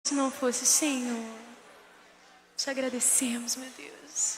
Se não fosse, Senhor, te agradecemos, meu Deus.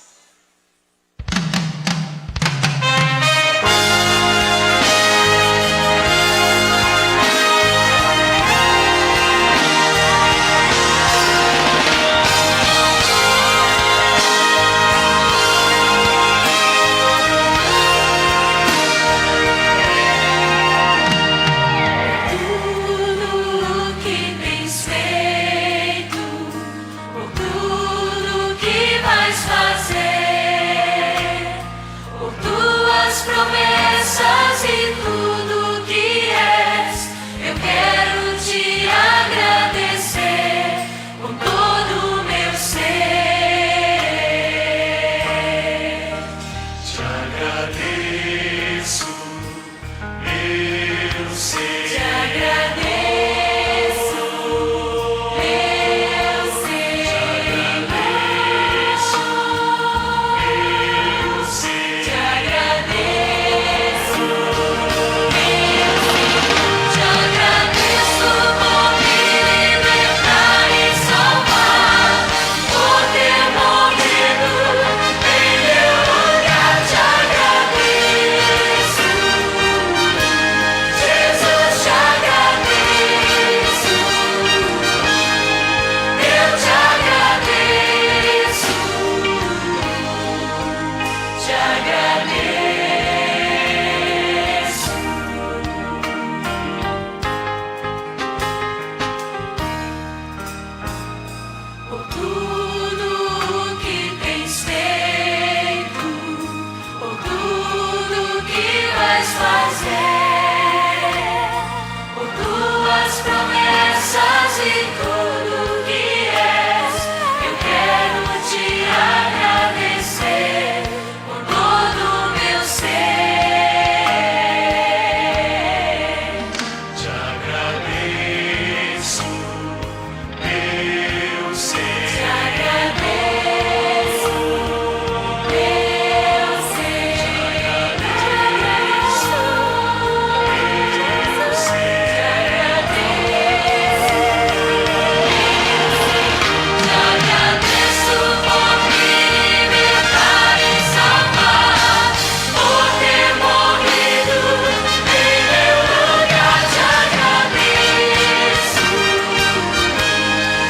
Promessas e tudo que és, eu quero te agradecer com todo o meu ser. Te agradeço, meu ser. Te agradeço, meu ser. Te agradeço, meu ser. Te agradeço. Te agradeço por me libertar e salvar, por ter morrido em meu lugar. Te agradeço, Jesus, te agradeço, eu te agradeço, te agradeço. Por tudo que tens feito, por tudo que vais fazer, por tuas promessas e tudo que és, eu quero te agradecer com todo o meu ser. Te agradeço, meu ser. Te agradeço, meu ser. Te agradeço, meu ser. Te agradeço por me libertar e salvar, por ter morrido em meu lugar. Te agradeço,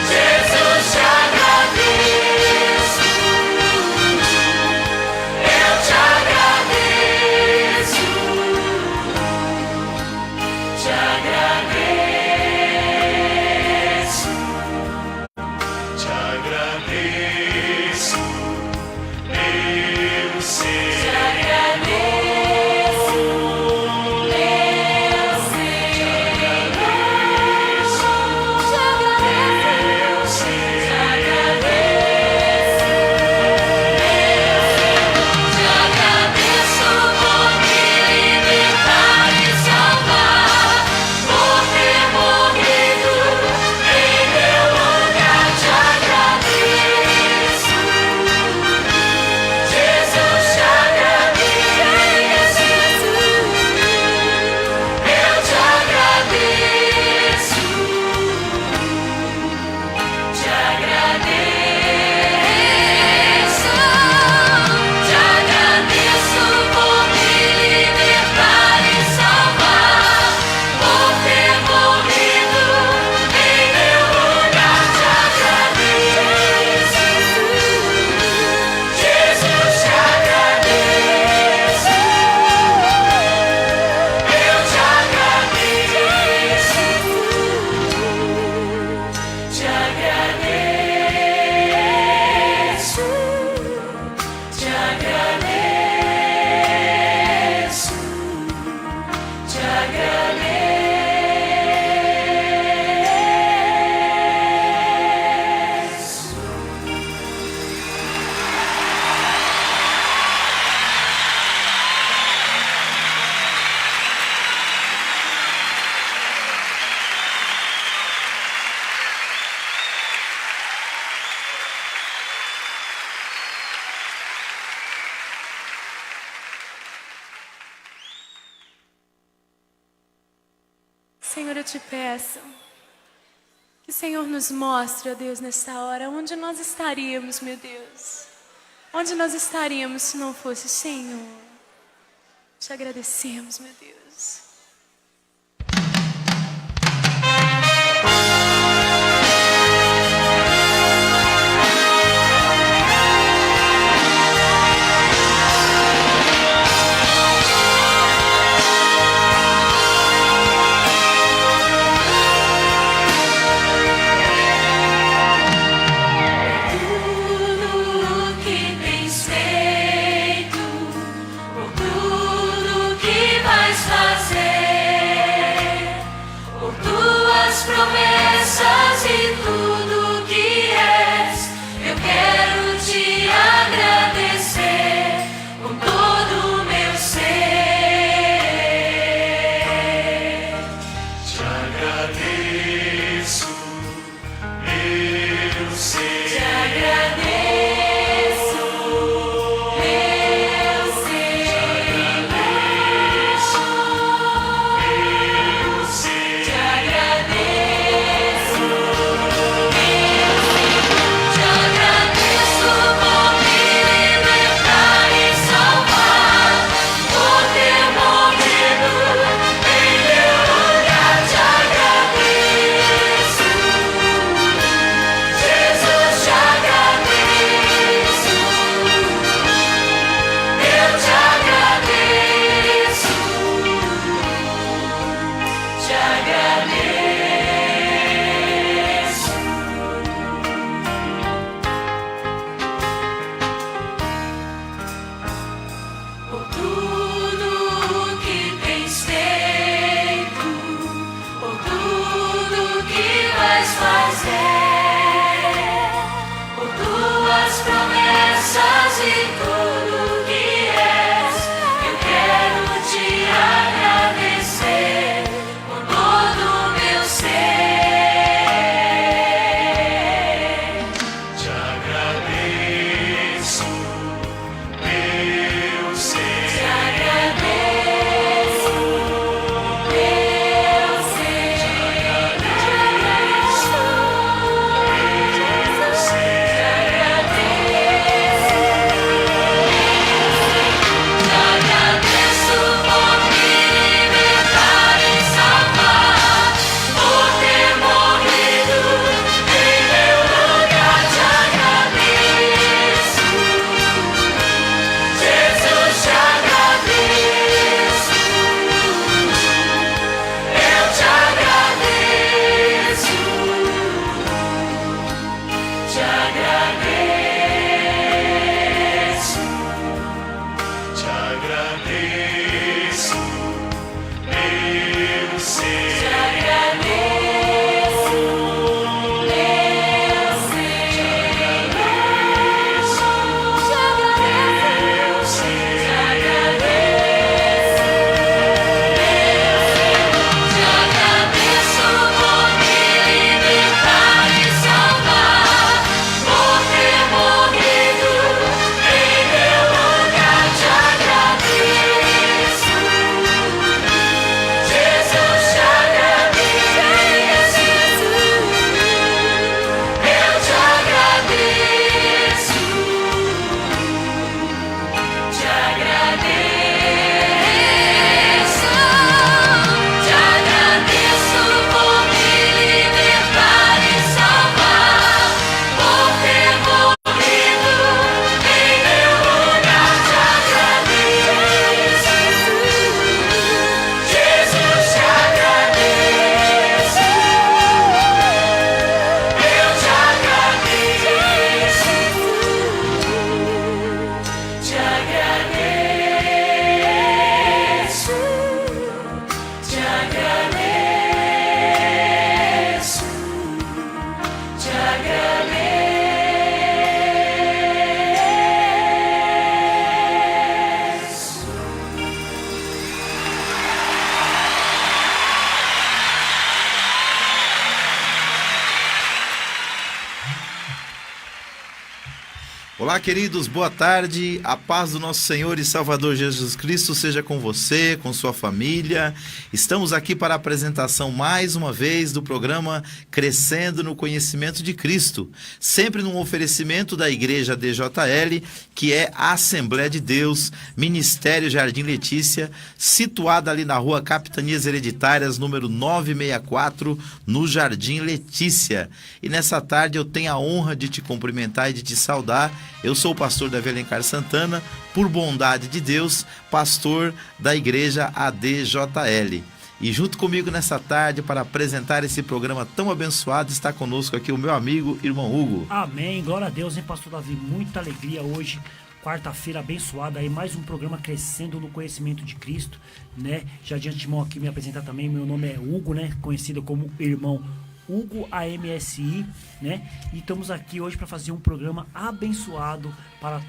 Jesus, te agradeço, eu te agradeço, te agradeço, te agradeço, meu ser. Te agradeço, meu ser. Te agradeço, meu ser. Te agradeço, te agradeço por me libertar e salvar, por ter morrido em meu lugar. Te agradeço, Jesus, te agradeço, eu te agradeço, te agradeço, te agradeço por me libertar e salvar, por ter morrido em meu lugar. Te agradeço, Jesus, te agradeço, eu te agradeço, te agradeço, te agradeço, te agradeço. Senhor, eu te peço Que o Senhor nos mostre, ó Deus, nessa hora, onde nós estaríamos, meu Deus. Onde nós estaríamos se não fosse o Senhor. Te agradecemos, meu Deus. Promessas e tudo que és, eu quero te agradecer com todo o meu ser. Te agradeço, meu ser. Te agradeço, meu ser. Te agradeço, meu ser. Te agradeço. Te agradeço por me libertar e salvar, por ter morrido em meu lugar. Te agradeço, Jesus. Olá, queridos, boa tarde. A paz do nosso Senhor e Salvador Jesus Cristo seja com você, com sua família. Estamos aqui para a apresentação mais uma vez do programa Crescendo no Conhecimento de Cristo, sempre num oferecimento da Igreja DJL, que é a Assembleia de Deus, Ministério Jardim Letícia, situada ali na rua Capitanias Hereditárias, número 964, no Jardim Letícia. E nessa tarde eu tenho a honra de te cumprimentar e de te saudar. Eu sou o pastor Davi Alencar Santana, por bondade de Deus, pastor da Igreja ADJL. E junto comigo nessa tarde, para apresentar esse programa tão abençoado, está conosco aqui o meu amigo, irmão Hugo. Amém, glória a Deus, hein, pastor Davi? Muita alegria hoje, quarta-feira abençoada, aí mais um programa Crescendo no Conhecimento de Cristo, né? Já de antemão aqui me apresentar também, meu nome é Hugo, né? Conhecido como irmão Hugo AMSI, né? E estamos aqui hoje para fazer um programa abençoado para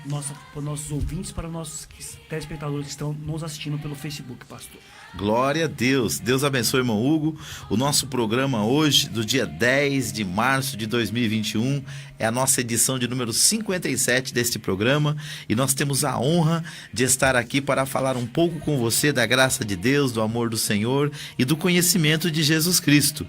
nossos ouvintes, para nossos telespectadores que estão nos assistindo pelo Facebook, pastor. Glória a Deus. Deus abençoe, irmão Hugo. O nosso programa hoje, do dia 10 de março de 2021, é a nossa edição de número 57 deste programa. E nós temos a honra de estar aqui para falar um pouco com você da graça de Deus, do amor do Senhor e do conhecimento de Jesus Cristo.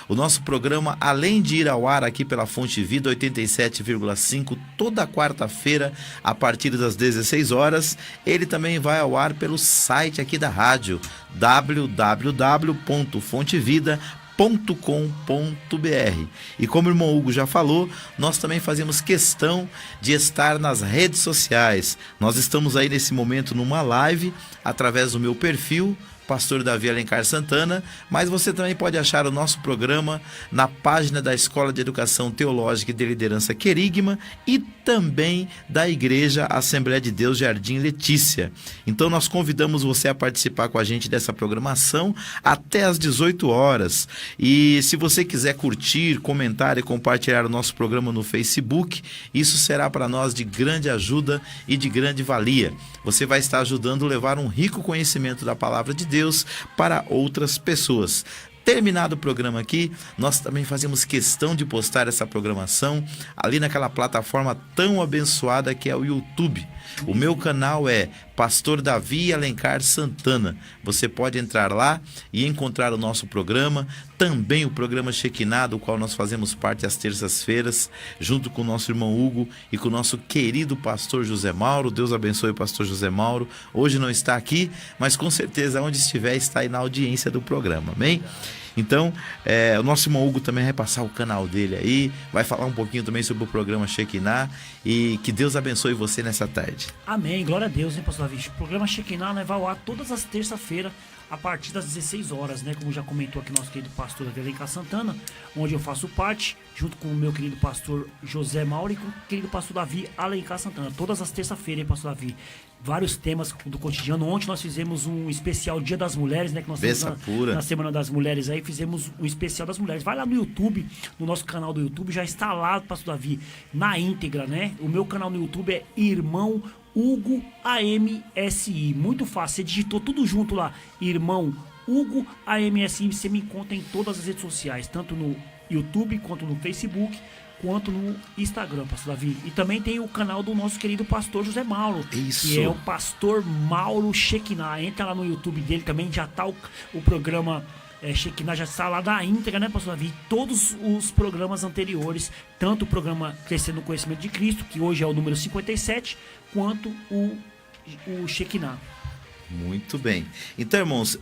O nosso programa, além de ir ao ar aqui pela Fonte Vida 87,5, toda quarta-feira, a partir das 16 horas, ele também vai ao ar pelo site aqui da rádio, www.fontevida.com.br. E como o irmão Hugo já falou, nós também fazemos questão de estar nas redes sociais. Nós estamos aí nesse momento numa live através do meu perfil, pastor Davi Alencar Santana, mas você também pode achar o nosso programa na página da Escola de Educação Teológica e de Liderança Querigma e também da Igreja Assembleia de Deus Jardim Letícia. Então nós convidamos você a participar com a gente dessa programação até às 18 horas. E se você quiser curtir, comentar e compartilhar o nosso programa no Facebook, isso será para nós de grande ajuda e de grande valia. Você vai estar ajudando a levar um rico conhecimento da palavra de Deus para outras pessoas. Terminado o programa aqui, nós também fazemos questão de postar essa programação ali naquela plataforma tão abençoada que é o YouTube. O meu canal é Pastor Davi Alencar Santana. Você pode entrar lá e encontrar o nosso programa, também o programa Shekinah, do qual nós fazemos parte às terças-feiras, junto com o nosso irmão Hugo e com o nosso querido pastor José Mauro. Deus abençoe o pastor José Mauro. Hoje não está aqui, mas com certeza onde estiver está aí na audiência do programa, amém? Então, o nosso irmão Hugo também vai passar o canal dele aí, vai falar um pouquinho também sobre o programa Shekinah, e que Deus abençoe você nessa tarde. Amém, glória a Deus, hein, pastor Davi? O programa Shekinah, né, vai ao ar todas as terças-feiras, a partir das 16 horas, né? Como já comentou aqui nosso querido pastor Davi Alencar Santana, onde eu faço parte, junto com o meu querido pastor José Mauro e com o querido pastor Davi Alencar Santana. Todas as terças-feiras, hein, pastor Davi? Vários temas do cotidiano. Ontem nós fizemos um especial Dia das Mulheres, né? Que nós fizemos na Semana das Mulheres aí, fizemos um especial das mulheres. Vai lá no YouTube, no nosso canal do YouTube, já está lá, pastor Davi, na íntegra, né? O meu canal no YouTube é Irmão Hugo AMSI. Muito fácil, você digitou tudo junto lá, Irmão Hugo AMSI, você me encontra em todas as redes sociais, tanto no YouTube, quanto no Facebook, quanto no Instagram, pastor Davi. E também tem o canal do nosso querido pastor José Mauro, Isso. que é o pastor Mauro Shekinah. Entra lá no YouTube dele também, já tá o programa Shekinah, já está lá da íntegra, né, pastor Davi? Todos os programas anteriores, tanto o programa Crescendo no Conhecimento de Cristo, que hoje é o número 57, quanto o Shekinah. Muito bem. Então, irmãos,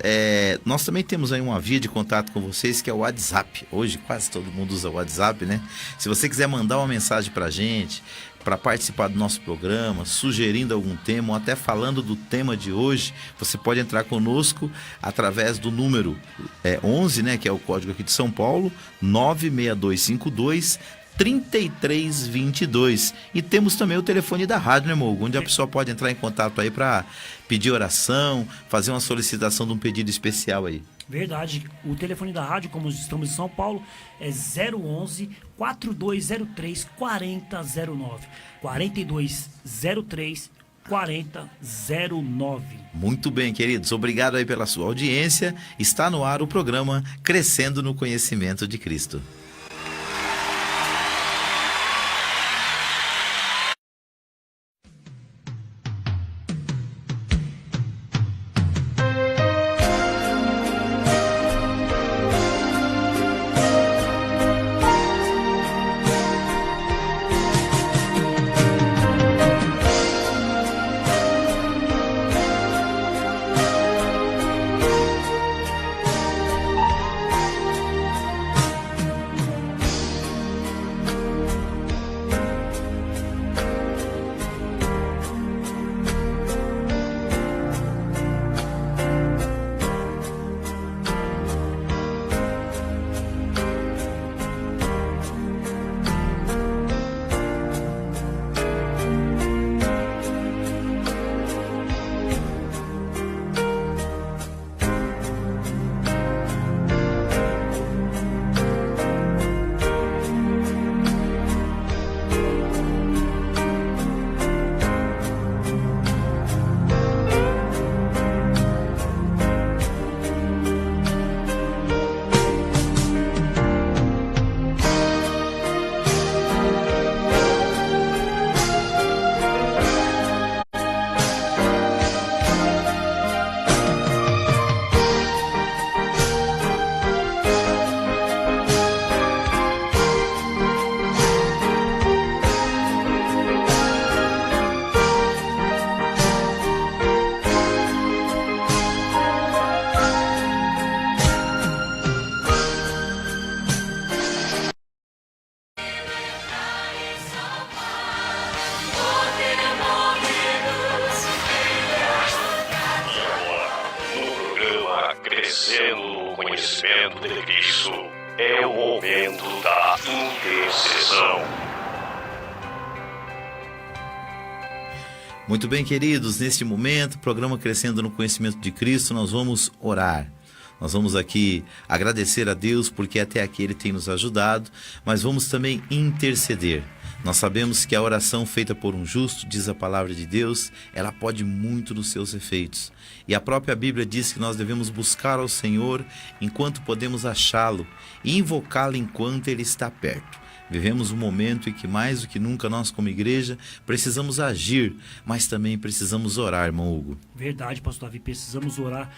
nós também temos aí uma via de contato com vocês, que é o WhatsApp. Hoje quase todo mundo usa o WhatsApp, né? Se você quiser mandar uma mensagem pra gente, para participar do nosso programa, sugerindo algum tema ou até falando do tema de hoje, você pode entrar conosco através do número 11, né, que é o código aqui de São Paulo, 96252 3322. E temos também o telefone da rádio, né, Mogo? Onde a pessoa pode entrar em contato aí para pedir oração, fazer uma solicitação de um pedido especial aí. Verdade. O telefone da rádio, como estamos em São Paulo, é 011 4203 4009. 4203 4009. Muito bem, queridos. Obrigado aí pela sua audiência. Está no ar o programa Crescendo no Conhecimento de Cristo. crescendo no conhecimento de Cristo. É o momento da intercessão. Muito bem, queridos, neste momento, programa Crescendo no Conhecimento de Cristo, nós vamos orar. Nós vamos aqui agradecer a Deus porque até aqui Ele tem nos ajudado, mas vamos também interceder. Nós sabemos que a oração feita por um justo, diz a palavra de Deus, ela pode muito nos seus efeitos. E a própria Bíblia diz que nós devemos buscar ao Senhor enquanto podemos achá-lo e invocá-lo enquanto Ele está perto. Vivemos um momento em que mais do que nunca nós como igreja precisamos agir, mas também precisamos orar, irmão Hugo. Verdade, pastor Davi, precisamos orar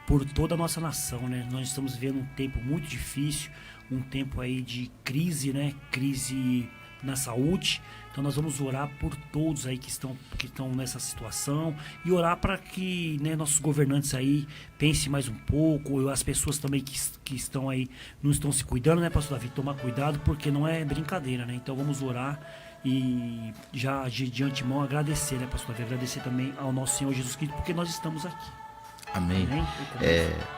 por toda a nossa nação, né? Nós estamos vivendo um tempo muito difícil, um tempo aí de crise, né? Crise na saúde. Então nós vamos orar por todos aí que estão nessa situação e orar para que, né, nossos governantes aí pensem mais um pouco, as pessoas também que estão aí não estão se cuidando, né, pastor Davi? Tomar cuidado porque não é brincadeira, né? Então vamos orar e já de antemão agradecer, né, pastor Davi? Agradecer também ao nosso Senhor Jesus Cristo porque nós estamos aqui. Amém.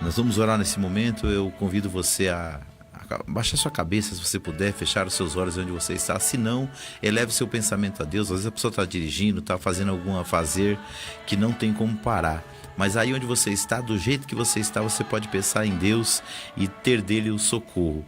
Nós vamos orar nesse momento. Eu convido você a baixar sua cabeça, se você puder, fechar os seus olhos onde você está. Se não, eleve seu pensamento a Deus. Às vezes a pessoa está dirigindo, está fazendo algum fazer que não tem como parar. Mas aí onde você está, do jeito que você está, você pode pensar em Deus e ter dele o socorro.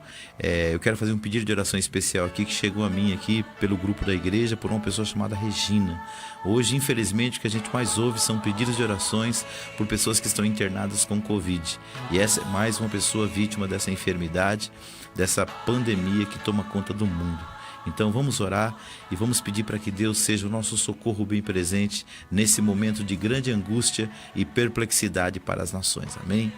Eu quero fazer um pedido de oração especial aqui, que chegou a mim aqui pelo grupo da igreja, por uma pessoa chamada Regina. Hoje, infelizmente, o que a gente mais ouve são pedidos de orações por pessoas que estão internadas com Covid. E essa é mais uma pessoa vítima dessa enfermidade, dessa pandemia que toma conta do mundo. Então vamos orar e vamos pedir para que Deus seja o nosso socorro bem presente nesse momento de grande angústia e perplexidade para as nações. Amém?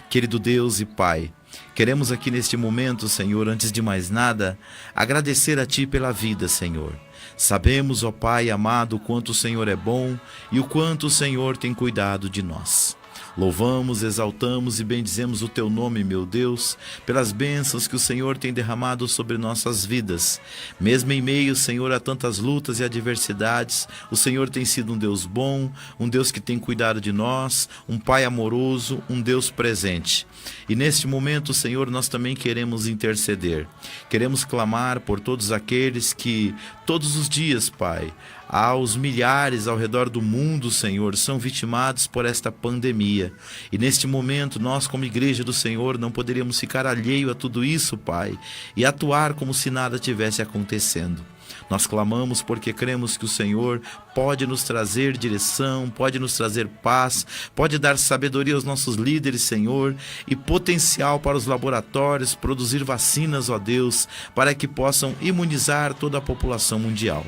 Querido Deus e Pai, queremos aqui neste momento, Senhor, antes de mais nada, agradecer a Ti pela vida, Senhor. Sabemos, ó Pai amado, o quanto o Senhor é bom e o quanto o Senhor tem cuidado de nós. Louvamos, exaltamos e bendizemos o Teu nome, meu Deus, pelas bênçãos que o Senhor tem derramado sobre nossas vidas. Mesmo em meio, Senhor, a tantas lutas e adversidades, o Senhor tem sido um Deus bom, um Deus que tem cuidado de nós, um Pai amoroso, um Deus presente. E neste momento, Senhor, nós também queremos interceder. Queremos clamar por todos aqueles que, todos os dias, Pai, aos milhares ao redor do mundo, Senhor, são vitimados por esta pandemia. E neste momento, nós como igreja do Senhor não poderíamos ficar alheio a tudo isso, Pai, e atuar como se nada tivesse acontecendo. Nós clamamos porque cremos que o Senhor pode nos trazer direção, pode nos trazer paz, pode dar sabedoria aos nossos líderes, Senhor, e potencial para os laboratórios produzir vacinas, ó Deus, para que possam imunizar toda a população mundial.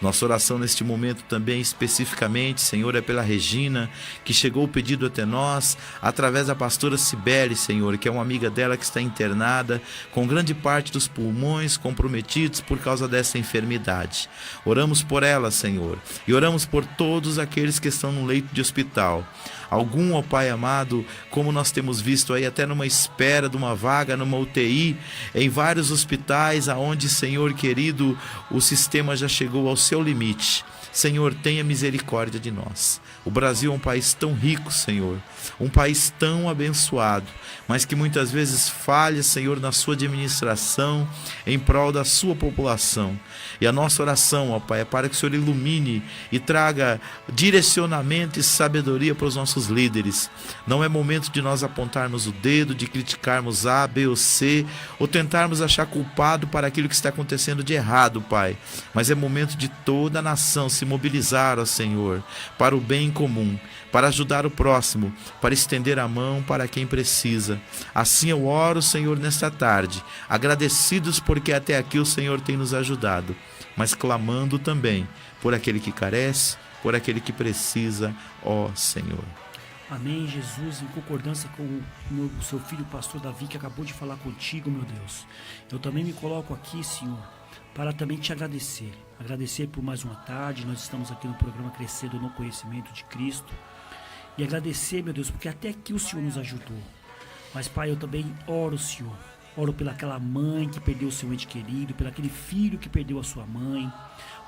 Nossa oração neste momento também especificamente, Senhor, é pela Regina, que chegou o pedido até nós, através da pastora Cibele, Senhor, que é uma amiga dela que está internada, com grande parte dos pulmões comprometidos por causa dessa enfermidade. Oramos por ela, Senhor, e oramos por todos aqueles que estão no leito de hospital. Algum, ó Pai amado, como nós temos visto aí, até numa espera de uma vaga, numa UTI, em vários hospitais, aonde, Senhor querido, o sistema já chegou ao seu limite. Senhor, tenha misericórdia de nós. O Brasil é um país tão rico, Senhor, um país tão abençoado, mas que muitas vezes falha, Senhor, na sua administração, em prol da sua população. E a nossa oração, ó Pai, é para que o Senhor ilumine e traga direcionamento e sabedoria para os nossos líderes. Não é momento de nós apontarmos o dedo, de criticarmos A, B ou C, ou tentarmos achar culpado para aquilo que está acontecendo de errado, Pai. Mas é momento de toda a nação se mobilizar, ó Senhor, para o bem comum, para ajudar o próximo, para estender a mão para quem precisa. Assim eu oro, Senhor, nesta tarde, agradecidos porque até aqui o Senhor tem nos ajudado, mas clamando também por aquele que carece, por aquele que precisa, ó Senhor. Amém, Jesus, em concordância com o seu filho, o pastor Davi, que acabou de falar contigo, meu Deus. Eu também me coloco aqui, Senhor, para também te agradecer. Agradecer por mais uma tarde. Nós estamos aqui no programa Crescendo no Conhecimento de Cristo. E agradecer, meu Deus, porque até aqui o Senhor nos ajudou. Mas, Pai, eu também oro, Senhor, Oro pelaquela mãe que perdeu o seu ente querido, pelaquele filho que perdeu a sua mãe.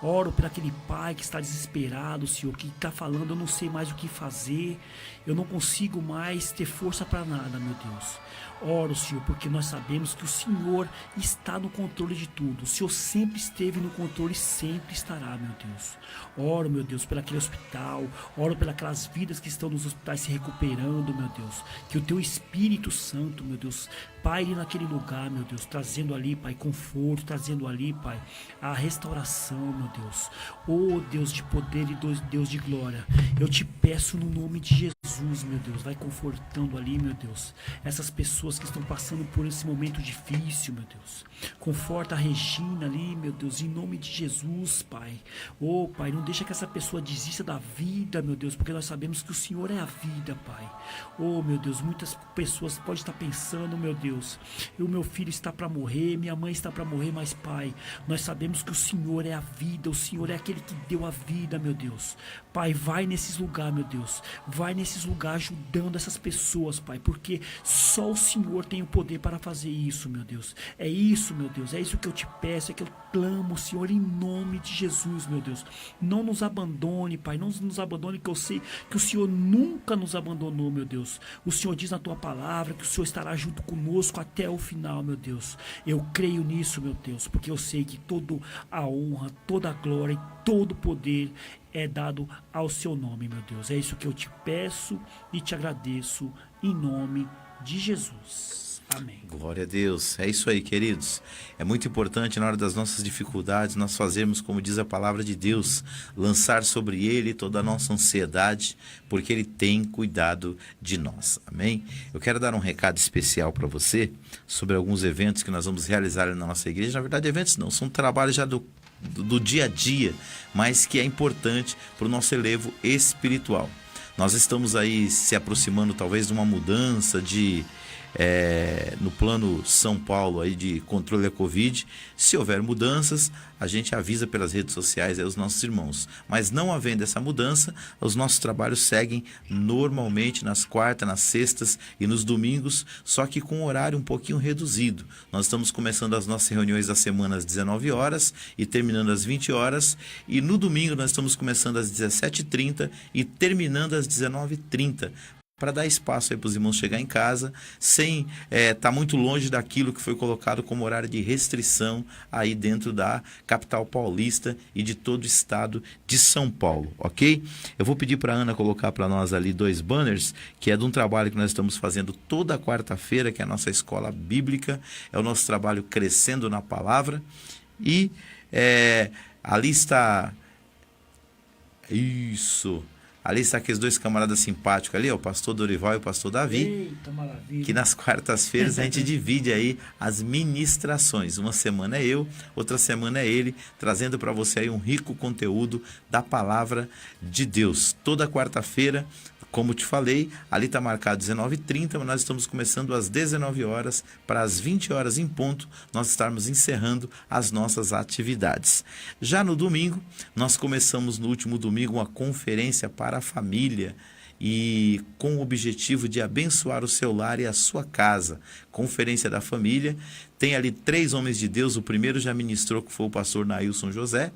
Oro por aquele pai que está desesperado, Senhor, que está falando, eu não sei mais o que fazer, eu não consigo mais ter força para nada, meu Deus. Oro, Senhor, porque nós sabemos que o Senhor está no controle de tudo. O Senhor sempre esteve no controle e sempre estará, meu Deus. Oro, meu Deus, por aquele hospital. Oro pelas vidas que estão nos hospitais se recuperando, meu Deus. Que o Teu Espírito Santo, meu Deus, paire naquele lugar, meu Deus, trazendo ali, Pai, conforto, trazendo ali, Pai, a restauração, meu Deus. Oh, Deus de poder e Deus de glória, eu te peço no nome de Jesus, meu Deus, vai confortando ali, meu Deus, essas pessoas que estão passando por esse momento difícil, meu Deus. Conforta a Regina ali, meu Deus, em nome de Jesus, Pai. Oh, Pai, não deixa que essa pessoa desista da vida, meu Deus, porque nós sabemos que o Senhor é a vida, Pai. Oh, meu Deus, muitas pessoas podem estar pensando, meu Deus, o meu filho está para morrer, minha mãe está para morrer, mas, Pai, nós sabemos que o Senhor é a vida, o Senhor é aquele que deu a vida, meu Deus. Pai, vai nesses lugares, meu Deus, vai nesses lugares ajudando essas pessoas, Pai, porque só o Senhor tem o poder para fazer isso, meu Deus. É isso, meu Deus, é isso que eu te peço, é que eu clamo, Senhor, em nome de Jesus, meu Deus. Não nos abandone, Pai, não nos abandone, que eu sei que o Senhor nunca nos abandonou, meu Deus. O Senhor diz na Tua palavra que o Senhor estará junto conosco até o final, meu Deus. Eu creio nisso, meu Deus, porque eu sei que toda a honra, toda a glória e todo o poder é dado ao Seu nome, meu Deus. É isso que eu te peço e te agradeço em nome de Jesus. Amém. Glória a Deus. É isso aí, queridos. É muito importante na hora das nossas dificuldades nós fazermos, como diz a palavra de Deus, lançar sobre Ele toda a nossa ansiedade, porque Ele tem cuidado de nós. Amém? Eu quero dar um recado especial para você sobre alguns eventos que nós vamos realizar na nossa igreja. Na verdade, eventos não, são trabalhos já do dia a dia, mas que é importante para o nosso elevo espiritual. Nós estamos aí se aproximando talvez de uma mudança no plano São Paulo aí de controle da Covid. Se houver mudanças, a gente avisa pelas redes sociais aí os nossos irmãos. Mas não havendo essa mudança, os nossos trabalhos seguem normalmente nas quartas, nas sextas e nos domingos, só que com um horário um pouquinho reduzido. Nós estamos começando as nossas reuniões da semana às 19 horas e terminando às 20 horas. E no domingo nós estamos começando às 17h30 e terminando às 19h30. Para dar espaço aí para os irmãos chegar em casa, sem estar muito longe daquilo que foi colocado como horário de restrição aí dentro da capital paulista e de todo o estado de São Paulo, ok? Eu vou pedir para a Ana colocar para nós ali 2 banners, que é de um trabalho que nós estamos fazendo toda quarta-feira, que é a nossa escola bíblica, é o nosso trabalho Crescendo na Palavra, e ali está... Isso... Ali está aqueles 2 camaradas simpáticos ali, ó, o pastor Dorival e o pastor Davi. Eita, maravilha. Que nas quartas-feiras a gente divide aí as ministrações. Uma semana é eu, outra semana é ele, trazendo para você aí um rico conteúdo da palavra de Deus. Toda quarta-feira, como te falei, ali está marcado 19h30, mas nós estamos começando às 19 horas, para às 20 horas em ponto, nós estarmos encerrando as nossas atividades. Já no domingo, nós começamos no último domingo uma conferência para a família, e com o objetivo de abençoar o seu lar e a sua casa. Conferência da família, tem ali 3 homens de Deus, o primeiro já ministrou, que foi o pastor Nailson José.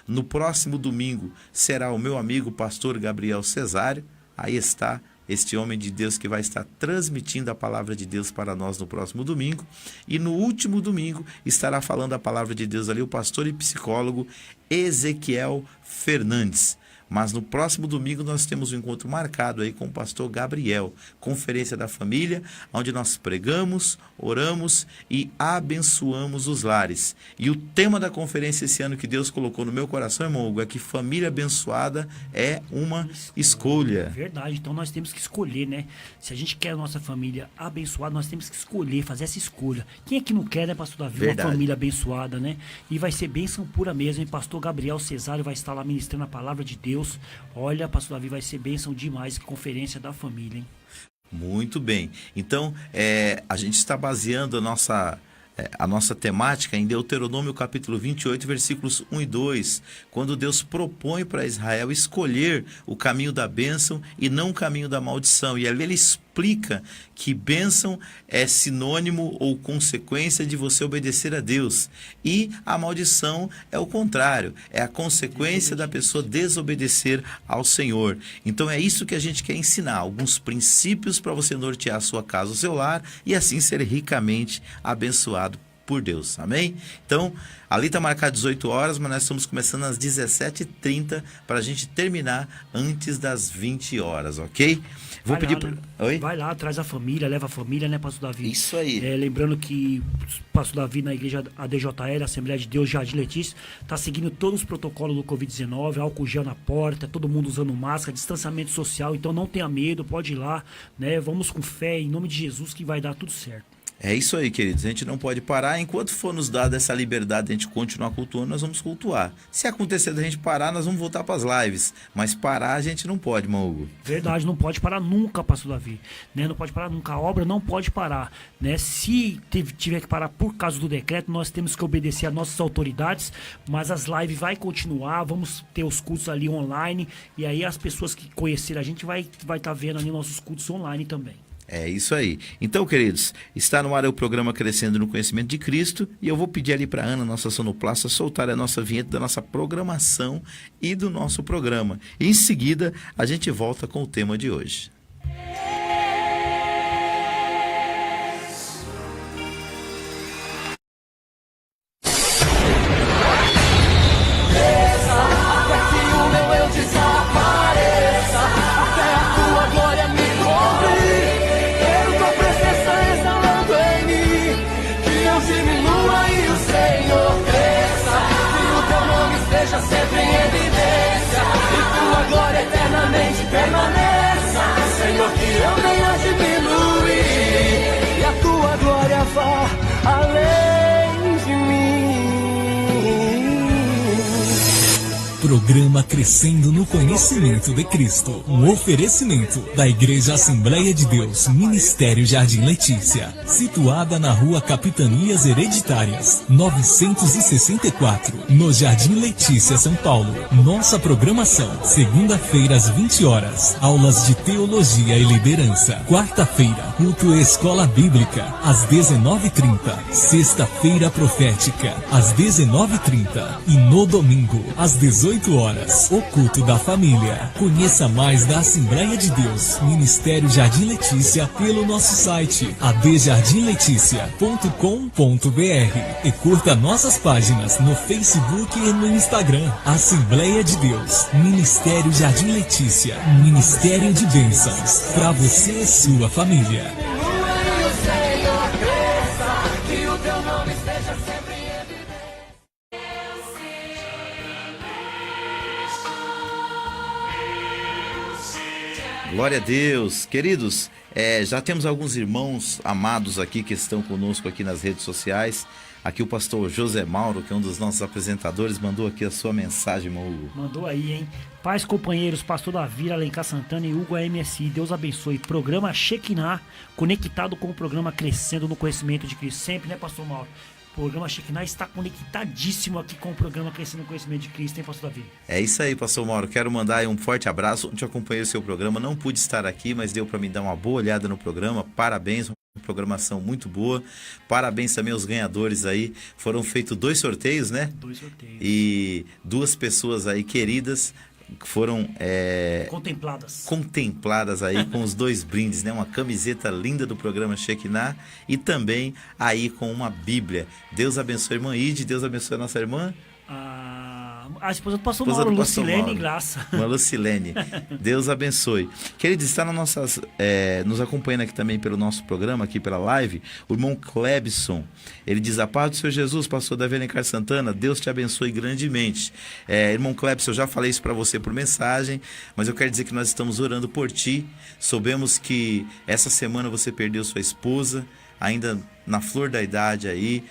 No próximo domingo será o meu amigo pastor Gabriel Cesário. Aí está este homem de Deus que vai estar transmitindo a palavra de Deus para nós no próximo domingo. E no último domingo estará falando a palavra de Deus ali o pastor e psicólogo Ezequiel Fernandes. Mas no próximo domingo nós temos um encontro marcado aí com o pastor Gabriel, conferência da família, onde nós pregamos, oramos e abençoamos os lares. E o tema da conferência esse ano que Deus colocou no meu coração, irmão Hugo, é que família abençoada é uma escolha. Verdade, então nós temos que escolher, né? Se a gente quer a nossa família abençoada, nós temos que escolher, fazer essa escolha. Quem é que não quer, né, pastor Davi? Verdade. Uma família abençoada, né? E vai ser bênção pura mesmo, hein? Pastor Gabriel Cesário vai estar lá ministrando a palavra de Deus. Olha, pastor Davi, vai ser bênção demais, conferência da família, hein? Muito bem. Então, a gente está baseando a nossa temática em Deuteronômio capítulo 28, versículos 1 e 2, quando Deus propõe para Israel escolher o caminho da bênção e não o caminho da maldição. E ali ele expõe explica que bênção é sinônimo ou consequência de você obedecer a Deus. E a maldição é o contrário, é a consequência da pessoa desobedecer ao Senhor. Então é isso que a gente quer ensinar, alguns princípios para você nortear a sua casa, o seu lar, e assim ser ricamente abençoado por Deus, amém? Então, ali está marcado 18 horas, mas nós estamos começando às 17h30 para a gente terminar antes das 20 horas, ok? Vou pedir para... Oi? Vai lá, traz a família, leva a família, né, Pastor Davi? Isso aí. Lembrando que o Pastor Davi na igreja ADJL, Assembleia de Deus, Jardim Letícia, está seguindo todos os protocolos do Covid-19, álcool gel na porta, todo mundo usando máscara, distanciamento social, então não tenha medo, pode ir lá, né? Vamos com fé, em nome de Jesus, que vai dar tudo certo. É isso aí, queridos. A gente não pode parar. Enquanto for nos dada essa liberdade de a gente continuar cultuando, nós vamos cultuar. Se acontecer da gente parar, nós vamos voltar para as lives. Mas parar a gente não pode, irmão Hugo. Verdade, não pode parar nunca, Pastor Davi. Né? Não pode parar nunca. A obra não pode parar. Né? Se tiver que parar por causa do decreto, nós temos que obedecer às nossas autoridades. Mas as lives vai continuar. Vamos ter os cultos ali online. E aí as pessoas que conhecerem a gente vai estar vendo ali nossos cultos online também. É isso aí. Então, queridos, está no ar o programa Crescendo no Conhecimento de Cristo, e eu vou pedir ali para a Ana, nossa sonoplasta, soltar a nossa vinheta da nossa programação e do nosso programa. E em seguida, a gente volta com o tema de hoje. Programa Crescendo no Conhecimento de Cristo. Um oferecimento da Igreja Assembleia de Deus, Ministério Jardim Letícia, situada na Rua Capitanias Hereditárias, 964, no Jardim Letícia, São Paulo. Nossa programação: segunda-feira às 20 horas, aulas de teologia e liderança. Quarta-feira, culto Escola Bíblica, às 19h30. Sexta-feira profética, às 19h30. E no domingo, às 18 horas, o culto da família. Conheça mais da Assembleia de Deus, Ministério Jardim Letícia, pelo nosso site adjardimleticia.com.br e curta nossas páginas no Facebook e no Instagram. Assembleia de Deus, Ministério Jardim Letícia, Ministério de Bênçãos para você e sua família. Glória a Deus. Queridos, já temos alguns irmãos amados aqui que estão conosco aqui nas redes sociais. Aqui o pastor José Mauro, que é um dos nossos apresentadores, mandou aqui a sua mensagem, irmão Hugo. Mandou aí, hein? Pais, companheiros, pastor Davi, Alencar Santana e Hugo AMSI, Deus abençoe. Programa Shekinah, conectado com o programa Crescendo no Conhecimento de Cristo. Sempre, né, pastor Mauro? O programa Shekinah está conectadíssimo aqui com o programa Crescendo no Conhecimento de Cristo, hein, pastor Davi? É isso aí, pastor Mauro. Quero mandar aí um forte abraço. Ontem eu acompanhei o seu programa, não pude estar aqui, mas deu para me dar uma boa olhada no programa. Parabéns, uma programação muito boa. Parabéns também aos ganhadores aí. Foram feitos 2 sorteios, né? 2 sorteios. E 2 pessoas aí queridas foram contempladas aí com os 2 brindes, né? Uma camiseta linda do programa Shekinah e também aí com uma Bíblia. Deus abençoe a irmã Ide, Deus abençoe a nossa irmã. A esposa do pastor Mauro, Lucilene Graça. Uma Lucilene. Deus abençoe. Queridos, está nos acompanhando aqui também pelo nosso programa, aqui pela live, o irmão Clebson. Ele diz: a paz do Senhor Jesus, pastor Davi Alencar Santana, Deus te abençoe grandemente. Irmão Clebson, eu já falei isso para você por mensagem, mas eu quero dizer que nós estamos orando por ti. Soubemos que essa semana você perdeu sua esposa, ainda na flor da idade aí,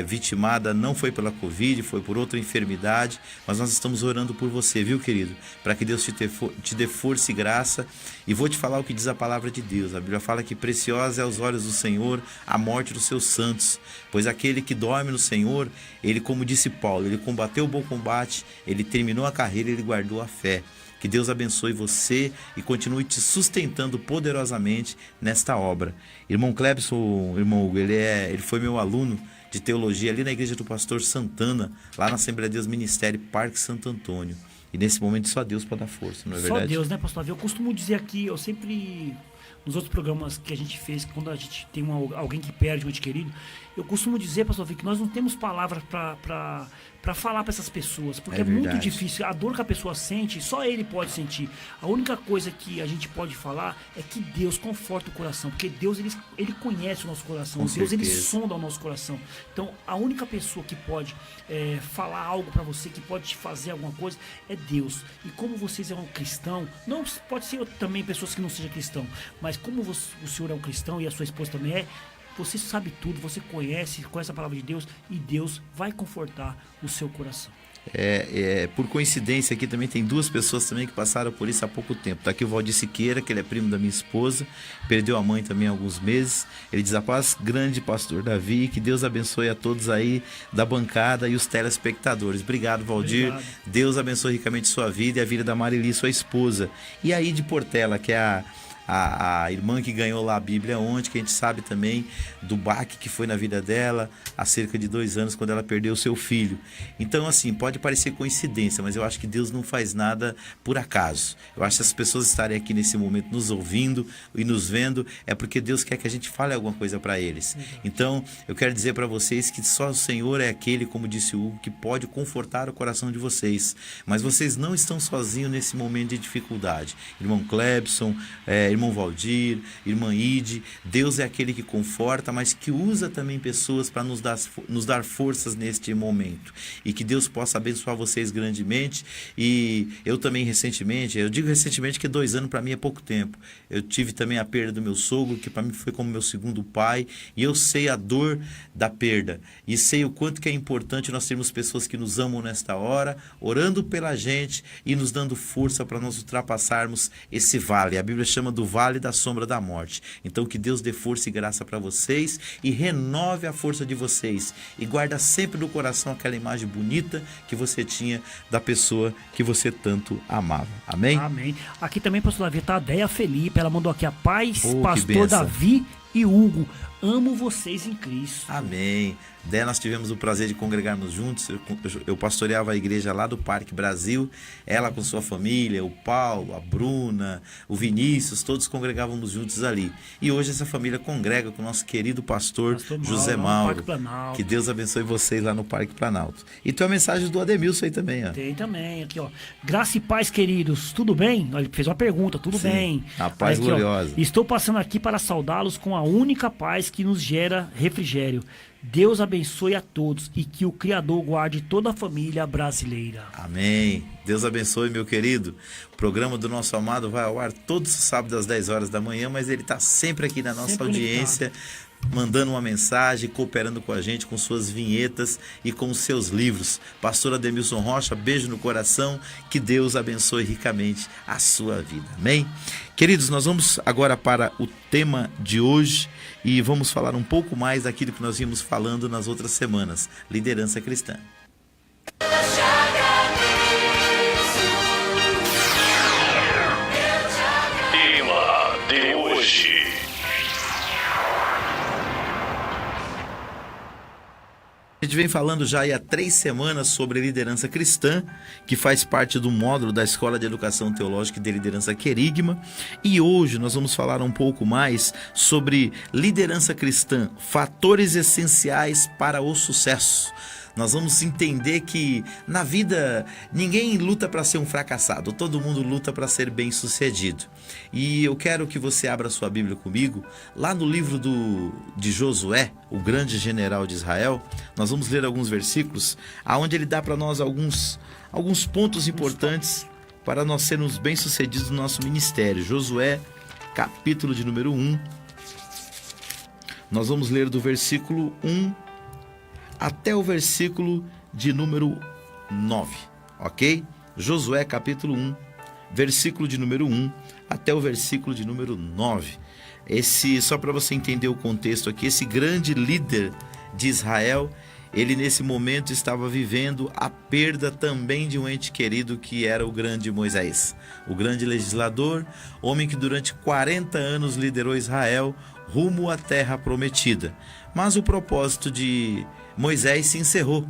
vitimada, não foi pela Covid, foi por outra enfermidade, mas nós estamos orando por você, viu, querido? Para que Deus te dê força e graça. E vou te falar o que diz a palavra de Deus. A Bíblia fala que preciosa é aos olhos do Senhor a morte dos seus santos, pois aquele que dorme no Senhor, ele, como disse Paulo, ele combateu o bom combate, ele terminou a carreira, ele guardou a fé. Que Deus abençoe você e continue te sustentando poderosamente nesta obra. Irmão Clebson, irmão Hugo, ele foi meu aluno de teologia ali na igreja do pastor Santana, lá na Assembleia de Deus Ministério Parque Santo Antônio. E nesse momento só Deus pode dar força, não é verdade? Só Deus, né, pastor Davi? Eu costumo dizer aqui, eu sempre, nos outros programas que a gente fez, quando a gente tem alguém que perde um ente querido, eu costumo dizer, pastor Davi, que nós não temos palavras para falar para essas pessoas, porque é muito difícil. A dor que a pessoa sente, só ele pode sentir. A única coisa que a gente pode falar é que Deus conforta o coração, porque Deus, ele conhece o nosso coração. Com Deus, ele certeza. sonda o nosso coração. Então, a única pessoa que pode falar algo para você, que pode te fazer alguma coisa, é Deus. E como vocês é um cristão, não pode ser também pessoas que não sejam cristão, mas como o senhor é um cristão e a sua esposa também é, você sabe tudo, você conhece a palavra de Deus, e Deus vai confortar o seu coração. Por coincidência aqui também tem duas pessoas também que passaram por isso há pouco tempo. Tá aqui o Valdir Siqueira, que ele é primo da minha esposa, perdeu a mãe também há alguns meses. Ele diz: a paz grande, pastor Davi, que Deus abençoe a todos aí da bancada e os telespectadores. Obrigado, Valdir. Obrigado. Deus abençoe ricamente sua vida e a vida da Marili, sua esposa. E aí de Portela, que é a irmã que ganhou lá a Bíblia ontem, que a gente sabe também do baque que foi na vida dela há cerca de 2 anos, quando ela perdeu o seu filho. Então, assim, pode parecer coincidência, mas eu acho que Deus não faz nada por acaso. Eu acho que as pessoas estarem aqui nesse momento nos ouvindo e nos vendo, é porque Deus quer que a gente fale alguma coisa para eles. Então, eu quero dizer para vocês que só o Senhor é aquele, como disse o Hugo, que pode confortar o coração de vocês. Mas vocês não estão sozinhos nesse momento de dificuldade. Irmão Clebson, irmão Valdir, irmã Ide, Deus é aquele que conforta, mas que usa também pessoas para nos dar forças neste momento. E que Deus possa abençoar vocês grandemente. E eu também recentemente, eu digo recentemente que 2 anos para mim é pouco tempo. Eu tive também a perda do meu sogro, que para mim foi como meu segundo pai, e eu sei a dor da perda. E sei o quanto que é importante nós termos pessoas que nos amam nesta hora, orando pela gente e nos dando força para nós ultrapassarmos esse vale. A Bíblia chama do vale da sombra da morte. Então que Deus dê força e graça para vocês e renove a força de vocês, e guarda sempre no coração aquela imagem bonita que você tinha da pessoa que você tanto amava. Amém? Amém. Aqui também, pastor Davi, tá a Deia Felipe, ela mandou aqui: a paz, Oh, que pastor bênção. Davi e Hugo, amo vocês em Cristo. Amém. Daí nós tivemos o prazer de congregarmos juntos. Eu pastoreava a igreja lá do Parque Brasil, ela com sua família, o Paulo, a Bruna, o Vinícius, todos congregávamos juntos ali. E hoje essa família congrega com o nosso querido pastor Pastor José lá no Mauro. Parque Planalto. Que Deus abençoe vocês lá no Parque Planalto. E tem uma mensagem do Ademilson aí também, ó. Tem também, aqui ó: graça e paz, queridos, tudo bem? Olha, ele fez uma pergunta, tudo Sim, bem? a paz Aí aqui, ó: gloriosa. estou passando aqui para saudá-los com a única paz que nos gera refrigério. Deus abençoe a todos e que o Criador guarde toda a família brasileira. Amém. Deus abençoe, meu querido. O programa do nosso amado vai ao ar todos os sábados às 10 horas da manhã, mas ele está sempre aqui na nossa Sempre audiência, mandando uma mensagem, cooperando com a gente, com suas vinhetas e com os seus livros. Pastor Ademilson Rocha, beijo no coração, que Deus abençoe ricamente a sua vida. Amém? Queridos, nós vamos agora para o tema de hoje e vamos falar um pouco mais daquilo que nós vimos falando nas outras semanas: liderança cristã. Tema de hoje. A gente vem falando já há 3 semanas sobre liderança cristã, que faz parte do módulo da Escola de Educação Teológica e de Liderança Querigma. E hoje nós vamos falar um pouco mais sobre liderança cristã, fatores essenciais para o sucesso. Nós vamos entender que na vida ninguém luta para ser um fracassado, todo mundo luta para ser bem-sucedido. E eu quero que você abra sua Bíblia comigo, lá no livro de Josué, o grande general de Israel. Nós vamos ler alguns versículos, onde ele dá para nós alguns pontos importantes para nós sermos bem-sucedidos no nosso ministério. Josué, capítulo de número 1. Nós vamos ler do versículo 1 até o versículo de número 9, ok? Josué capítulo 1, versículo de número 1 até o versículo de número 9. Só para você entender o contexto aqui, esse grande líder de Israel, ele nesse momento estava vivendo a perda também de um ente querido que era o grande Moisés, o grande legislador, homem que durante 40 anos liderou Israel rumo à terra prometida. Mas o propósito de Moisés se encerrou,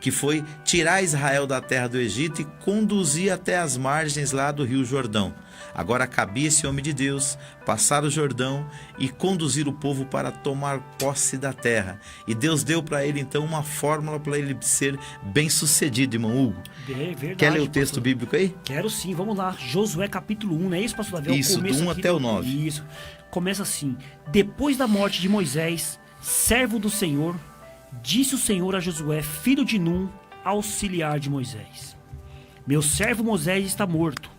que foi tirar Israel da terra do Egito e conduzir até as margens lá do rio Jordão. Agora cabia esse homem de Deus passar o Jordão e conduzir o povo para tomar posse da terra. E Deus deu para ele então uma fórmula para ele ser bem sucedido, irmão Hugo. Verdade, Quer ler o texto pastor. bíblico aí? Quero sim, vamos lá. Josué capítulo 1, não é isso, pastor Davi? Isso, do 1 até o 9. Isso. Começa assim: depois da morte de Moisés, servo do Senhor, disse o Senhor a Josué, filho de Num, auxiliar de Moisés: meu servo Moisés está morto.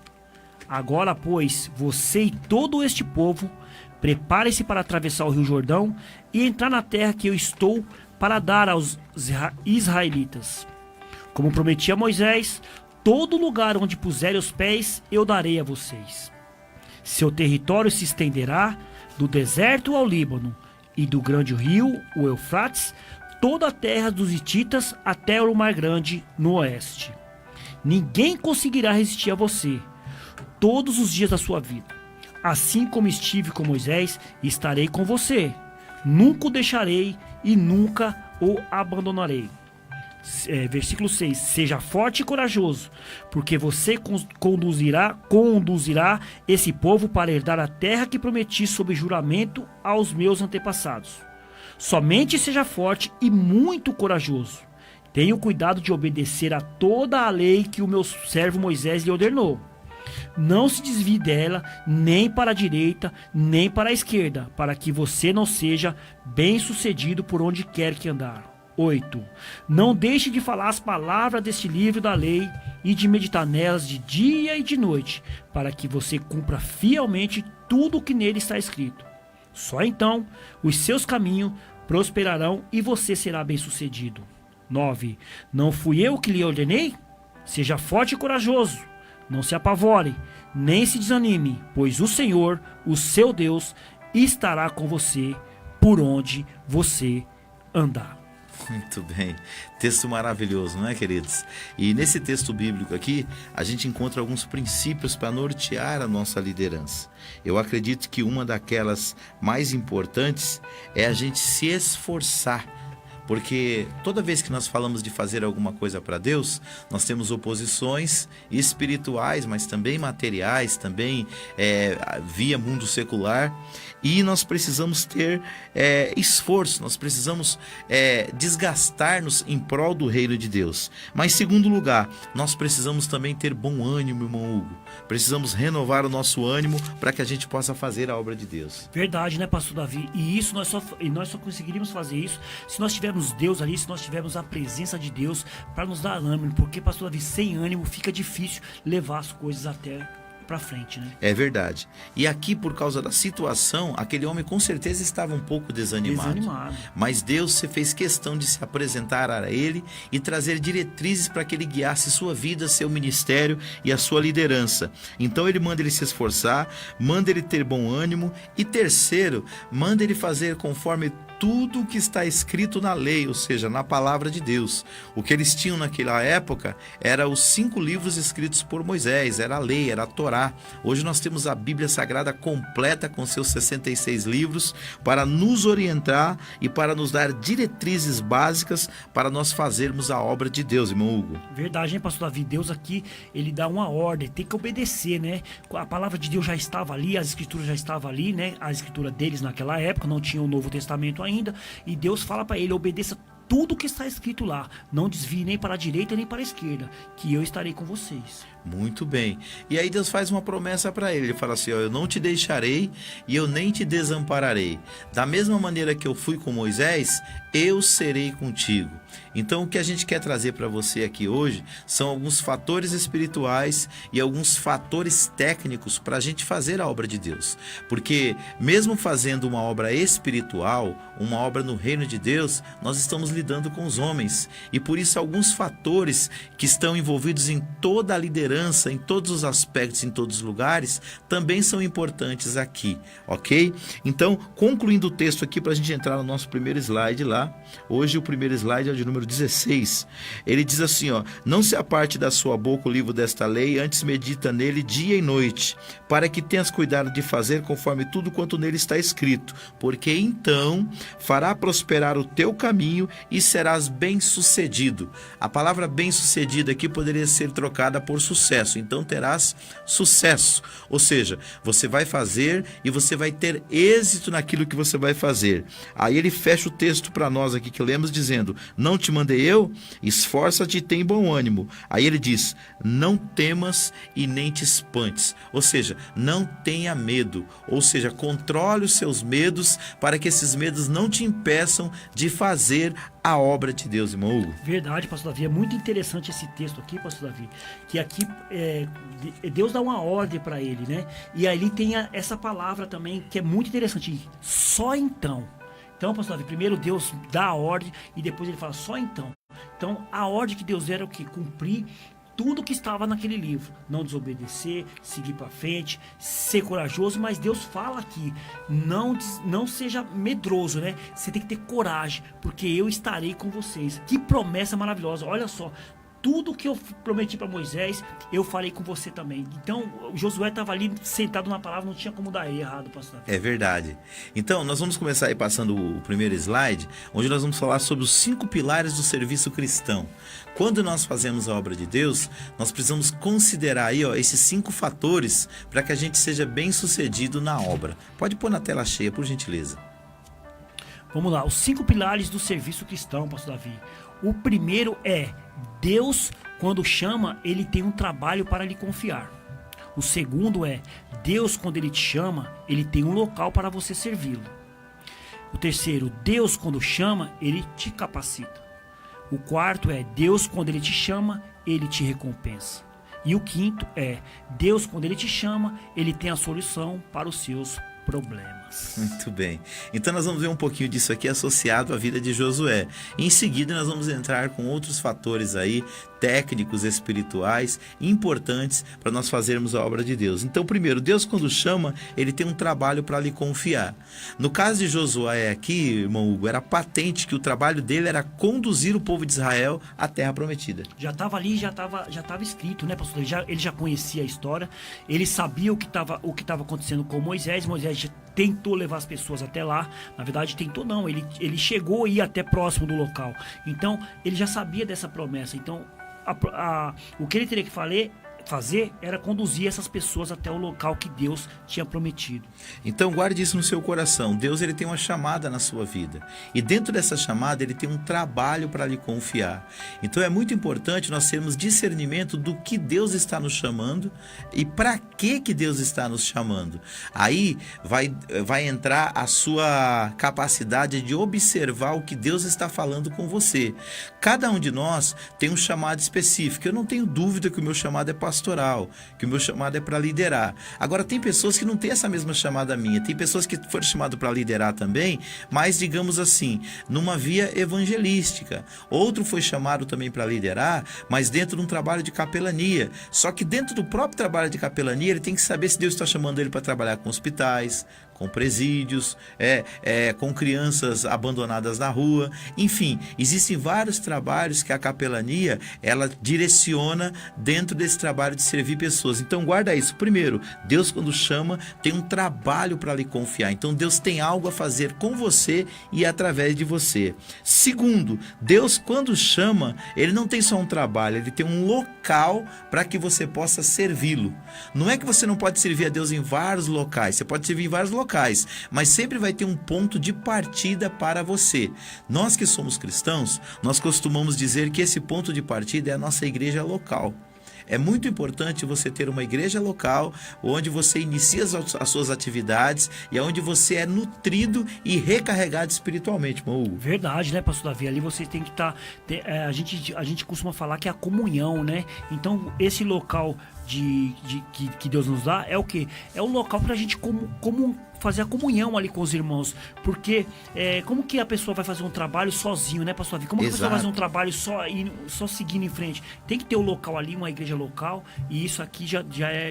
Agora, pois, você e todo este povo, preparem-se para atravessar o rio Jordão e entrar na terra que eu estou para dar aos israelitas. Como prometi a Moisés, todo lugar onde puserem os pés, eu darei a vocês. Seu território se estenderá do deserto ao Líbano, e do grande rio, o Eufrates, toda a terra dos hititas até o Mar Grande no oeste. Ninguém conseguirá resistir a você todos os dias da sua vida. Assim como estive com Moisés, estarei com você. Nunca o deixarei e nunca o abandonarei. Versículo 6. Seja forte e corajoso, porque você conduzirá esse povo para herdar a terra que prometi sob juramento aos meus antepassados. Somente seja forte e muito corajoso. Tenha o cuidado de obedecer a toda a lei que o meu servo Moisés lhe ordenou. Não se desvie dela, nem para a direita, nem para a esquerda, para que você não seja bem-sucedido por onde quer que andar. 8. Não deixe de falar as palavras deste livro da lei e de meditar nelas de dia e de noite, para que você cumpra fielmente tudo o que nele está escrito. Só então os seus caminhos prosperarão e você será bem-sucedido. 9. Não fui eu que lhe ordenei? Seja forte e corajoso. Não se apavore, nem se desanime, pois o Senhor, o seu Deus, estará com você por onde você andar. Muito bem, texto maravilhoso, não é, queridos? E nesse texto bíblico aqui, a gente encontra alguns princípios para nortear a nossa liderança. Eu acredito que uma daquelas mais importantes é a gente se esforçar, porque toda vez que nós falamos de fazer alguma coisa para Deus, nós temos oposições espirituais, mas também materiais, também via mundo secular. E nós precisamos ter esforço, nós precisamos desgastar-nos em prol do reino de Deus. Mas, em segundo lugar, nós precisamos também ter bom ânimo, irmão Hugo. Precisamos renovar o nosso ânimo para que a gente possa fazer a obra de Deus. Verdade, né, pastor Davi? E isso nós só conseguiríamos fazer isso se nós tivermos Deus ali, se nós tivermos a presença de Deus para nos dar ânimo. Porque, pastor Davi, sem ânimo fica difícil levar as coisas até pra frente, né? É verdade. E aqui, por causa da situação, aquele homem com certeza estava um pouco desanimado. Mas Deus fez questão de se apresentar a ele e trazer diretrizes para que ele guiasse sua vida, seu ministério e a sua liderança. Então ele manda ele se esforçar, manda ele ter bom ânimo e, terceiro, manda ele fazer conforme tudo o que está escrito na lei, ou seja, na palavra de Deus. O que eles tinham naquela época era os 5 livros escritos por Moisés, era a lei, era a Torá. Hoje nós temos a Bíblia Sagrada completa com seus 66 livros para nos orientar e para nos dar diretrizes básicas para nós fazermos a obra de Deus, irmão Hugo. Verdade, hein, pastor Davi? Deus aqui, ele dá uma ordem, tem que obedecer, né? A palavra de Deus já estava ali, as escrituras já estavam ali, né? A escritura deles naquela época, não tinha o Novo Testamento ainda, e Deus fala para ele, obedeça tudo que está escrito lá, não desvie nem para a direita nem para a esquerda, que eu estarei com vocês. Muito bem. E aí Deus faz uma promessa para ele, ele fala assim, ó, eu não te deixarei e eu nem te desampararei. Da mesma maneira que eu fui com Moisés, eu serei contigo. Então o que a gente quer trazer para você aqui hoje são alguns fatores espirituais e alguns fatores técnicos para a gente fazer a obra de Deus. Porque mesmo fazendo uma obra espiritual, uma obra no reino de Deus, nós estamos lidando com os homens. E por isso alguns fatores que estão envolvidos em toda a liderança, em todos os aspectos, em todos os lugares, também são importantes aqui, ok? Então, concluindo o texto aqui para a gente entrar no nosso primeiro slide lá. Hoje o primeiro slide é o de número 16. Ele diz assim, ó: não se aparte da sua boca o livro desta lei, antes medita nele dia e noite, para que tenhas cuidado de fazer conforme tudo quanto nele está escrito, porque então fará prosperar o teu caminho e serás bem-sucedido. A palavra bem-sucedido aqui poderia ser trocada por sucesso. Então terás sucesso, ou seja, você vai fazer e você vai ter êxito naquilo que você vai fazer. Aí ele fecha o texto para nós aqui que lemos dizendo: não te mandei eu? Esforça-te e tem bom ânimo. Aí ele diz: não temas e nem te espantes, ou seja, não tenha medo, ou seja, controle os seus medos para que esses medos não te impeçam de fazer a obra de Deus, irmão Hugo. Verdade, pastor Davi. É muito interessante esse texto aqui, pastor Davi, que aqui Deus dá uma ordem para ele, né? E aí tem essa palavra também que é muito interessante: só então. Então, pastor Davi, primeiro Deus dá a ordem e depois ele fala só então. Então, a ordem que Deus era o quê? Cumprir tudo que estava naquele livro. Não desobedecer, seguir para frente, ser corajoso. Mas Deus fala aqui: não seja medroso, né? Você tem que ter coragem, porque eu estarei com vocês. Que promessa maravilhosa. Olha só, tudo que eu prometi para Moisés, eu falei com você também. Então, o Josué estava ali sentado na palavra, não tinha como dar errado, pastor. É verdade. Então, nós vamos começar aí passando o primeiro slide, onde nós vamos falar sobre os 5 pilares do serviço cristão. Quando nós fazemos a obra de Deus, nós precisamos considerar aí, ó, esses 5 fatores para que a gente seja bem sucedido na obra. Pode pôr na tela cheia, por gentileza. Vamos lá, os 5 pilares do serviço cristão, pastor Davi. O primeiro é: Deus, quando chama, ele tem um trabalho para lhe confiar. O segundo é: Deus, quando ele te chama, ele tem um local para você servi-lo. O terceiro: Deus, quando chama, ele te capacita. O quarto é: Deus, quando ele te chama, ele te recompensa. E o quinto é: Deus, quando ele te chama, ele tem a solução para os seus problemas. Muito bem. Então nós vamos ver um pouquinho disso aqui associado à vida de Josué. Em seguida nós vamos entrar com outros fatores aí, técnicos, espirituais, importantes para nós fazermos a obra de Deus. Então, primeiro, Deus quando chama, ele tem um trabalho para lhe confiar. No caso de Josué aqui, irmão Hugo, era patente que o trabalho dele era conduzir o povo de Israel à terra prometida. Já estava ali, já estava escrito, né, pastor? Ele já conhecia a história, ele sabia o que estava acontecendo com Moisés. Moisés já tentou levar as pessoas até lá. Na verdade, tentou não, ele chegou a ir até próximo do local. Então, ele já sabia dessa promessa. Então, o que ele teria que fazer era conduzir essas pessoas até o local que Deus tinha prometido. Então guarde isso no seu coração. Deus, ele tem uma chamada na sua vida, e dentro dessa chamada ele tem um trabalho para lhe confiar. Então é muito importante nós termos discernimento do que Deus está nos chamando e para que Deus está nos chamando. Aí vai entrar a sua capacidade de observar o que Deus está falando com você. Cada um de nós tem um chamado específico. Eu não tenho dúvida que o meu chamado é pastoral, que o meu chamado é para liderar. Agora, tem pessoas que não têm essa mesma chamada minha. Tem pessoas que foram chamadas para liderar também, mas, digamos assim, numa via evangelística. Outro foi chamado também para liderar, mas dentro de um trabalho de capelania. Só que dentro do próprio trabalho de capelania, ele tem que saber se Deus está chamando ele para trabalhar com hospitais, com presídios, com crianças abandonadas na rua. Enfim, existem vários trabalhos que a capelania, ela direciona dentro desse trabalho de servir pessoas. Então guarda isso. Primeiro, Deus quando chama, tem um trabalho para lhe confiar. Então Deus tem algo a fazer com você e através de você. Segundo, Deus quando chama, ele não tem só um trabalho, ele tem um local para que você possa servi-lo. Não é que você não pode servir a Deus em vários locais, você pode servir em vários locais, mas sempre vai ter um ponto de partida para você. Nós que somos cristãos, nós costumamos dizer que esse ponto de partida é a nossa igreja local. É muito importante você ter uma igreja local onde você inicia as suas atividades e onde você é nutrido e recarregado espiritualmente, irmão Hugo. Verdade, né, pastor Davi? Ali você tem que estar... a gente costuma falar que é a comunhão, né? Então, esse local que Deus nos dá é o quê? É o local para a gente fazer a comunhão ali com os irmãos. Porque como que a pessoa vai fazer um trabalho sozinho, né, pastor Davi? Como que a pessoa vai fazer um trabalho só seguindo em frente? Tem que ter o local ali, uma igreja local, e isso aqui já é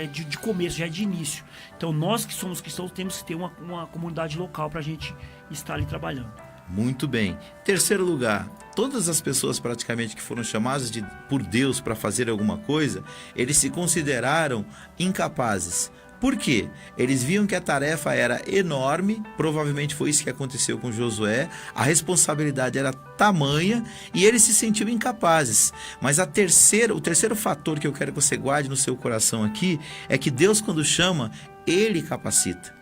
de começo, já é de início. Então nós que somos cristãos temos que ter uma comunidade local para a gente estar ali trabalhando. Muito bem. Terceiro lugar, todas as pessoas praticamente que foram chamadas por Deus para fazer alguma coisa, eles se consideraram incapazes. Por quê? Eles viam que a tarefa era enorme, provavelmente foi isso que aconteceu com Josué, a responsabilidade era tamanha e eles se sentiam incapazes. Mas o terceiro fator que eu quero que você guarde no seu coração aqui é que Deus, quando chama, Ele capacita.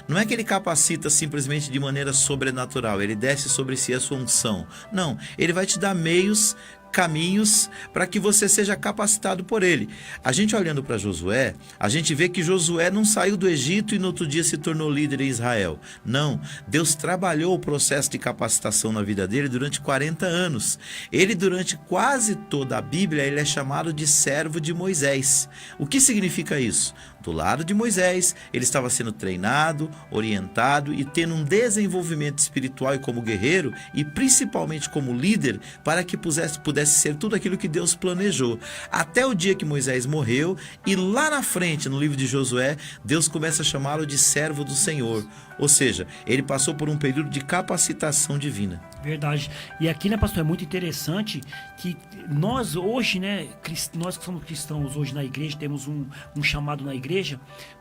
Não é que Ele capacita simplesmente de maneira sobrenatural, Ele desce sobre si a sua unção. Não, Ele vai te dar meios, caminhos para que você seja capacitado por Ele. A gente olhando para Josué, a gente vê que Josué não saiu do Egito e no outro dia se tornou líder em Israel. Não, Deus trabalhou o processo de capacitação na vida dele durante 40 anos. Ele, durante quase toda a Bíblia, ele é chamado de servo de Moisés. O que significa isso? Do lado de Moisés, ele estava sendo treinado, orientado e tendo um desenvolvimento espiritual e como guerreiro e principalmente como líder para que pudesse ser tudo aquilo que Deus planejou. Até o dia que Moisés morreu e lá na frente, no livro de Josué, Deus começa a chamá-lo de servo do Senhor. Ou seja, ele passou por um período de capacitação divina. Verdade. E aqui, né, pastor, é muito interessante que nós hoje, né, nós que somos cristãos hoje na igreja, temos um chamado na igreja,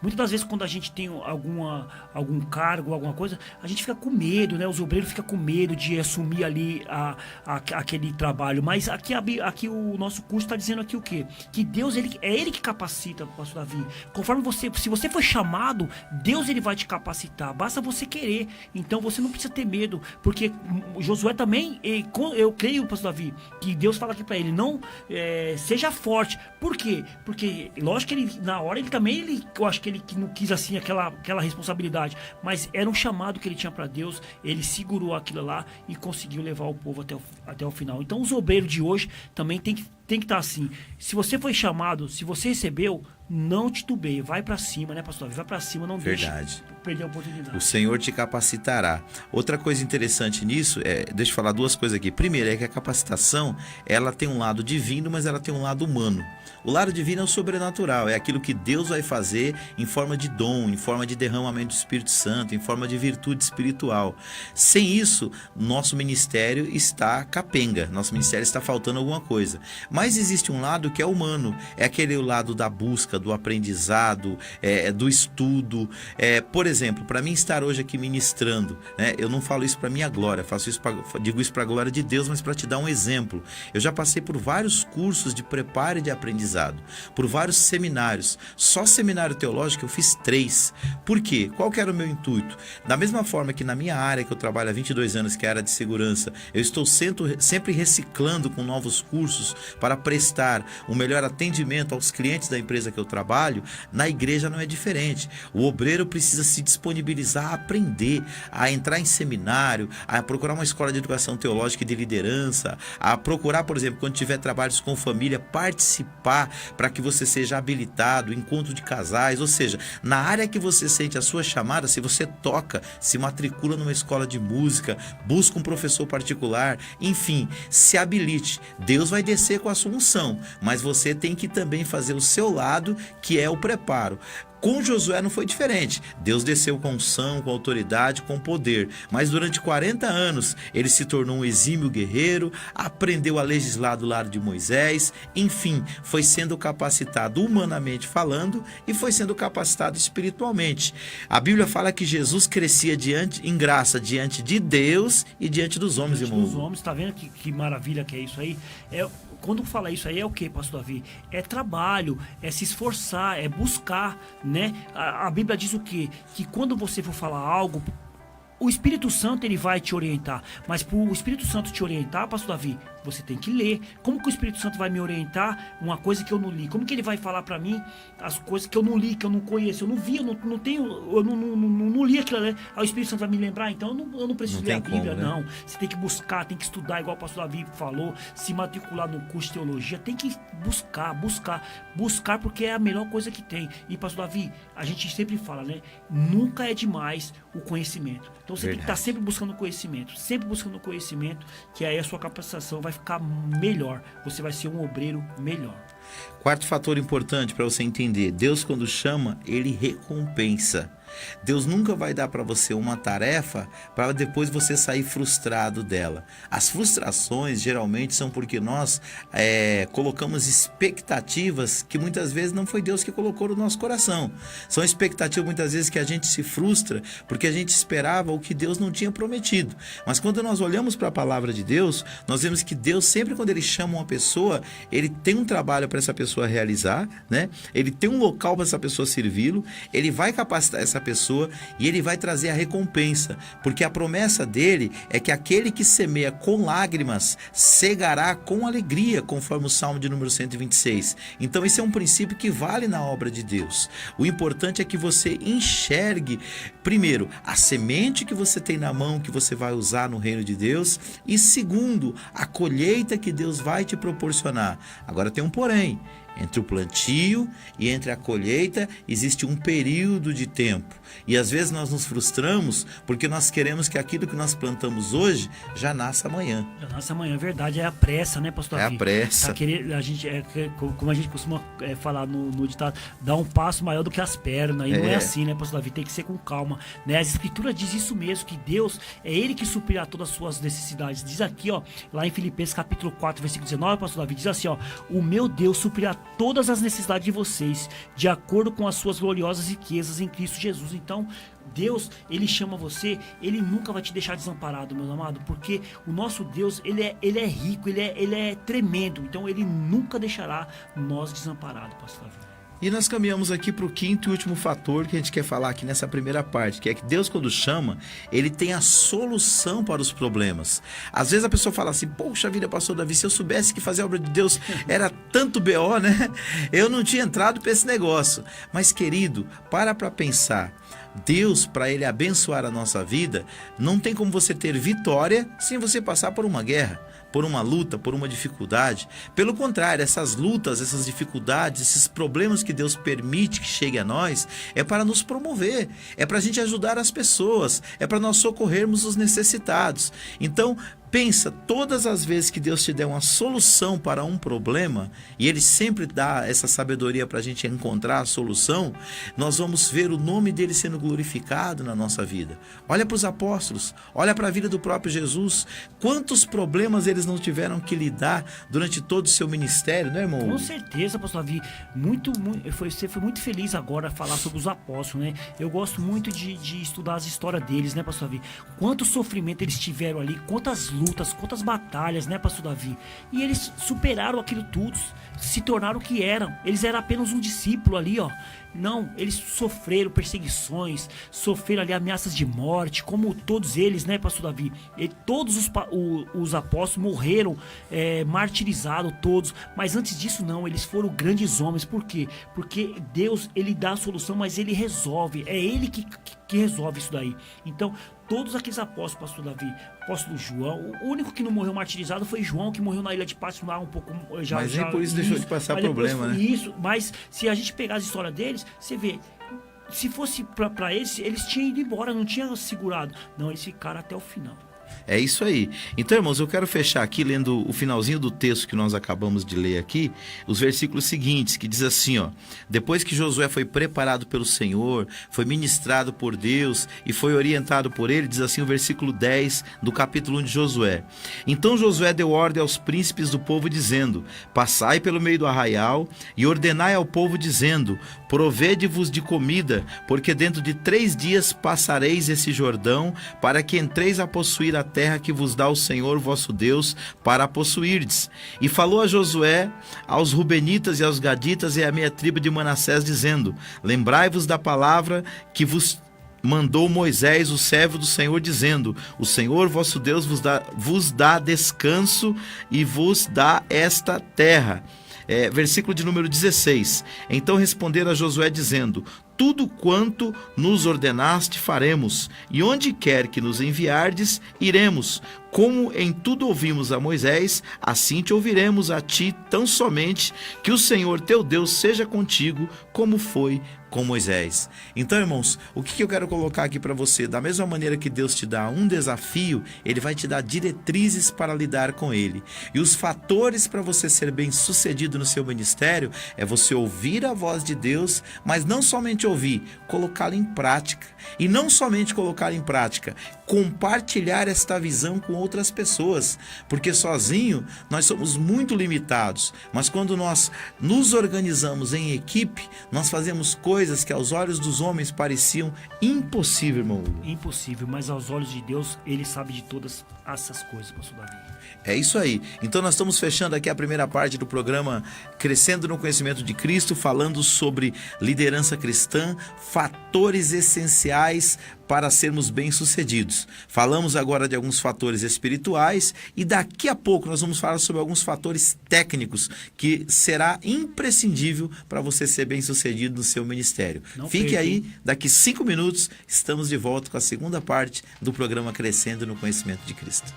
muitas das vezes quando a gente tem algum cargo, alguma coisa, a gente fica com medo, né, os obreiros ficam com medo de assumir ali aquele trabalho, mas aqui o nosso curso está dizendo aqui o quê? Que Deus, é Ele que capacita, pastor Davi. Conforme se você foi chamado, Deus ele vai te capacitar, basta você querer. Então você não precisa ter medo, porque Josué também, eu creio, pastor Davi, que Deus fala aqui para ele, não seja forte. Por quê? Porque lógico que ele, na hora, eu acho que ele não quis assim aquela responsabilidade, mas era um chamado que ele tinha para Deus, ele segurou aquilo lá e conseguiu levar o povo até o final. Então os obreiros de hoje também tem que estar assim. Se você foi chamado, se você recebeu, não titubeie, vai para cima, né, pastor? Vai para cima, não deixe perder a oportunidade. O Senhor te capacitará. Outra coisa interessante nisso, deixa eu falar duas coisas aqui. Primeiro, é que a capacitação, ela tem um lado divino, mas ela tem um lado humano. O lado divino é o sobrenatural, é aquilo que Deus vai fazer em forma de dom, em forma de derramamento do Espírito Santo, em forma de virtude espiritual. Sem isso, nosso ministério está capenga, nosso ministério está faltando alguma coisa. Mas existe um lado que é humano, é aquele lado da busca, do aprendizado, do estudo. Por exemplo, para mim estar hoje aqui ministrando, né, eu não falo isso para minha glória, digo isso para a glória de Deus, mas para te dar um exemplo. Eu já passei por vários cursos de preparo e de aprendizado, por vários seminários. Só seminário teológico eu fiz 3. Por quê? Qual que era o meu intuito? Da mesma forma que na minha área que eu trabalho há 22 anos, que é a área de segurança, eu estou sempre reciclando com novos cursos para prestar um melhor atendimento aos clientes da empresa que eu trabalho. Na igreja não é diferente. O obreiro precisa se disponibilizar a aprender, a entrar em seminário, a procurar uma escola de educação teológica e de liderança, a procurar, por exemplo, quando tiver trabalhos com família, participar para que você seja habilitado, encontro de casais, ou seja, na área que você sente a sua chamada, se você toca, se matricula numa escola de música, busca um professor particular, enfim, se habilite. Deus vai descer com a sua unção, mas você tem que também fazer o seu lado, que é o preparo. Com Josué não foi diferente. Deus desceu com unção, com autoridade, com poder. Mas durante 40 anos ele se tornou um exímio guerreiro, aprendeu a legislar do lado de Moisés, enfim, foi sendo capacitado humanamente falando e foi sendo capacitado espiritualmente. A Bíblia fala que Jesus crescia em graça diante de Deus e diante dos homens, diante irmão. dos homens, tá vendo que maravilha que é isso aí? Quando fala isso aí é o que, pastor Davi? É trabalho, é se esforçar, é buscar, né? A Bíblia diz o quê? Que quando você for falar algo, o Espírito Santo ele vai te orientar. Mas para o Espírito Santo te orientar, pastor Davi, Você tem que ler. Como que o Espírito Santo vai me orientar uma coisa que eu não li? Como que ele vai falar para mim as coisas que eu não li, que eu não conheço? Eu não vi, eu não li aquilo ali. Aí o Espírito Santo vai me lembrar, então eu não preciso ler a Bíblia, como, né? não. Você tem que buscar, tem que estudar, igual o pastor Davi falou, se matricular no curso de teologia, tem que buscar, porque é a melhor coisa que tem. E pastor Davi, a gente sempre fala, né? Nunca é demais o conhecimento. Então você tem que estar sempre buscando conhecimento, que aí a sua capacitação vai ficar melhor. Você vai ser um obreiro melhor. Quarto fator importante para você entender: Deus, quando chama, ele recompensa. Deus nunca vai dar para você uma tarefa para depois você sair frustrado dela. As frustrações geralmente são porque nós colocamos expectativas que muitas vezes não foi Deus que colocou no nosso coração. São expectativas muitas vezes que a gente se frustra porque a gente esperava o que Deus não tinha prometido. Mas quando nós olhamos para a palavra de Deus, nós vemos que Deus, sempre quando ele chama uma pessoa, ele tem um trabalho para essa pessoa realizar, né? Ele tem um local para essa pessoa servi-lo, ele vai capacitar essa pessoa e ele vai trazer a recompensa, porque a promessa dele é que aquele que semeia com lágrimas cegará com alegria, conforme o Salmo de número 126. Então esse é um princípio que vale na obra de Deus. O importante é que você enxergue, primeiro, a semente que você tem na mão, que você vai usar no reino de Deus, e segundo, a colheita que Deus vai te proporcionar. Agora tem um porém: entre o plantio e entre a colheita existe um período de tempo. E às vezes nós nos frustramos porque nós queremos que aquilo que nós plantamos hoje já nasça amanhã. Já nasce amanhã, é verdade, é a pressa, né, pastor Davi? É a pressa. Como a gente costuma falar no ditado, dá um passo maior do que as pernas. E não é assim, né, pastor Davi? Tem que ser com calma, né? As escrituras diz isso mesmo, que Deus é Ele que suprirá todas as suas necessidades. Diz aqui, ó, lá em Filipenses capítulo 4, versículo 19, pastor Davi, diz assim, ó: o meu Deus suprirá todas as necessidades de vocês, de acordo com as suas gloriosas riquezas em Cristo Jesus. Então, Deus, ele chama você, ele nunca vai te deixar desamparado, meu amado, porque o nosso Deus, ele é rico, ele é tremendo. Então, ele nunca deixará nós desamparados, pastor Davi. E nós caminhamos aqui para o quinto e último fator que a gente quer falar aqui nessa primeira parte, que é que Deus, quando chama, ele tem a solução para os problemas. Às vezes a pessoa fala assim: poxa vida, pastor Davi, se eu soubesse que fazer a obra de Deus era tanto BO, né? Eu não tinha entrado para esse negócio. Mas, querido, para pensar. Deus, para ele abençoar a nossa vida, não tem como você ter vitória sem você passar por uma guerra, por uma luta, por uma dificuldade. Pelo contrário, essas lutas, essas dificuldades, esses problemas que Deus permite que chegue a nós, é para nos promover, é para a gente ajudar as pessoas, é para nós socorrermos os necessitados. Então, pensa, todas as vezes que Deus te der uma solução para um problema, e Ele sempre dá essa sabedoria para a gente encontrar a solução, nós vamos ver o nome dEle sendo glorificado na nossa vida. Olha para os apóstolos, olha para a vida do próprio Jesus, quantos problemas eles não tiveram que lidar durante todo o seu ministério, né, irmão? Com certeza, pastor Davi, você foi muito feliz agora a falar sobre os apóstolos, né? Eu gosto muito de estudar as histórias deles, né, pastor Davi? Quanto sofrimento eles tiveram ali, quantas lutas, quantas batalhas, né, pastor Davi? E eles superaram aquilo tudo, se tornaram o que eram. Eles eram apenas um discípulo ali, ó. Não, eles sofreram perseguições, sofreram ali ameaças de morte, como todos eles, né, pastor Davi? E todos os apóstolos morreram martirizados, todos. Mas antes disso, não, eles foram grandes homens. Por quê? Porque Deus, ele dá a solução, mas ele resolve. É ele que resolve isso daí. Então, todos aqueles apóstolos, pastor Davi, apóstolo João, o único que não morreu martirizado foi João, que morreu na ilha de Patmos lá um pouco já. Mas nem por isso deixou de passar problema, né? Isso, mas se a gente pegar as histórias deles, você vê, se fosse pra eles tinham ido embora, não tinham segurado. Não, eles ficaram até o final. É isso aí. Então, irmãos, eu quero fechar aqui lendo o finalzinho do texto que nós acabamos de ler aqui, os versículos seguintes, que diz assim, ó: depois que Josué foi preparado pelo Senhor, foi ministrado por Deus e foi orientado por ele, diz assim o versículo 10 do capítulo 1 de Josué: então Josué deu ordem aos príncipes do povo, dizendo: passai pelo meio do arraial e ordenai ao povo, dizendo: provede-vos de comida, porque dentro de 3 dias passareis esse Jordão, para que entreis a possuir a terra que vos dá o Senhor vosso Deus para a possuirdes. E falou a Josué, aos Rubenitas e aos Gaditas e à meia tribo de Manassés, dizendo: lembrai-vos da palavra que vos mandou Moisés, o servo do Senhor, dizendo: o Senhor vosso Deus vos dá descanso e vos dá esta terra. Versículo de número 16. Então responderam a Josué dizendo: tudo quanto nos ordenaste faremos, e onde quer que nos enviardes, iremos. Como em tudo ouvimos a Moisés, assim te ouviremos a ti, tão somente que o Senhor teu Deus seja contigo, como foi com Moisés. Então, irmãos, o que eu quero colocar aqui para você? Da mesma maneira que Deus te dá um desafio, Ele vai te dar diretrizes para lidar com ele. E os fatores para você ser bem sucedido no seu ministério é você ouvir a voz de Deus, mas não somente ouvir, colocá-la em prática. E não somente colocá-la em prática, compartilhar esta visão com outras pessoas, porque sozinho nós somos muito limitados, mas quando nós nos organizamos em equipe, nós fazemos coisas que aos olhos dos homens pareciam impossível, irmão Hugo. Impossível, mas aos olhos de Deus, Ele sabe de todas essas coisas, pastor Davi. É isso aí. Então nós estamos fechando aqui a primeira parte do programa Crescendo no Conhecimento de Cristo, falando sobre liderança cristã, fatores essenciais para sermos bem-sucedidos. Falamos agora de alguns fatores espirituais e daqui a pouco nós vamos falar sobre alguns fatores técnicos que será imprescindível para você ser bem-sucedido no seu ministério. Fique aí, daqui 5 minutos estamos de volta com a segunda parte do programa Crescendo no Conhecimento de Cristo.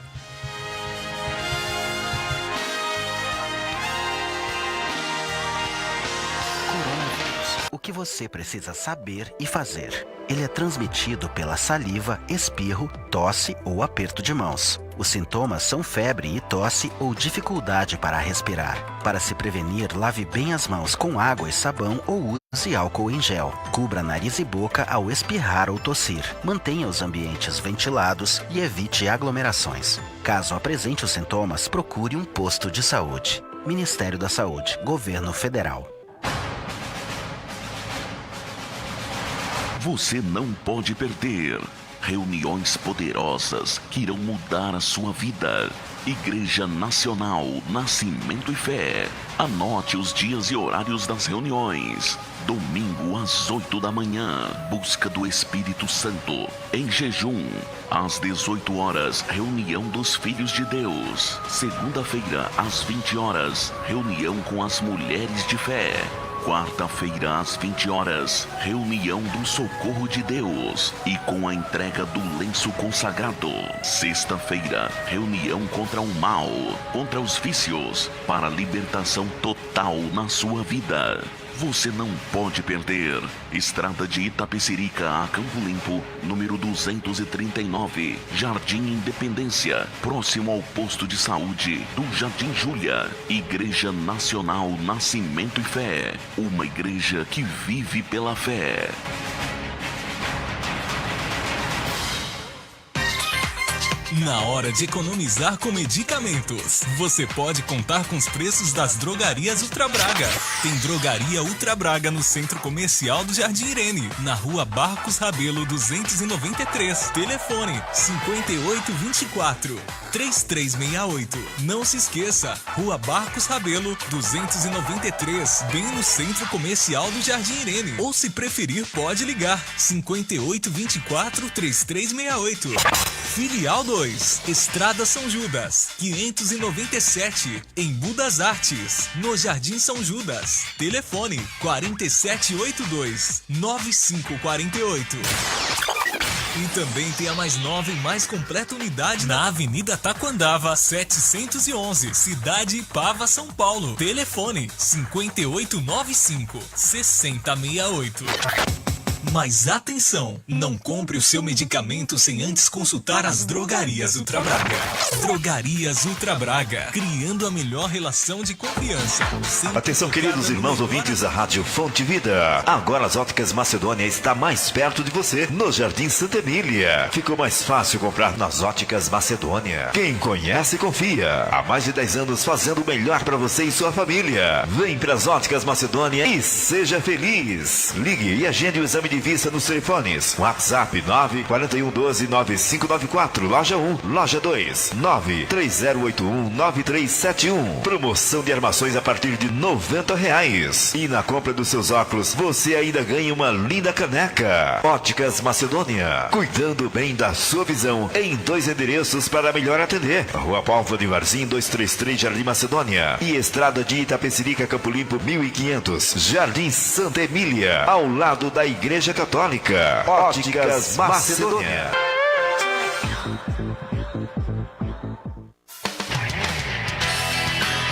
O que você precisa saber e fazer. Ele é transmitido pela saliva, espirro, tosse ou aperto de mãos. Os sintomas são febre e tosse ou dificuldade para respirar. Para se prevenir, lave bem as mãos com água e sabão ou use álcool em gel. Cubra nariz e boca ao espirrar ou tossir. Mantenha os ambientes ventilados e evite aglomerações. Caso apresente os sintomas, procure um posto de saúde. Ministério da Saúde, Governo Federal. Você não pode perder reuniões poderosas que irão mudar a sua vida. Igreja Nacional Nascimento e Fé. Anote os dias e horários das reuniões. Domingo às 8 da manhã, busca do Espírito Santo. Em jejum, às 18 horas, reunião dos Filhos de Deus. Segunda-feira, às 20 horas, reunião com as Mulheres de Fé. Quarta-feira, às 20 horas, reunião do Socorro de Deus e com a entrega do lenço consagrado. Sexta-feira, reunião contra o mal, contra os vícios, para libertação total na sua vida. Você não pode perder. Estrada de Itapecerica a Campo Limpo, número 239, Jardim Independência, próximo ao posto de saúde do Jardim Júlia. Igreja Nacional Nascimento e Fé. Uma igreja que vive pela fé. Na hora de economizar com medicamentos, você pode contar com os preços das drogarias Ultra Braga. Tem Drogaria Ultra Braga no Centro Comercial do Jardim Irene, na Rua Barcos Rabelo 293. Telefone 5824-3368. Não se esqueça, Rua Barcos Rabelo 293, bem no Centro Comercial do Jardim Irene. Ou se preferir, pode ligar 5824-3368. Filial 2, Estrada São Judas, 597, em Budas Artes, no Jardim São Judas. Telefone 4782-9548. E também tem a mais nova e mais completa unidade na Avenida Taquandava, 711, Cidade Ipava, São Paulo. Telefone 5895-6068. Mas atenção, não compre o seu medicamento sem antes consultar as Drogarias Ultra Braga. Drogarias Ultra Braga, criando a melhor relação de confiança. Atenção, queridos irmãos ouvintes da Rádio Fonte Vida. Agora as Óticas Macedônia está mais perto de você, no Jardim Santa Emília. Ficou mais fácil comprar nas Óticas Macedônia. Quem conhece, confia. Há mais de 10 anos fazendo o melhor para você e sua família. Vem para as Óticas Macedônia e seja feliz. Ligue e agende o exame de de vista nos telefones. WhatsApp 941129594. Loja 1, Loja 2, 930819371. Promoção de armações a partir de R$90. E na compra dos seus óculos, você ainda ganha uma linda caneca. Óticas Macedônia, cuidando bem da sua visão em 2 endereços para melhor atender. Rua Pálvora de Varzim 233, Jardim Macedônia, e Estrada de Itapecerica, Campo Limpo 1500, Jardim Santa Emília, ao lado da Igreja Católica. Óticas Macedônia.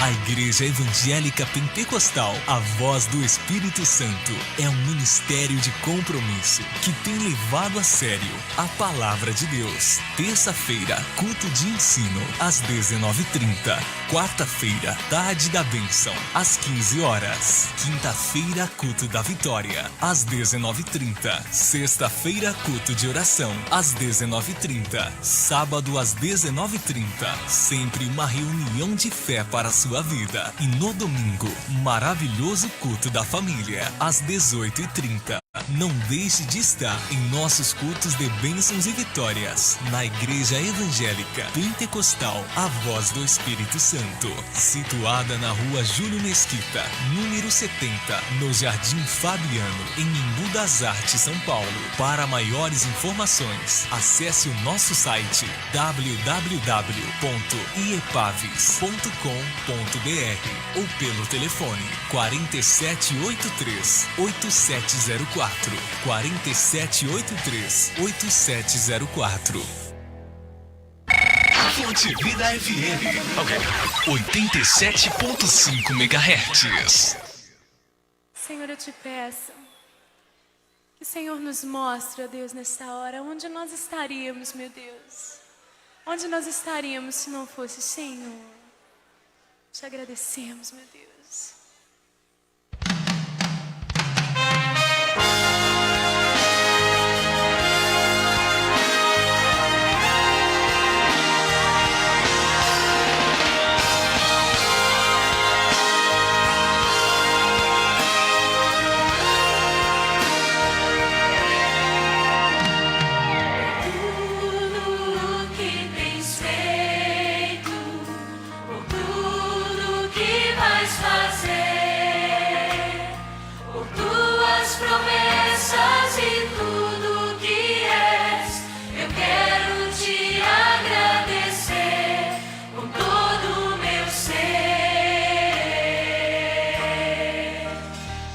A Igreja Evangélica Pentecostal, a Voz do Espírito Santo, é um ministério de compromisso que tem levado a sério a Palavra de Deus. Terça-feira, culto de ensino, às 19h30. Quarta-feira, tarde da bênção, às 15 horas. Quinta-feira, culto da vitória, às 19h30. Sexta-feira, culto de oração, às 19h30. Sábado, às 19h30. Sempre uma reunião de fé para a sua vida. E no domingo, maravilhoso culto da família, às 18h30. Não deixe de estar em nossos cultos de bênçãos e vitórias na Igreja Evangélica Pentecostal, a Voz do Espírito Santo, situada na Rua Júlio Mesquita, número 70, no Jardim Fabiano, em Embu das Artes, São Paulo. Para maiores informações, acesse o nosso site www.iepaves.com.br ou pelo telefone 4783-8704. 4783-8704. Fonte Vida FM. 87.5 MHz. Senhor, eu te peço que o Senhor nos mostre, ó Deus, nessa hora, onde nós estaríamos, meu Deus. Onde nós estaríamos se não fosse o Senhor. Te agradecemos, meu Deus. Promessas e tudo que és, eu quero te agradecer com todo o meu ser.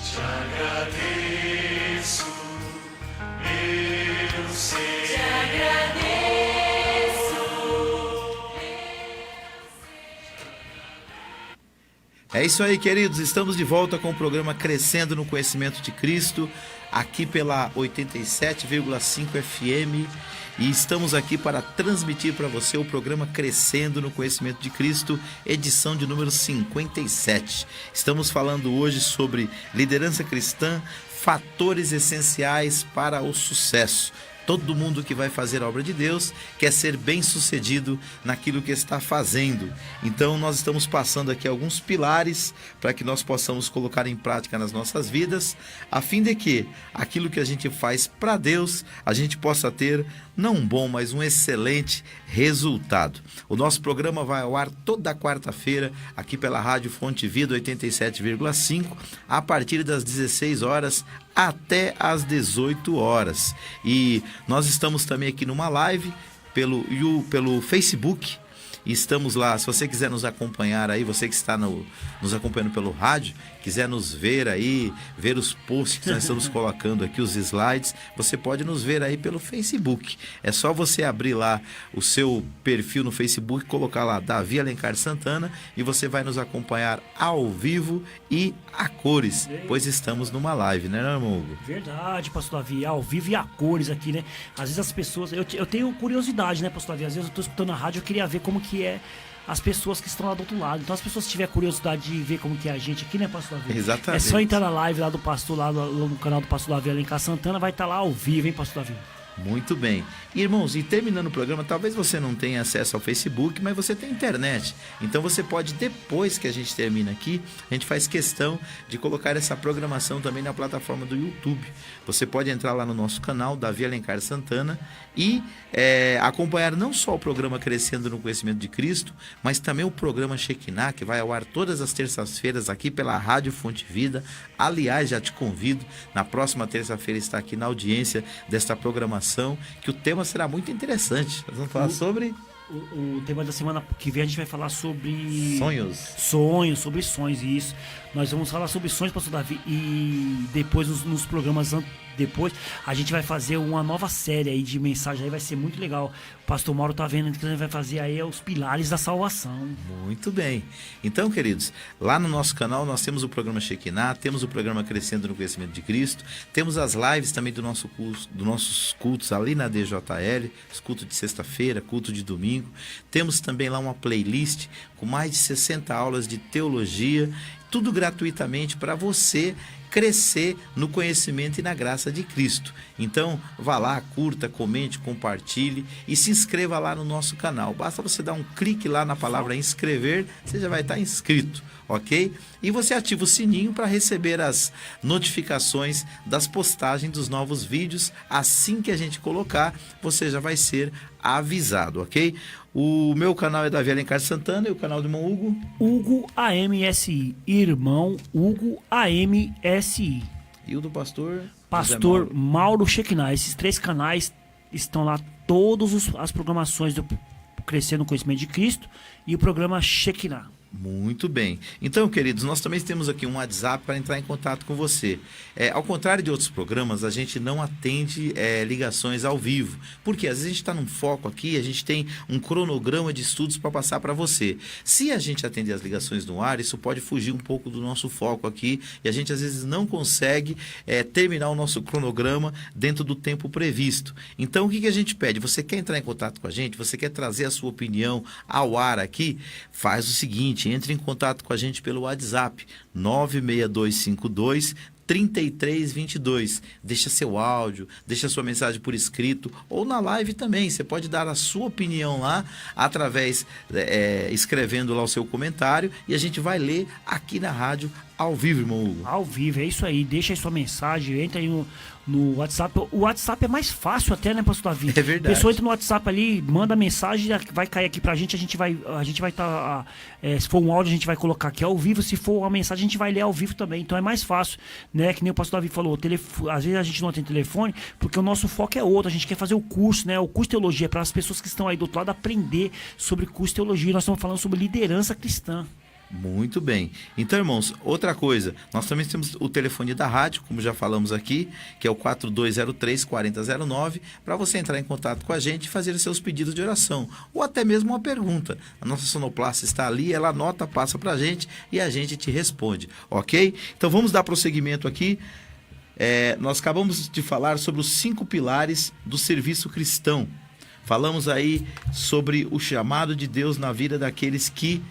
Te agradeço, meu ser. Te agradeço. É isso aí, queridos. Estamos de volta com o programa Crescendo no Conhecimento de Cristo, aqui pela 87,5 FM. E estamos aqui para transmitir para você o programa Crescendo no Conhecimento de Cristo, edição de número 57. Estamos falando hoje sobre liderança cristã, fatores essenciais para o sucesso. Todo mundo que vai fazer a obra de Deus quer ser bem-sucedido naquilo que está fazendo. Então nós estamos passando aqui alguns pilares para que nós possamos colocar em prática nas nossas vidas, a fim de que aquilo que a gente faz para Deus, a gente possa ter não um bom, mas um excelente resultado. O nosso programa vai ao ar toda quarta-feira aqui pela Rádio Fonte Vida 87,5, a partir das 16 horas até às 18 horas. E nós estamos também aqui numa live pelo Facebook. E estamos lá, se você quiser nos acompanhar aí, você que está nos acompanhando pelo rádio, quiser nos ver aí, ver os posts que nós estamos colocando aqui, os slides, você pode nos ver aí pelo Facebook. É só você abrir lá o seu perfil no Facebook, colocar lá Davi Alencar Santana e você vai nos acompanhar ao vivo e a cores, pois estamos numa live, né, irmão Hugo? Verdade, pastor Davi, ao vivo e a cores aqui, né? Às vezes as pessoas, eu tenho curiosidade, né, pastor Davi? Às vezes eu estou escutando a rádio, eu queria ver como que é as pessoas que estão lá do outro lado. Então as pessoas que tiverem curiosidade de ver como que é a gente aqui, né, pastor Davi? Exatamente. É só entrar na live lá do pastor, lá no canal do pastor Davi Alencar Santana, vai estar lá ao vivo, hein, pastor Davi? Muito bem. Irmãos, e terminando o programa, talvez você não tenha acesso ao Facebook, mas você tem internet. Então você pode, depois que a gente termina aqui, a gente faz questão de colocar essa programação também na plataforma do YouTube. Você pode entrar lá no nosso canal, Davi Alencar Santana, e acompanhar não só o programa Crescendo no Conhecimento de Cristo, mas também o programa Shekinah, que vai ao ar todas as terças-feiras aqui pela Rádio Fonte Vida. Aliás, já te convido, na próxima terça-feira está aqui na audiência desta programação, que o tema será muito interessante. Nós vamos falar sobre... O tema da semana que vem a gente vai falar sobre... Sonhos. Sobre sonhos, isso. Nós vamos falar sobre sonhos, pastor Davi, e depois nos programas depois a gente vai fazer uma nova série aí de mensagem, aí vai ser muito legal. O pastor Mauro tá vendo que a gente vai fazer aí os pilares da salvação. Muito bem. Então, queridos, lá no nosso canal nós temos o programa Shekinah, temos o programa Crescendo no Conhecimento de Cristo, temos as lives também dos nossos cultos ali na DJL, os cultos de sexta-feira, culto de domingo. Temos também lá uma playlist com mais de 60 aulas de teologia, tudo gratuitamente para você crescer no conhecimento e na graça de Cristo. Então, vá lá, curta, comente, compartilhe e se inscreva lá no nosso canal. Basta você dar um clique lá na palavra inscrever, você já vai estar inscrito, ok? E você ativa o sininho para receber as notificações das postagens dos novos vídeos. Assim que a gente colocar, você já vai ser avisado, ok? O meu canal é Davi Alencar Santana e o canal do irmão Hugo? Hugo AMSI, irmão Hugo AMSI. E o do pastor? Pastor Mauro Shekinah. Esses 3 canais estão lá, todas as programações do Crescendo no Conhecimento de Cristo e o programa Shekinah. Muito bem. Então, queridos, nós também temos aqui um WhatsApp para entrar em contato com você. Ao contrário de outros programas, a gente não atende ligações ao vivo, porque às vezes a gente está num foco aqui, a gente tem um cronograma de estudos para passar para você. Se a gente atender as ligações no ar, isso pode fugir um pouco do nosso foco aqui e a gente às vezes não consegue terminar o nosso cronograma dentro do tempo previsto. Então, o que a gente pede? Você quer entrar em contato com a gente? Você quer trazer a sua opinião ao ar aqui? Faz o seguinte, entre em contato com a gente pelo WhatsApp 96252 3322. Deixa seu áudio, deixa sua mensagem por escrito ou na live também. Você pode dar a sua opinião lá através escrevendo lá o seu comentário e a gente vai ler aqui na rádio ao vivo, irmão Hugo. Ao vivo, é isso aí. Deixa aí sua mensagem, entra aí no WhatsApp. O WhatsApp é mais fácil até, né, pastor Davi? É verdade. A pessoa entra no WhatsApp ali, manda mensagem, vai cair aqui pra gente, a gente vai estar, se for um áudio a gente vai colocar aqui ao vivo, se for uma mensagem a gente vai ler ao vivo também, então é mais fácil, né, que nem o pastor Davi falou, às vezes a gente não tem telefone, porque o nosso foco é outro, a gente quer fazer o curso, né, o curso de teologia, para as pessoas que estão aí do outro lado aprender sobre curso de teologia, nós estamos falando sobre liderança cristã. Muito bem. Então, irmãos, outra coisa, nós também temos o telefone da rádio, como já falamos aqui, que é o 4203-4009, para você entrar em contato com a gente e fazer os seus pedidos de oração, ou até mesmo uma pergunta. A nossa sonoplasta está ali, ela anota, passa para a gente e a gente te responde, ok? Então, vamos dar prosseguimento aqui. Nós acabamos de falar sobre os 5 pilares do serviço cristão. Falamos aí sobre o chamado de Deus na vida daqueles que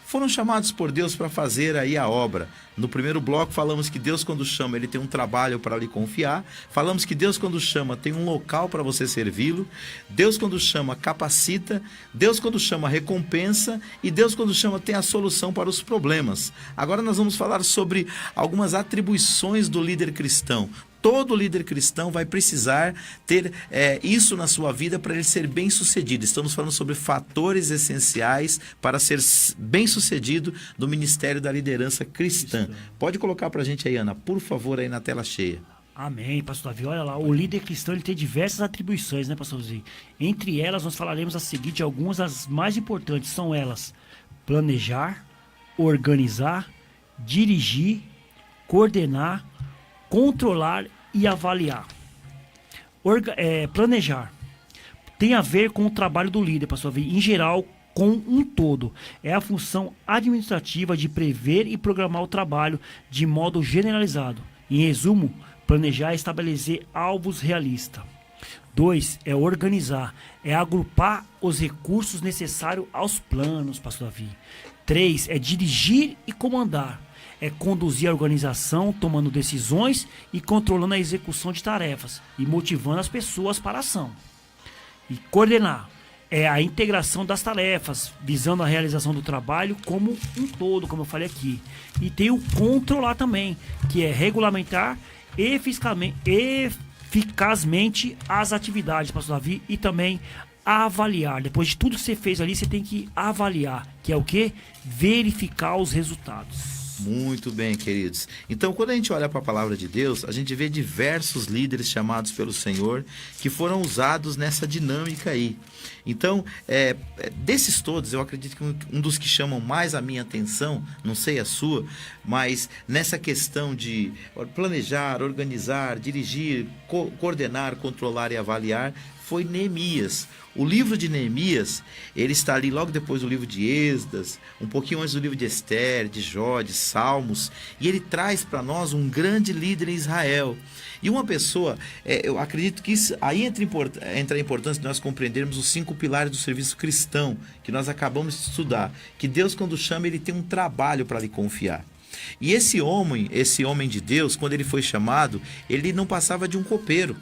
foram chamados por Deus para fazer aí a obra. No primeiro bloco falamos que Deus quando chama, ele tem um trabalho para lhe confiar. Falamos que Deus quando chama, tem um local para você servi-lo. Deus quando chama, capacita. Deus quando chama, recompensa. E Deus quando chama, tem a solução para os problemas. Agora nós vamos falar sobre algumas atribuições do líder cristão. Todo líder cristão vai precisar ter isso na sua vida para ele ser bem sucedido. Estamos falando sobre fatores essenciais para ser bem sucedido no ministério da liderança cristã. Pode colocar para a gente aí, Ana, por favor, aí na tela cheia. Amém, pastor Davi. Olha lá, o líder cristão ele tem diversas atribuições, né, pastor Davi? Entre elas, nós falaremos a seguir de algumas, as mais importantes são elas: planejar, organizar, dirigir, coordenar, controlar e avaliar. Planejar tem a ver com o trabalho do líder, pastor Davi, em geral, com um todo. É a função administrativa de prever e programar o trabalho de modo generalizado. Em resumo, planejar é estabelecer alvos realistas. 2 é organizar, é agrupar os recursos necessários aos planos, pastor Davi. 3 é dirigir e comandar, conduzir a organização, tomando decisões e controlando a execução de tarefas e motivando as pessoas para a ação. E coordenar é a integração das tarefas, visando a realização do trabalho como um todo, como eu falei aqui. E tem o controlar também, que é regulamentar eficazmente as atividades, pastor Davi, e também avaliar. Depois de tudo que você fez ali, você tem que avaliar, que é o quê? Verificar os resultados. Muito bem, queridos. Então, quando a gente olha para a palavra de Deus, a gente vê diversos líderes chamados pelo Senhor que foram usados nessa dinâmica aí. Então, desses todos, eu acredito que um dos que chamam mais a minha atenção, não sei a sua, mas nessa questão de planejar, organizar, dirigir, coordenar, controlar e avaliar, foi Neemias. O livro de Neemias, ele está ali logo depois do livro de Esdras, um pouquinho antes do livro de Esther, de Jó, de Salmos, e ele traz para nós um grande líder em Israel. E uma pessoa, eu acredito que isso, aí entra a importância de nós compreendermos os 5 pilares do serviço cristão, que nós acabamos de estudar, que Deus, quando chama, ele tem um trabalho para lhe confiar. E esse homem de Deus, quando ele foi chamado, ele não passava de um copeiro.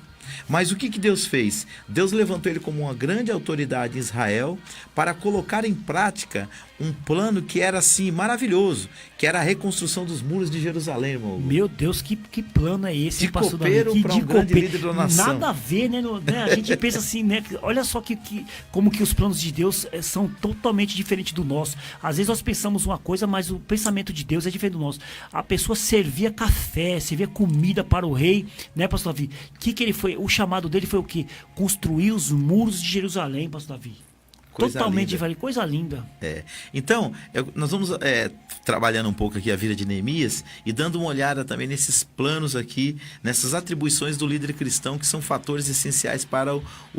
Mas o que Deus fez? Deus levantou ele como uma grande autoridade em Israel para colocar em prática um plano que era assim maravilhoso, que era a reconstrução dos muros de Jerusalém, irmão. Meu Deus, que plano é esse? De copeiro para um grande líder da nação. Nada a ver, né? A gente pensa assim, né? Olha só como que os planos de Deus são totalmente diferentes do nosso. Às vezes nós pensamos uma coisa, mas o pensamento de Deus é diferente do nosso. A pessoa servia café, servia comida para o rei, né, pastor Davi? Que ele foi? O chamado dele foi o quê? Construir os muros de Jerusalém, pastor Davi. Coisa totalmente linda. diferente, coisa linda. Então, nós vamos trabalhando um pouco aqui a vida de Neemias e dando uma olhada também nesses planos aqui, nessas atribuições do líder cristão, que são fatores essenciais para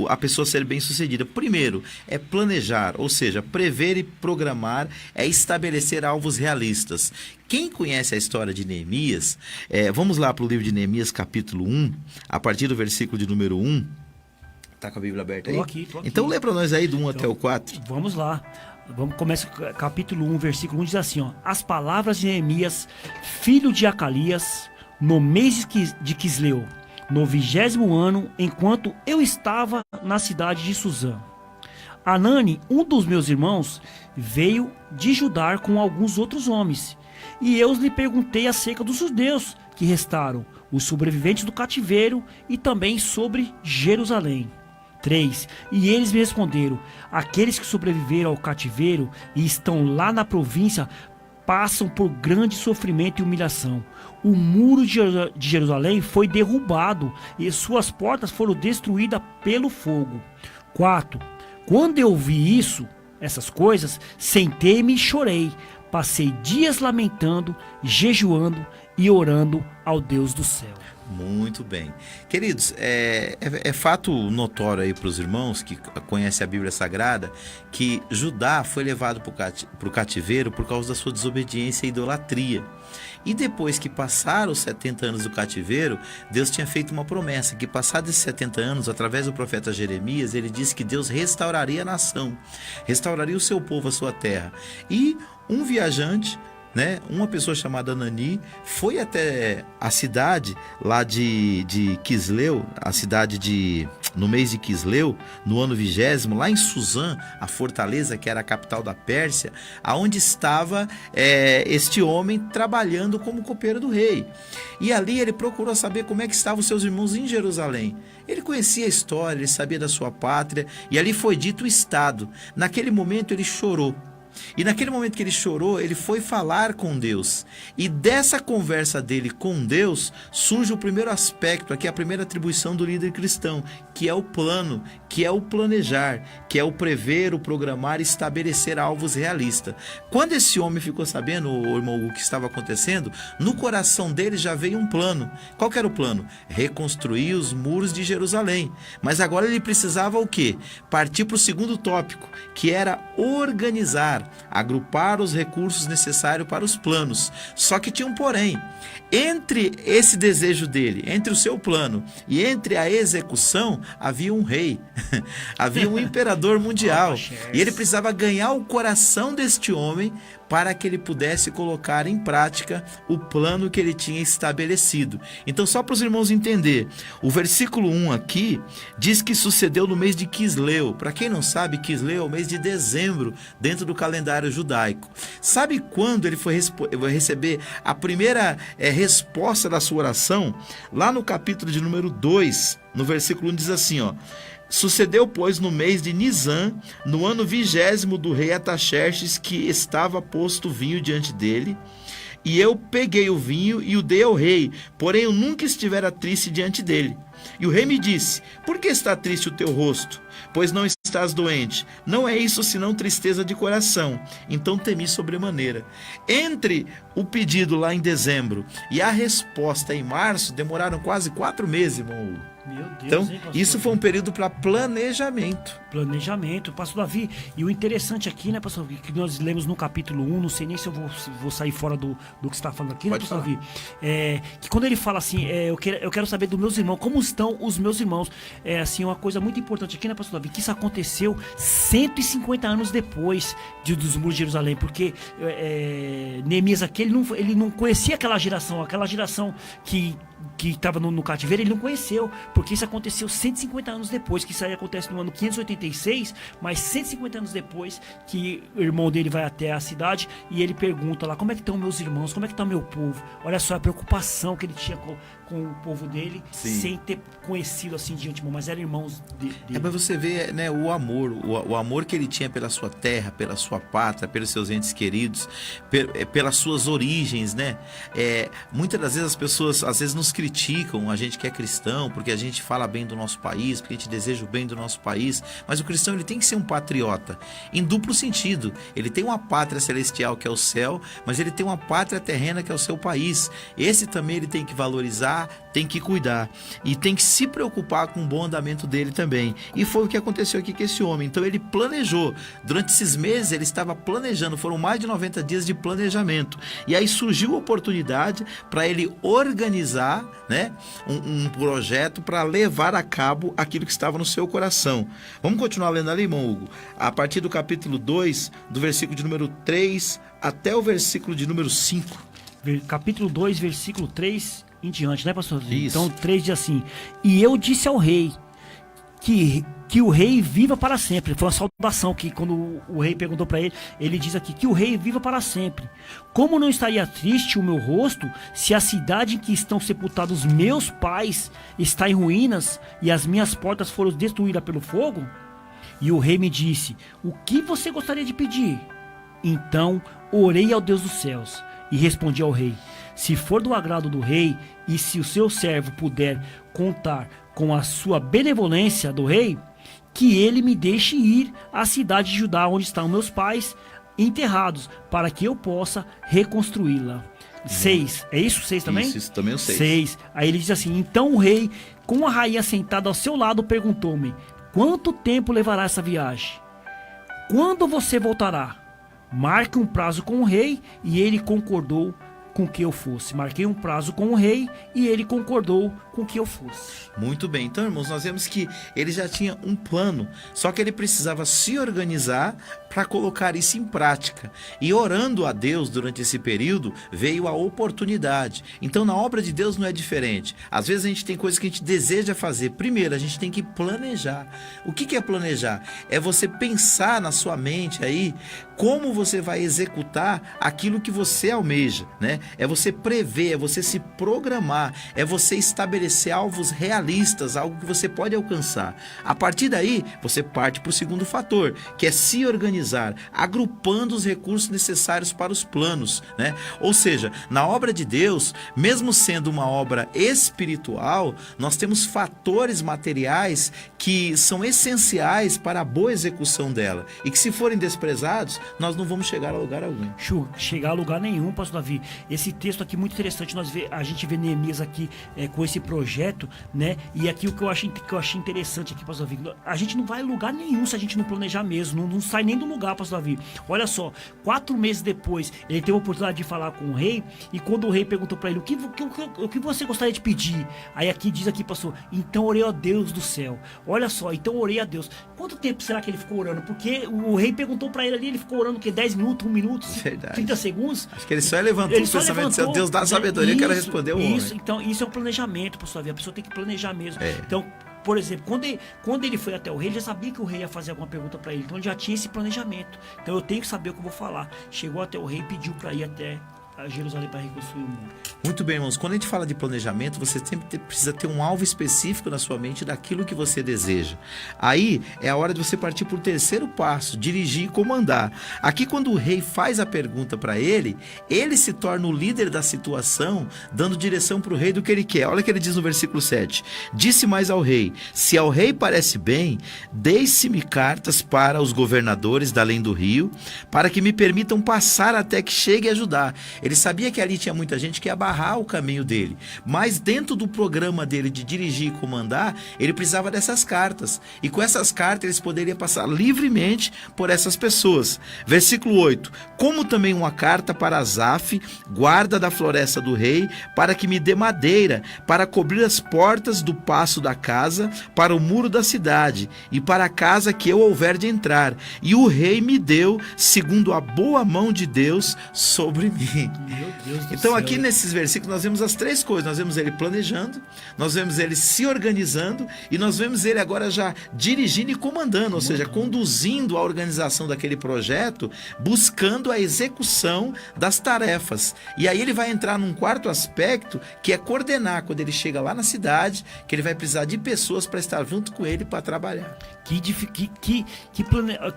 a pessoa ser bem sucedida. Primeiro, é planejar, ou seja, prever e programar, é estabelecer alvos realistas. Quem conhece a história de Neemias, vamos lá para o livro de Neemias, capítulo 1, a partir do versículo de número 1. Tá com a Bíblia aberta aí? Tô aqui. Então lê para nós aí do 1 até o 4. Vamos lá. Começa capítulo 1, versículo 1, diz assim, ó. As palavras de Neemias, filho de Acalias, no mês de Quisleu, no 20º ano, enquanto eu estava na cidade de Suzã. Anani, um dos meus irmãos, veio de Judá com alguns outros homens. E eu lhe perguntei acerca dos judeus que restaram, os sobreviventes do cativeiro, e também sobre Jerusalém. 3. E eles me responderam: aqueles que sobreviveram ao cativeiro e estão lá na província passam por grande sofrimento e humilhação. O muro de Jerusalém foi derrubado e suas portas foram destruídas pelo fogo. 4. Quando eu vi essas coisas, sentei-me e chorei. Passei dias lamentando, jejuando e orando ao Deus do céu. Muito bem. Queridos, é fato notório aí para os irmãos que conhecem a Bíblia Sagrada que Judá foi levado para o cativeiro por causa da sua desobediência e idolatria. E depois que passaram os 70 anos do cativeiro, Deus tinha feito uma promessa, que passados esses 70 anos, através do profeta Jeremias, ele disse que Deus restauraria a nação, restauraria o seu povo, a sua terra. E um viajante, uma pessoa chamada Anani, foi até a cidade lá de Quisleu, no mês de Quisleu, no ano 20º, lá em Suzã, a fortaleza que era a capital da Pérsia, aonde estava este homem trabalhando como copeiro do rei. E ali ele procurou saber como é que estavam os seus irmãos em Jerusalém. Ele conhecia a história, ele sabia da sua pátria, e ali foi dito o estado. Naquele momento ele chorou. E naquele momento que ele chorou, ele foi falar com Deus. E dessa conversa dele com Deus, surge o primeiro aspecto, aqui a primeira atribuição do líder cristão, que é o plano, que é o planejar, que é o prever, o programar e estabelecer alvos realistas. Quando esse homem ficou sabendo, o irmão, o que estava acontecendo, no coração dele já veio um plano. Qual que era o plano? Reconstruir os muros de Jerusalém. Mas agora ele precisava o quê? Partir para o segundo tópico, que era organizar, agrupar os recursos necessários para os planos. Só que tinha um porém. Entre esse desejo dele, entre o seu plano e entre a execução, havia um rei, havia um imperador mundial. E ele precisava ganhar o coração deste homem para que ele pudesse colocar em prática o plano que ele tinha estabelecido. Então, só para os irmãos entender, o versículo 1 aqui diz que sucedeu no mês de Quisleu. Para quem não sabe, Quisleu é o mês de dezembro dentro do calendário judaico. Sabe quando ele foi receber a primeira resposta da sua oração? Lá no capítulo de número 2, no versículo 1 diz assim, ó: sucedeu, pois, no mês de Nisan, no ano 20º do rei Ataxerxes, que estava posto vinho diante dele, e eu peguei o vinho e o dei ao rei, porém eu nunca estivera triste diante dele. E o rei me disse: por que está triste o teu rosto? Pois não estás doente. Não é isso senão tristeza de coração. Então temi sobremaneira. Entre o pedido lá em dezembro e a resposta em março, demoraram quase 4 meses, irmão Hugo. Meu Deus, Então, hein, pastor? isso foi um período para planejamento. Planejamento, pastor Davi. E o interessante aqui, né, pastor Davi, que nós lemos no capítulo 1, não sei nem se eu vou sair fora do que você está falando aqui, né, Pode pastor falar. Davi? Que quando ele fala assim, eu quero saber dos meus irmãos, como estão os meus irmãos? Assim, uma coisa muito importante aqui, né, pastor Davi, que isso aconteceu 150 anos depois dos muros de Jerusalém, porque Neemias aqui, ele não conhecia aquela geração que estava no cativeiro, ele não conheceu, porque isso aconteceu 150 anos depois, que isso aí acontece no ano 586, mas 150 anos depois que o irmão dele vai até a cidade e ele pergunta lá, como é que estão meus irmãos, como é que está o meu povo? Olha só a preocupação que ele tinha com o povo dele, Sim. sem ter conhecido assim de antemão, mas eram irmãos dele. Para você ver, né, o amor que ele tinha pela sua terra, pela sua pátria, pelos seus entes queridos, pelas suas origens, né? Muitas das vezes as pessoas às vezes nos criticam, a gente que é cristão, porque a gente fala bem do nosso país, porque a gente deseja o bem do nosso país, mas o cristão ele tem que ser um patriota, em duplo sentido. Ele tem uma pátria celestial que é o céu, mas ele tem uma pátria terrena que é o seu país. Esse também ele tem que valorizar, tem que cuidar e tem que se preocupar com o bom andamento dele também. E foi o que aconteceu aqui com esse homem. Então ele planejou, durante esses meses ele estava planejando, foram mais de 90 dias de planejamento, e aí surgiu a oportunidade para ele organizar, né, um projeto para levar a cabo aquilo que estava no seu coração. Vamos continuar lendo ali, irmão Hugo, a partir do capítulo 2, do versículo de número 3 até o versículo de número 5. Capítulo 2, versículo 3 em diante, né, pastor? Isso. Então, 3 diz assim: e eu disse ao rei que o rei viva para sempre. Foi uma saudação que quando o rei perguntou para ele, ele diz aqui que o rei viva para sempre. Como não estaria triste o meu rosto se a cidade em que estão sepultados meus pais está em ruínas e as minhas portas foram destruídas pelo fogo? E o rei me disse: o que você gostaria de pedir? Então orei ao Deus dos céus e respondi ao rei: se for do agrado do rei e se o seu servo puder contar com a sua benevolência do rei, que ele me deixe ir à cidade de Judá, onde estão meus pais enterrados, para que eu possa reconstruí-la. 6, é isso? 6 também? Isso também é o 6. 6. Aí ele diz assim: então o rei, com a rainha sentada ao seu lado, perguntou-me: quanto tempo levará essa viagem? Quando você voltará? Marque um prazo com o rei, e ele concordou com que eu fosse. Marquei um prazo com o rei e ele concordou com que eu fosse. Muito bem. Então, irmãos, nós vemos que ele já tinha um plano, só que ele precisava se organizar para colocar isso em prática. E orando a Deus durante esse período, veio a oportunidade. Então, na obra de Deus não é diferente. Às vezes a gente tem coisas que a gente deseja fazer. Primeiro, a gente tem que planejar. O que é planejar? É você pensar na sua mente aí como você vai executar aquilo que você almeja, né? É você prever, é você se programar, é você estabelecer alvos realistas, algo que você pode alcançar. A partir daí, você parte para o segundo fator, que é se organizar, agrupando os recursos necessários para os planos, né? Ou seja, na obra de Deus, mesmo sendo uma obra espiritual, nós temos fatores materiais que são essenciais para a boa execução dela, e que se forem desprezados, nós não vamos chegar a lugar algum. Chegar a lugar nenhum, pastor Davi. Esse texto aqui é muito interessante, a gente vê Neemias aqui com esse projeto, né? E aqui o que eu achei interessante aqui, pastor Davi, a gente não vai a lugar nenhum se a gente não planejar mesmo, não sai nem do lugar, pastor Davi. Olha só, 4 meses depois, ele teve a oportunidade de falar com o rei, e quando o rei perguntou para ele, o que você gostaria de pedir? Aí aqui diz aqui, pastor, então orei a Deus do céu. Olha só, então orei a Deus. Quanto tempo será que ele ficou orando? Porque o rei perguntou para ele ali, ele ficou orando o quê? 10 minutos, 1 minuto, 30 segundos? Acho que ele só levantou o pensamento, se Deus dá sabedoria, que ela respondeu o homem. Então, isso é um planejamento, pastor Davi, a pessoa tem que planejar mesmo. Então, por exemplo, quando ele foi até o rei, ele já sabia que o rei ia fazer alguma pergunta para ele, então ele já tinha esse planejamento. Então eu tenho que saber o que eu vou falar. Chegou até o rei e pediu para ir até a Jerusalém para reconstruir o mundo. Muito bem, irmãos. Quando a gente fala de planejamento, você sempre precisa ter um alvo específico na sua mente daquilo que você deseja. Aí é a hora de você partir para o terceiro passo, dirigir e comandar. Aqui, quando o rei faz a pergunta para ele, ele se torna o líder da situação, dando direção para o rei do que ele quer. Olha o que ele diz no versículo 7. Disse mais ao rei, se ao rei parece bem, deixe-me cartas para os governadores da além do rio, para que me permitam passar até que chegue a Judá. Ele sabia que ali tinha muita gente que ia barrar o caminho dele, mas dentro do programa dele de dirigir e comandar, ele precisava dessas cartas, e com essas cartas eles poderiam passar livremente por essas pessoas. Versículo 8, como também uma carta para Asaf, guarda da floresta do rei, para que me dê madeira, para cobrir as portas do paço da casa, para o muro da cidade, e para a casa que eu houver de entrar, e o rei me deu, segundo a boa mão de Deus, sobre mim. Meu Deus do Então céu. aqui nesses versículos nós vemos as 3 coisas. Nós vemos ele planejando, nós vemos ele se organizando e nós vemos ele agora já dirigindo e comandando, ou seja, conduzindo a organização daquele projeto, buscando a execução das tarefas. E aí ele vai entrar num quarto aspecto, que é coordenar quando ele chega lá na cidade, que ele vai precisar de pessoas para estar junto com ele para trabalhar.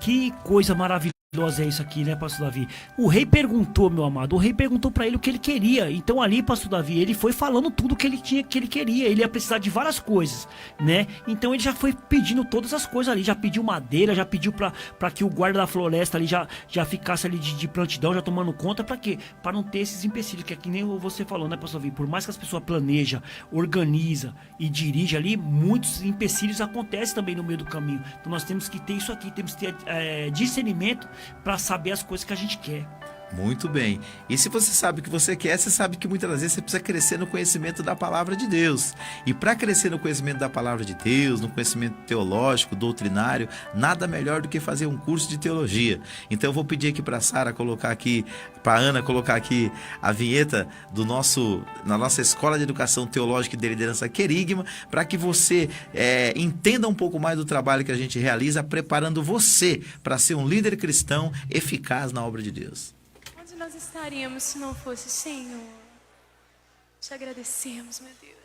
Que coisa maravilhosa é isso aqui, né, pastor Davi? O rei perguntou, meu amado, o rei perguntou pra ele o que ele queria. Então ali, pastor Davi, ele foi falando tudo que ele queria. Ele ia precisar de várias coisas, né? Então ele já foi pedindo todas as coisas ali, já pediu madeira, já pediu pra que o guarda da floresta ali já ficasse ali de prontidão, já tomando conta. Pra quê? Pra não ter esses empecilhos, que é que nem você falou, né, pastor Davi? Por mais que as pessoas planejam, organizam e dirigem ali, muitos empecilhos acontecem também no meio do caminho. Então nós temos que ter isso aqui, temos que ter discernimento para saber as coisas que a gente quer. Muito bem. E se você sabe o que você quer, você sabe que muitas das vezes você precisa crescer no conhecimento da palavra de Deus. E para crescer no conhecimento da palavra de Deus, no conhecimento teológico, doutrinário, nada melhor do que fazer um curso de teologia. Então eu vou pedir aqui para Sara colocar aqui, para Ana colocar aqui a vinheta na nossa Escola de Educação Teológica e de Liderança Querigma, para que você entenda um pouco mais do trabalho que a gente realiza, preparando você para ser um líder cristão eficaz na obra de Deus. Onde nós estaríamos se não fosse o Senhor? Te agradecemos, meu Deus.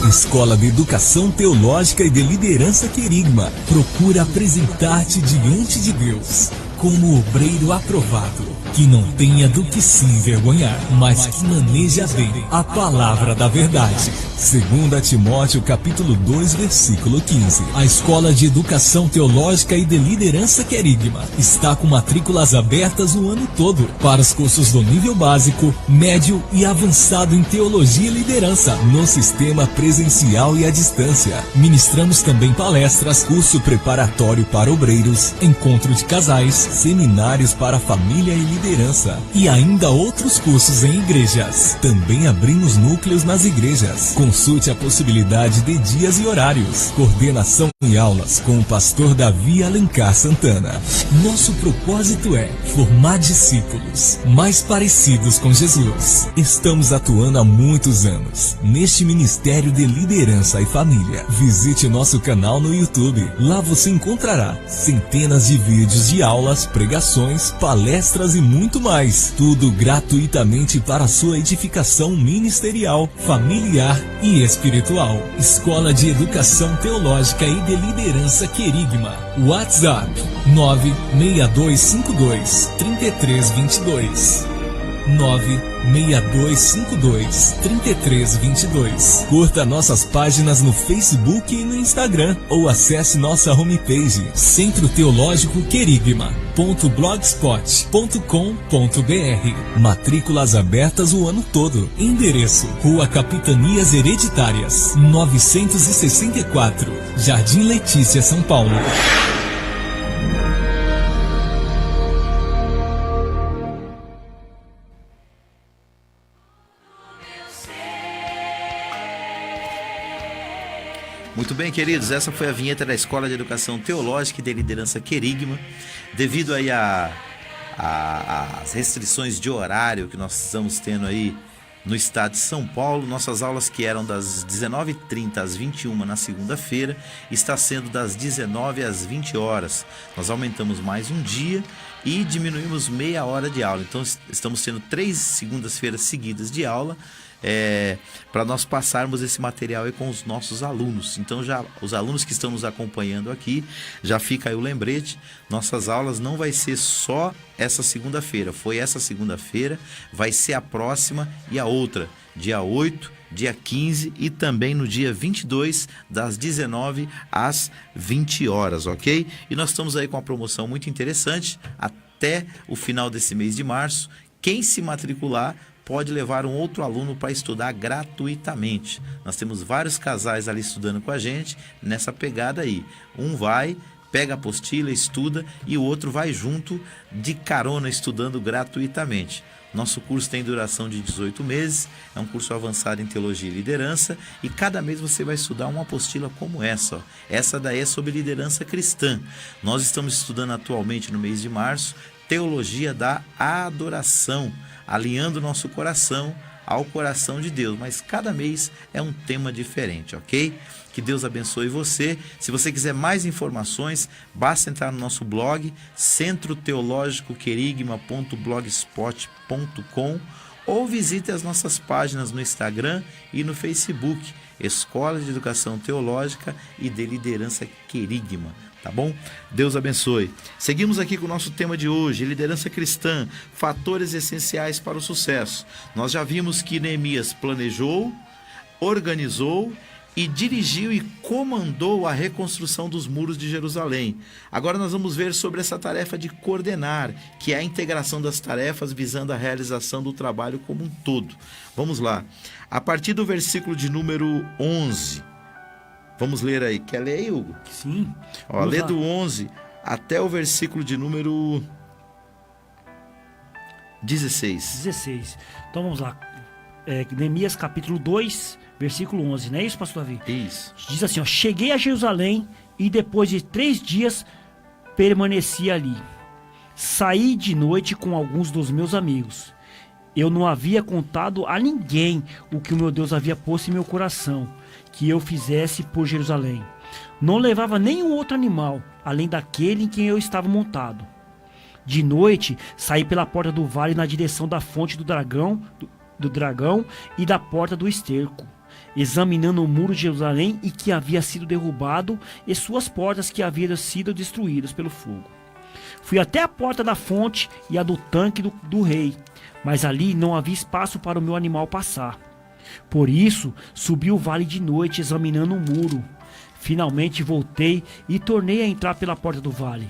Escola de Educação Teológica e de Liderança Querigma procura apresentar-te diante de Deus como obreiro aprovado, que não tenha do que se envergonhar, mas que maneja bem a palavra da verdade. 2 Timóteo capítulo 2, versículo 15. A Escola de Educação Teológica e de Liderança Querigma está com matrículas abertas o ano todo para os cursos do nível básico, médio e avançado em Teologia e Liderança, no sistema presencial e à distância. Ministramos também palestras, curso preparatório para obreiros, encontro de casais, seminários para família e liderança e ainda outros cursos em igrejas. Também abrimos núcleos nas igrejas. Consulte a possibilidade de dias e horários. Coordenação e aulas com o pastor Davi Alencar Santana. Nosso propósito é formar discípulos mais parecidos com Jesus. Estamos atuando há muitos anos neste Ministério de Liderança e Família. Visite nosso canal no YouTube. Lá você encontrará centenas de vídeos de aulas, pregações, palestras e muito mais. Tudo gratuitamente para a sua edificação ministerial, familiar e espiritual. Escola de Educação Teológica e de Liderança Querigma. WhatsApp 96252 3322. 962523322. Curta nossas páginas no Facebook e no Instagram ou acesse nossa homepage Centro Teológico Querigma.blogspot.com.br. Matrículas abertas o ano todo. Endereço: Rua Capitanias Hereditárias, 964, Jardim Letícia, São Paulo. Muito bem, queridos, essa foi a vinheta da Escola de Educação Teológica e de Liderança Querigma. Devido aí às restrições de horário que nós estamos tendo aí no estado de São Paulo, nossas aulas que eram das 19h30 às 21h na segunda-feira, está sendo das 19h às 20 horas. Nós aumentamos mais um dia e diminuímos meia hora de aula. Então estamos tendo 3 segundas-feiras seguidas de aula, para nós passarmos esse material aí com os nossos alunos. Então já os alunos que estão nos acompanhando aqui, já fica aí o lembrete, nossas aulas não vai ser só essa segunda-feira, foi essa segunda-feira, vai ser a próxima e a outra, dia 8, dia 15 e também no dia 22, das 19 às 20 horas, ok? E nós estamos aí com uma promoção muito interessante, até o final desse mês de março. Quem se matricular pode levar um outro aluno para estudar gratuitamente. Nós temos vários casais ali estudando com a gente, nessa pegada aí. Um vai, pega a apostila, estuda, e o outro vai junto de carona estudando gratuitamente. Nosso curso tem duração de 18 meses, é um curso avançado em Teologia e Liderança, e cada mês você vai estudar uma apostila como essa. Ó. Essa daí é sobre liderança cristã. Nós estamos estudando atualmente no mês de março, Teologia da Adoração, alinhando nosso coração ao coração de Deus, mas cada mês é um tema diferente, ok? Que Deus abençoe você. Se você quiser mais informações, basta entrar no nosso blog, centroteologicoquerigma.blogspot.com, ou visite as nossas páginas no Instagram e no Facebook, Escola de Educação Teológica e de Liderança Querigma. Tá bom? Deus abençoe. Seguimos aqui com o nosso tema de hoje, liderança cristã, fatores essenciais para o sucesso. Nós já vimos que Neemias planejou, organizou e dirigiu e comandou a reconstrução dos muros de Jerusalém. Agora nós vamos ver sobre essa tarefa de coordenar, que é a integração das tarefas visando a realização do trabalho como um todo. Vamos lá. A partir do versículo de número 11... Vamos ler aí. Quer ler aí, Hugo? Sim. Ó, lê do 11 até o versículo de número 16. 16. Então vamos lá. Neemias capítulo 2, versículo 11. Não é isso, pastor Davi? Isso. Diz assim, ó: cheguei a Jerusalém e depois de 3 dias permaneci ali. Saí de noite com alguns dos meus amigos. Eu não havia contado a ninguém o que o meu Deus havia posto em meu coração, que eu fizesse por Jerusalém. Não levava nenhum outro animal, além daquele em quem eu estava montado. De noite, saí pela porta do vale na direção da fonte do dragão e da porta do esterco, examinando o muro de Jerusalém e que havia sido derrubado e suas portas que haviam sido destruídas pelo fogo. Fui até a porta da fonte e a do tanque do rei, mas ali não havia espaço para o meu animal passar. Por isso, subi o vale de noite examinando o muro. Finalmente voltei e tornei a entrar pela porta do vale.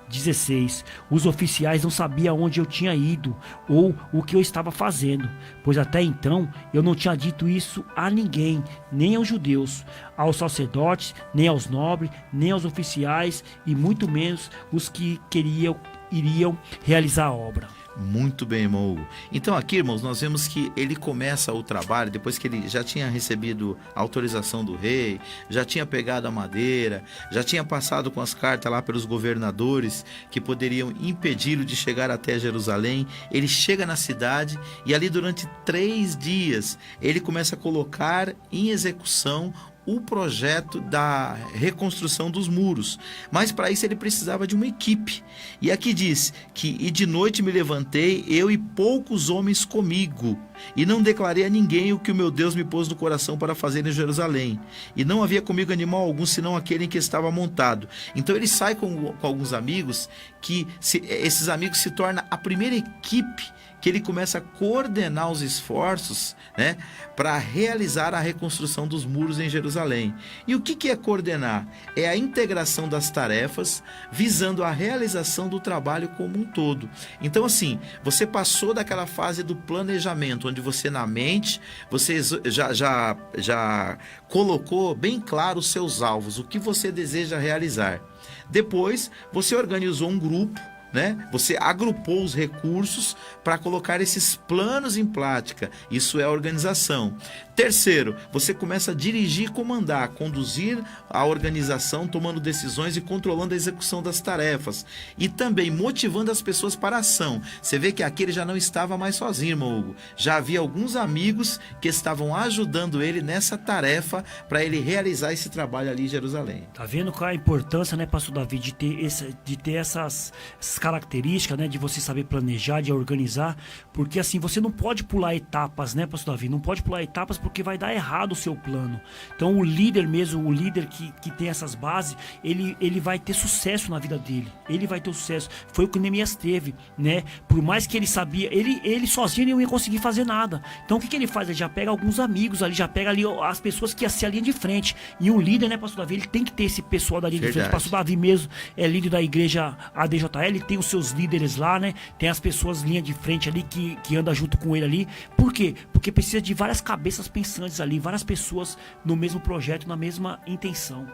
16. Os oficiais não sabiam onde eu tinha ido ou o que eu estava fazendo, pois até então eu não tinha dito isso a ninguém, nem aos judeus, aos sacerdotes, nem aos nobres, nem aos oficiais e muito menos os que iriam realizar a obra. Muito bem, irmão Hugo. Então aqui, irmãos, nós vemos que ele começa o trabalho depois que ele já tinha recebido a autorização do rei, já tinha pegado a madeira, já tinha passado com as cartas lá pelos governadores que poderiam impedi-lo de chegar até Jerusalém. Ele chega na cidade e ali durante 3 dias ele começa a colocar em execução o projeto da reconstrução dos muros, mas para isso ele precisava de uma equipe. E aqui diz que e de noite me levantei, eu e poucos homens comigo, e não declarei a ninguém o que o meu Deus me pôs no coração para fazer em Jerusalém, e não havia comigo animal algum senão aquele em que estava montado. Então ele sai com alguns amigos, esses amigos se tornam a primeira equipe que ele começa a coordenar os esforços, né, para realizar a reconstrução dos muros em Jerusalém. E o que é coordenar? É a integração das tarefas visando a realização do trabalho como um todo. Então, assim, você passou daquela fase do planejamento, onde você na mente, você já colocou bem claro os seus alvos, o que você deseja realizar. Depois, você organizou um grupo, né? Você agrupou os recursos para colocar esses planos em prática. Isso é organização. Terceiro, você começa a dirigir e comandar, conduzir a organização, tomando decisões e controlando a execução das tarefas. E também motivando as pessoas para a ação. Você vê que aqui ele já não estava mais sozinho, irmão Hugo. Já havia alguns amigos que estavam ajudando ele nessa tarefa para ele realizar esse trabalho ali em Jerusalém. Tá vendo qual é a importância, né, pastor Davi, de ter essas características, né, de você saber planejar, de organizar, porque assim, você não pode pular etapas, né, pastor Davi, não pode pular etapas porque vai dar errado o seu plano. Então o líder mesmo, o líder que tem essas bases, ele vai ter sucesso na vida dele, ele vai ter sucesso. Foi o que o Neemias teve, né, por mais que ele sabia, ele sozinho não ia conseguir fazer nada. Então o que ele faz? Ele já pega alguns amigos ali, já pega ali as pessoas que se linha de frente, e um líder, né, pastor Davi, ele tem que ter esse pessoal da linha de frente. Pastor Davi mesmo é líder da igreja ADJL, ele tem os seus líderes lá, né? Tem as pessoas linha de frente ali que andam junto com ele ali. Por quê? Porque precisa de várias cabeças pensantes ali, várias pessoas no mesmo projeto, na mesma intenção.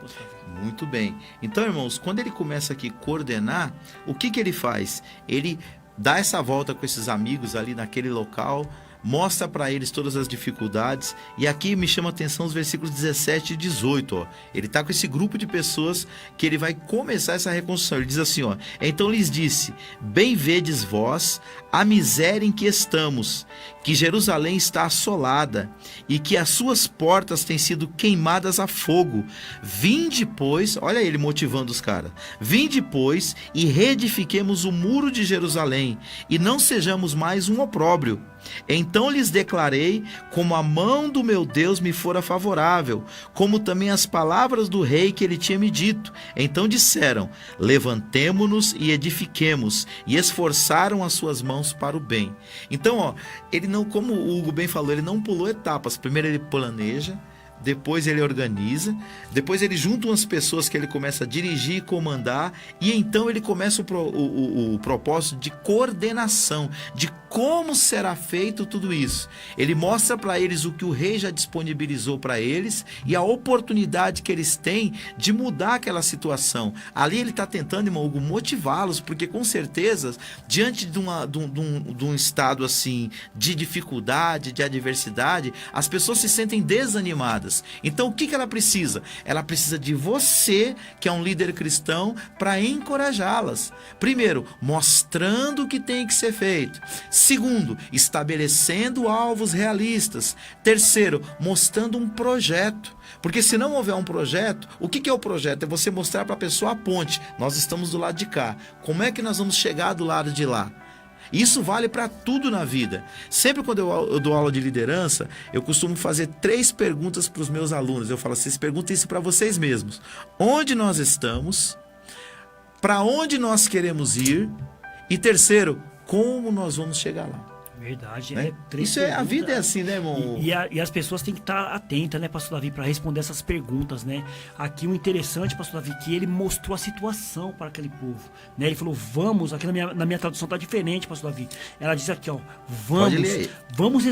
Muito bem. Então, irmãos, quando ele começa aqui a coordenar, o que ele faz? Ele dá essa volta com esses amigos ali naquele local, mostra para eles todas as dificuldades, e aqui me chama a atenção os versículos 17 e 18, ó. Ele está com esse grupo de pessoas que ele vai começar essa reconstrução. Ele diz assim, ó: então lhes disse, bem vedes vós a miséria em que estamos, que Jerusalém está assolada, e que as suas portas têm sido queimadas a fogo. Vinde, pois, olha ele motivando os caras, vinde, pois, e reedifiquemos o muro de Jerusalém, e não sejamos mais um opróbrio. Então lhes declarei, como a mão do meu Deus me fora favorável, como também as palavras do rei que ele tinha me dito. Então disseram, levantemo-nos e edifiquemos, e esforçaram as suas mãos para o bem. Então, ó, ele não, como o Hugo bem falou, ele não pulou etapas. Primeiro ele planeja, depois ele organiza, depois ele junta umas pessoas que ele começa a dirigir e comandar, e então ele começa o propósito de coordenação, de como será feito tudo isso. Ele mostra para eles o que o rei já disponibilizou para eles e a oportunidade que eles têm de mudar aquela situação. Ali ele está tentando, irmão Hugo, motivá-los, porque com certeza, diante de um estado assim de dificuldade, de adversidade, as pessoas se sentem desanimadas. Então o que ela precisa? Ela precisa de você, que é um líder cristão, para encorajá-las. Primeiro, mostrando o que tem que ser feito. Segundo, estabelecendo alvos realistas. Terceiro, mostrando um projeto. Porque se não houver um projeto, o que é o projeto? É você mostrar para a pessoa a ponte. Nós estamos do lado de cá. Como é que nós vamos chegar do lado de lá? Isso vale para tudo na vida. Sempre quando eu dou aula de liderança, eu costumo fazer 3 perguntas para os meus alunos. Eu falo assim, perguntem isso para vocês mesmos. Onde nós estamos? Para onde nós queremos ir? E terceiro, como nós vamos chegar lá? Verdade, Né? Isso a vida é assim, né, irmão? E as pessoas têm que estar atentas, né, pastor Davi, para responder essas perguntas, né? Aqui o interessante, pastor Davi, que ele mostrou a situação para aquele povo, né? Ele falou, vamos, aqui na minha tradução tá diferente, pastor Davi. Ela diz aqui, ó, vamos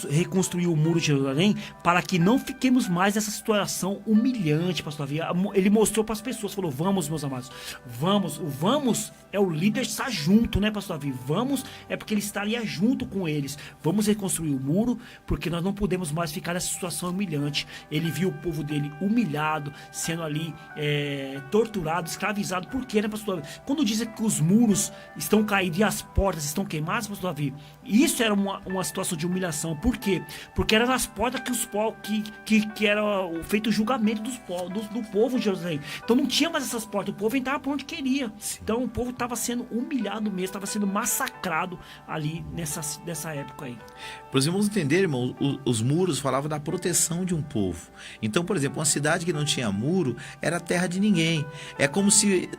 reconstruir o muro de Jerusalém para que não fiquemos mais nessa situação humilhante, pastor Davi. Ele mostrou para as pessoas, falou, vamos, meus amados, vamos. O vamos é o líder estar junto, né, pastor Davi? Vamos é porque ele estaria junto com eles. Vamos reconstruir o muro, porque nós não podemos mais ficar nessa situação humilhante. Ele viu o povo dele humilhado, sendo ali torturado, escravizado. Por quê, né, pastor Davi? Quando dizem que os muros estão caídos e as portas estão queimadas, pastor Davi, isso era uma situação de humilhação. Por quê? Porque eram as portas que era feito o julgamento do povo de Jerusalém. Então não tinha mais essas portas, o povo entrava por onde queria. Então o povo estava sendo humilhado mesmo, estava sendo massacrado ali nessa dessa época aí. Para os irmãos entenderem, irmão, os muros falavam da proteção de um povo. Então, por exemplo, uma cidade que não tinha muro era terra de ninguém. É como se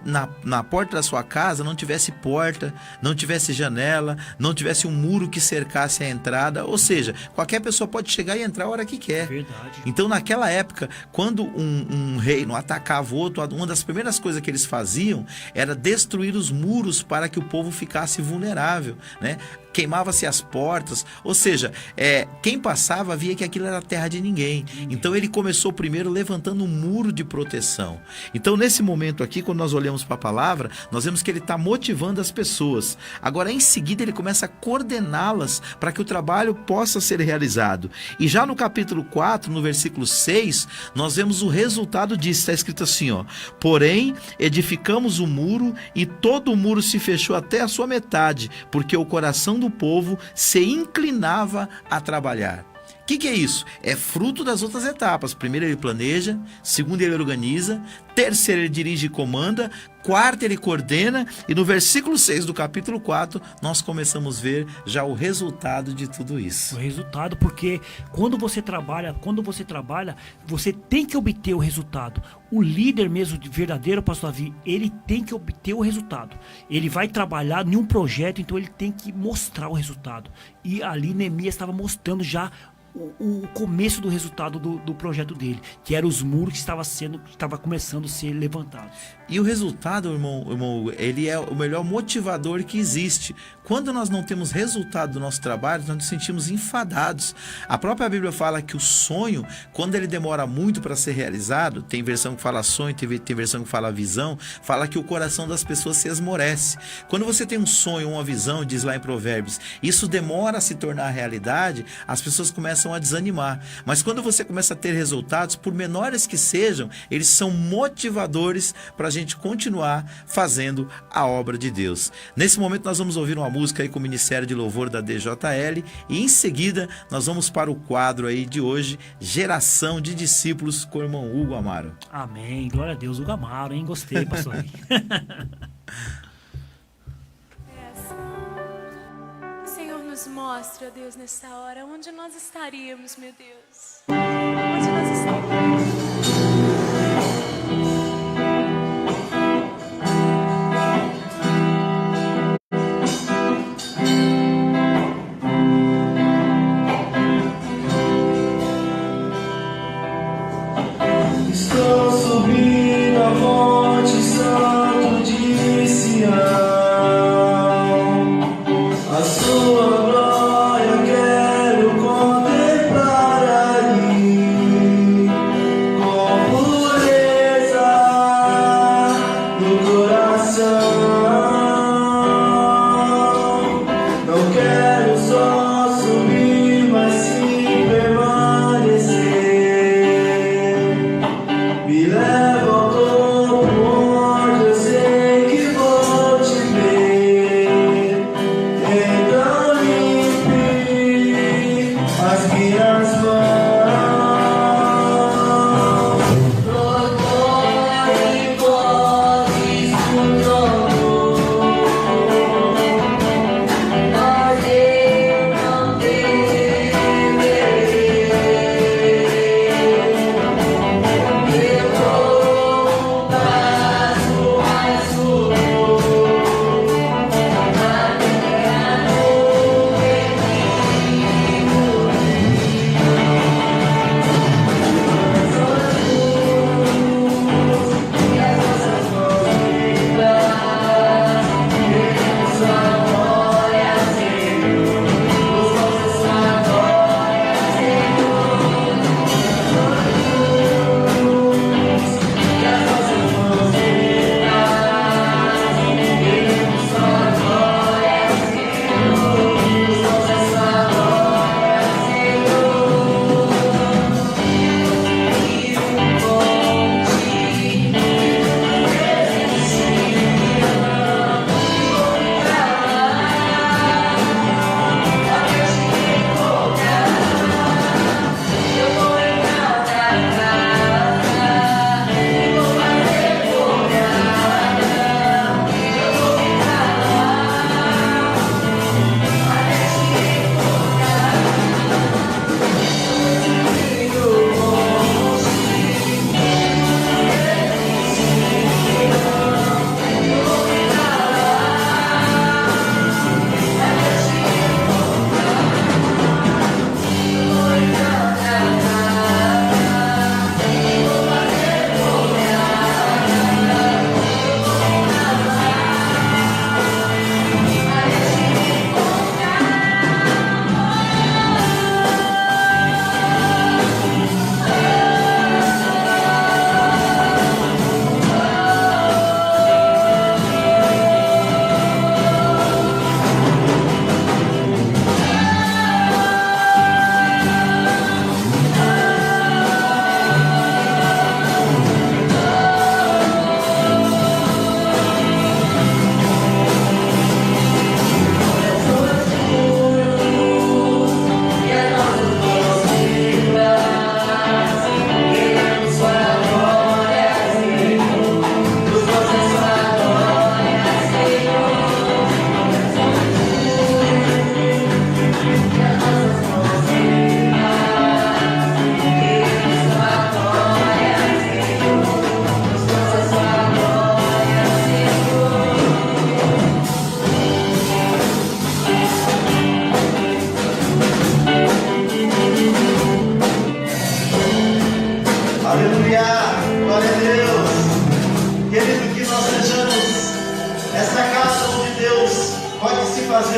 na porta da sua casa não tivesse porta, não tivesse janela, não tivesse um muro que cercasse a entrada. Ou seja, qualquer pessoa pode chegar e entrar a hora que quer. Verdade. Então, naquela época, quando um reino atacava o outro, uma das primeiras coisas que eles faziam era destruir os muros para que o povo ficasse vulnerável, né? Queimava-se as portas, ou seja, quem passava via que aquilo era terra de ninguém. Então ele começou primeiro levantando um muro de proteção. Então nesse momento aqui, quando nós olhamos para a palavra, nós vemos que ele está motivando as pessoas. Agora em seguida ele começa a coordená-las para que o trabalho possa ser realizado. E já no capítulo 4, no versículo 6, nós vemos o resultado disso. Está escrito assim, ó: porém edificamos o muro e todo o muro se fechou até a sua metade, porque o coração do povo se inclinava a trabalhar. O que é isso? É fruto das outras etapas. Primeiro ele planeja, segundo ele organiza, terceiro ele dirige e comanda, quarto ele coordena, e no versículo 6 do capítulo 4 nós começamos a ver já o resultado de tudo isso. O resultado, porque quando você trabalha, você tem que obter o resultado. O líder mesmo verdadeiro, pastor Davi, ele tem que obter o resultado. Ele vai trabalhar em um projeto, então ele tem que mostrar o resultado. E ali Neemias estava mostrando já o começo do resultado do projeto dele, que eram os muros que estava começando a ser levantados. E o resultado, irmão, ele é o melhor motivador que existe. Quando nós não temos resultado do nosso trabalho, nós nos sentimos enfadados. A própria Bíblia fala que o sonho, quando ele demora muito para ser realizado, tem versão que fala sonho, tem versão que fala visão, fala que o coração das pessoas se esmorece. Quando você tem um sonho, uma visão, diz lá em Provérbios, isso demora a se tornar realidade, as pessoas começam a desanimar. Mas quando você começa a ter resultados, por menores que sejam, eles são motivadores para a gente continuar fazendo a obra de Deus. Nesse momento nós vamos ouvir uma música aí com o Ministério de Louvor da DJL e em seguida nós vamos para o quadro aí de hoje, Geração de Discípulos, com o irmão Hugo Amaro. Amém, glória a Deus, Hugo Amaro, hein? Gostei, pastor. O Senhor nos mostra, Deus, nessa hora, onde nós estaríamos, meu Deus. Onde nós estaríamos. Estou subindo a monte santo de Sião, a sua glória quero contemplar ali, com pureza no coração. Não quero só subir, mas sim permanecer. Me leva ao topo onde eu sei que vou te ver. Então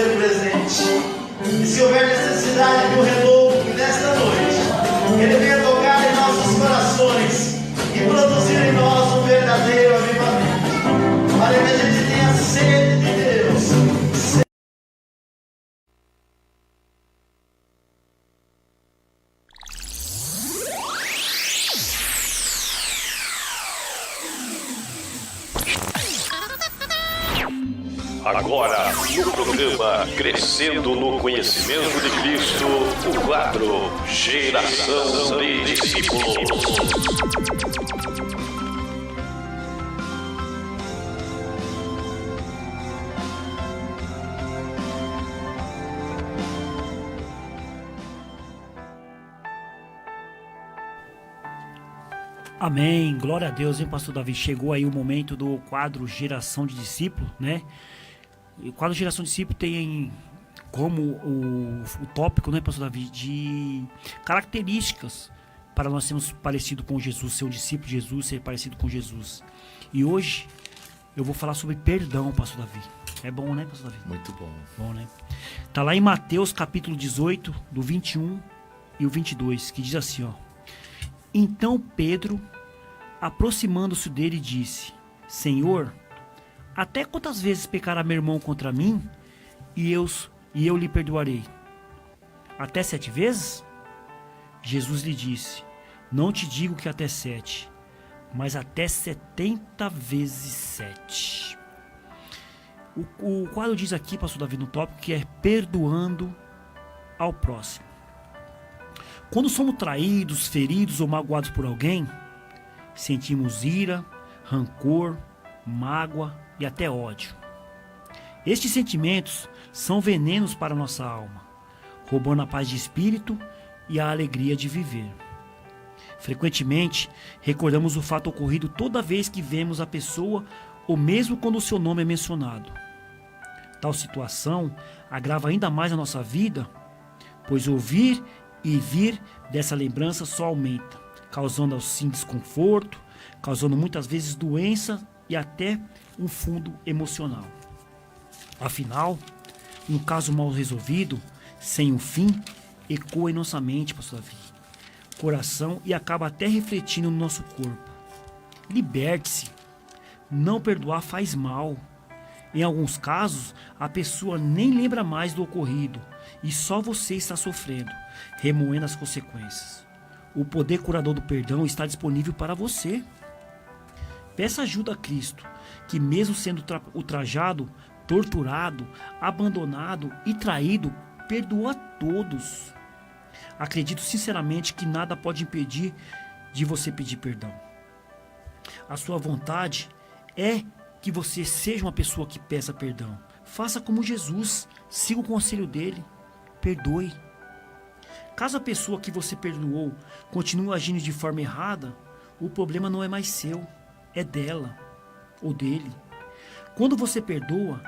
fazer presente. E se houver necessidade de um renovo, que nesta noite Ele venha tocar em nossos corações e produzir em nós um verdadeiro avivamento, para que a gente tenha sede de Deus. Agora, no programa Crescendo no Conhecimento de Cristo, o quadro Geração de Discípulos. Amém, glória a Deus, hein, pastor Davi? Chegou aí o momento do quadro Geração de Discípulo, né? E o quadro Geração de Discípulo tem como o tópico, né, pastor Davi, de características para nós sermos parecidos com Jesus, ser um discípulo de Jesus, ser parecido com Jesus. E hoje eu vou falar sobre perdão, pastor Davi. É bom, né, pastor Davi? Muito bom. Bom, né? Tá lá em Mateus capítulo 18, do 21 e o 22, que diz assim, ó. Então Pedro, aproximando-se dele, disse: Senhor, até quantas vezes pecará meu irmão contra mim e eu lhe perdoarei? Até 7 vezes? Jesus lhe disse: Não te digo que até 7, mas até 70 vezes 7. O quadro diz aqui, pastor Davi, no tópico, que é perdoando ao próximo. Quando somos traídos, feridos ou magoados por alguém, sentimos ira, rancor, mágoa e até ódio. Estes sentimentos são venenos para nossa alma, roubando a paz de espírito e a alegria de viver. Frequentemente, recordamos o fato ocorrido toda vez que vemos a pessoa ou mesmo quando o seu nome é mencionado. Tal situação agrava ainda mais a nossa vida, pois ouvir e vir dessa lembrança só aumenta, causando assim desconforto, causando muitas vezes doença e até um fundo emocional. Afinal, um caso mal resolvido, sem um fim, ecoa em nossa mente, pastor Davi, coração e acaba até refletindo no nosso corpo. Liberte-se. Não perdoar faz mal. Em alguns casos, a pessoa nem lembra mais do ocorrido e só você está sofrendo, remoendo as consequências. O poder curador do perdão está disponível para você. Peça ajuda a Cristo, que mesmo sendo ultrajado, torturado, abandonado e traído, perdoa a todos. Acredito sinceramente que nada pode impedir de você pedir perdão. A sua vontade é que você seja uma pessoa que peça perdão. Faça como Jesus, siga o conselho dele, perdoe. Caso a pessoa que você perdoou continue agindo de forma errada, o problema não é mais seu, é dela ou dele. Quando você perdoa,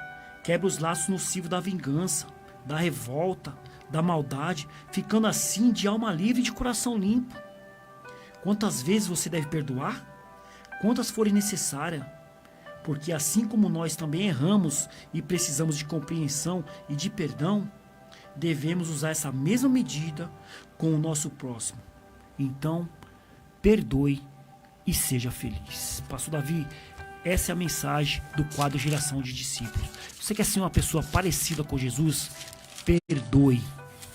quebra os laços nocivos da vingança, da revolta, da maldade, ficando assim de alma livre e de coração limpo. Quantas vezes você deve perdoar? Quantas forem necessárias? Porque assim como nós também erramos e precisamos de compreensão e de perdão, devemos usar essa mesma medida com o nosso próximo. Então, perdoe e seja feliz. Pastor Davi, essa é a mensagem do quadro Geração de Discípulos. Você quer ser uma pessoa parecida com Jesus? Perdoe.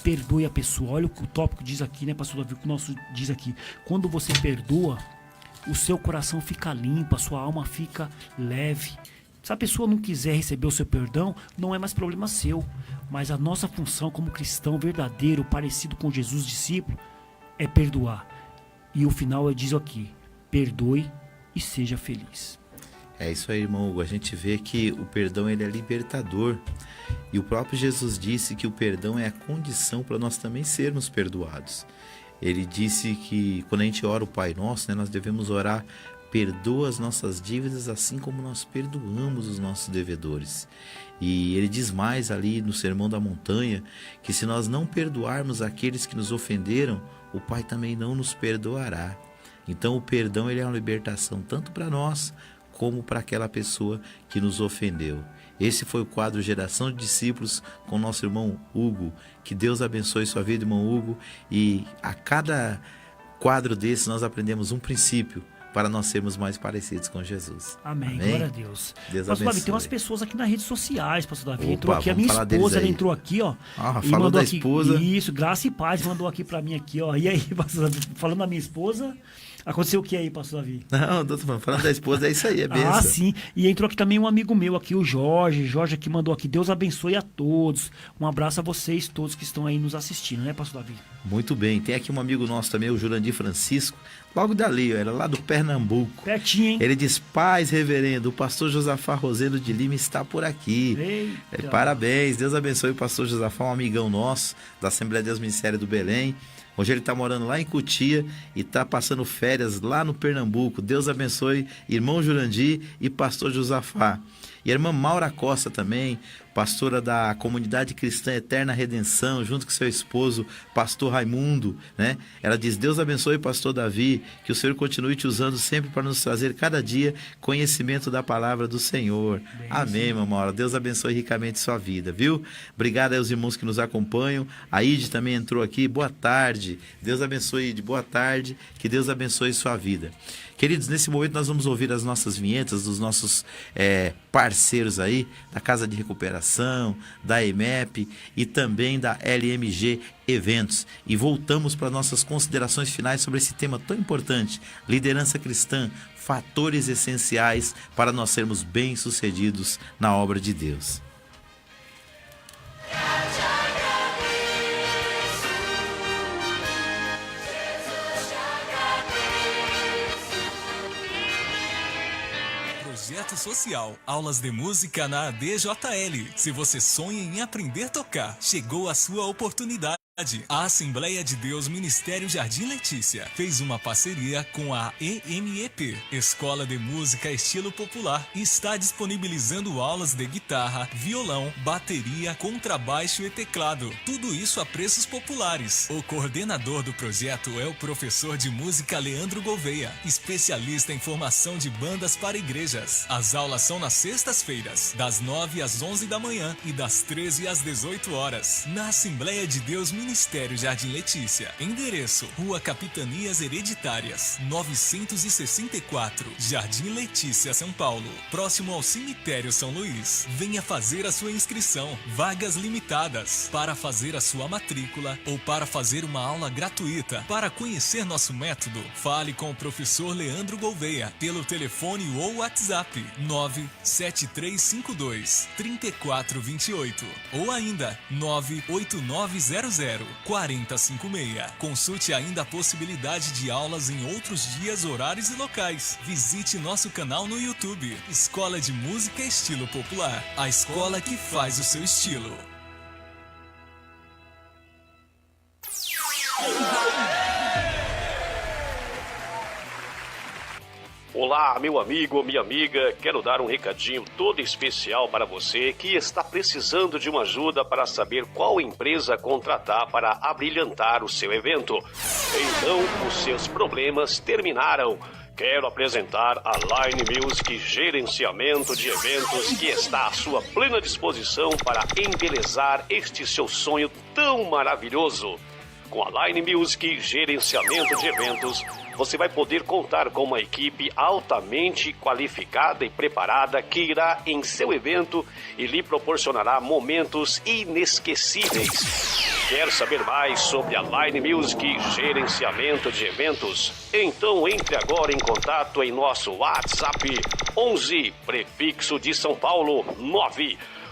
Perdoe a pessoa. Olha o que o tópico diz aqui, né, pastor Davi? O que o nosso diz aqui. Quando você perdoa, o seu coração fica limpo, a sua alma fica leve. Se a pessoa não quiser receber o seu perdão, não é mais problema seu. Mas a nossa função como cristão verdadeiro, parecido com Jesus, discípulo, é perdoar. E o final diz aqui: perdoe e seja feliz. É isso aí, irmão Hugo. A gente vê que o perdão ele é libertador. E o próprio Jesus disse que o perdão é a condição para nós também sermos perdoados. Ele disse que quando a gente ora o Pai Nosso, né, nós devemos orar: perdoa as nossas dívidas assim como nós perdoamos os nossos devedores. E ele diz mais ali no Sermão da Montanha que se nós não perdoarmos aqueles que nos ofenderam, o Pai também não nos perdoará. Então o perdão ele é uma libertação tanto para nós como para aquela pessoa que nos ofendeu. Esse foi o quadro Geração de Discípulos com nosso irmão Hugo. Que Deus abençoe sua vida, irmão Hugo. E a cada quadro desse nós aprendemos um princípio para nós sermos mais parecidos com Jesus. Amém. Glória a Deus. Deus Pastor Davi, abençoe. tem umas pessoas aqui nas redes sociais, Pastor Davi. Opa, Entrou aqui a vamos minha falar deles esposa, ela aí. entrou aqui, ó. Falou mandou da aqui, esposa. Isso, Graça e Paz, mandou aqui pra mim aqui, ó. E aí, Pastor Davi, falando da minha esposa, aconteceu o que aí, Pastor Davi? Não, tô falando da esposa, é isso aí, é benção. Ah, sim. E entrou aqui também um amigo meu aqui, o Jorge. Jorge aqui mandou aqui, Deus abençoe a todos. Um abraço a vocês todos que estão aí nos assistindo, né, Pastor Davi? Muito bem. Tem aqui um amigo nosso também, o Jurandir Francisco, logo dali, ó, era lá do Pernambuco. Pertinho, hein? Ele diz, paz, reverendo, o pastor Josafá Rosendo de Lima está por aqui. Eita. Parabéns, Deus abençoe o pastor Josafá, um amigão nosso, da Assembleia de Deus Ministério do Belém. Hoje ele está morando lá em Cotia e está passando férias lá no Pernambuco. Deus abençoe irmão Jurandir e pastor Josafá. E a irmã Maura Costa também, pastora da Comunidade Cristã Eterna Redenção, junto com seu esposo, pastor Raimundo, né? Ela diz, Deus abençoe pastor Davi, que o Senhor continue te usando sempre para nos trazer cada dia conhecimento da palavra do Senhor. Bem, amém, irmã Maura. Deus abençoe ricamente sua vida, viu? Obrigado aos irmãos que nos acompanham. A Ide também entrou aqui. Boa tarde. Deus abençoe, Ide. Boa tarde. Que Deus abençoe sua vida. Queridos, nesse momento nós vamos ouvir as nossas vinhetas dos nossos parceiros aí, da Casa de Recuperação, da EMEP e também da LMG Eventos. E voltamos para nossas considerações finais sobre esse tema tão importante, liderança cristã, fatores essenciais para nós sermos bem-sucedidos na obra de Deus. Projeto Social, aulas de música na ADJL. Se você sonha em aprender a tocar, chegou a sua oportunidade. A Assembleia de Deus Ministério Jardim Letícia fez uma parceria com a EMEP, Escola de Música Estilo Popular, e está disponibilizando aulas de guitarra, violão, bateria, contrabaixo e teclado. Tudo isso a preços populares. O coordenador do projeto é o professor de música Leandro Gouveia, especialista em formação de bandas para igrejas. As aulas são nas sextas-feiras, das 9 às 11 da manhã e das 13 às 18 horas, na Assembleia de Deus Ministério Jardim Letícia. Endereço: Rua Capitanias Hereditárias, 964, Jardim Letícia, São Paulo, próximo ao Cemitério São Luís. Venha fazer a sua inscrição. Vagas limitadas. Para fazer a sua matrícula ou para fazer uma aula gratuita. Para conhecer nosso método, fale com o professor Leandro Gouveia pelo telefone ou WhatsApp 97352-3428 ou ainda 98900 4056. Consulte ainda a possibilidade de aulas em outros dias, horários e locais. Visite nosso canal no YouTube, Escola de Música Estilo Popular, a escola que faz o seu estilo. Olá, meu amigo ou minha amiga, quero dar um recadinho todo especial para você que está precisando de uma ajuda para saber qual empresa contratar para abrilhantar o seu evento. Então, os seus problemas terminaram. Quero apresentar a Line Music Gerenciamento de Eventos, que está à sua plena disposição para embelezar este seu sonho tão maravilhoso. Com a Line Music Gerenciamento de Eventos, você vai poder contar com uma equipe altamente qualificada e preparada que irá em seu evento e lhe proporcionará momentos inesquecíveis. Quer saber mais sobre a Line Music Gerenciamento de Eventos? Então entre agora em contato em nosso WhatsApp 11, prefixo de São Paulo,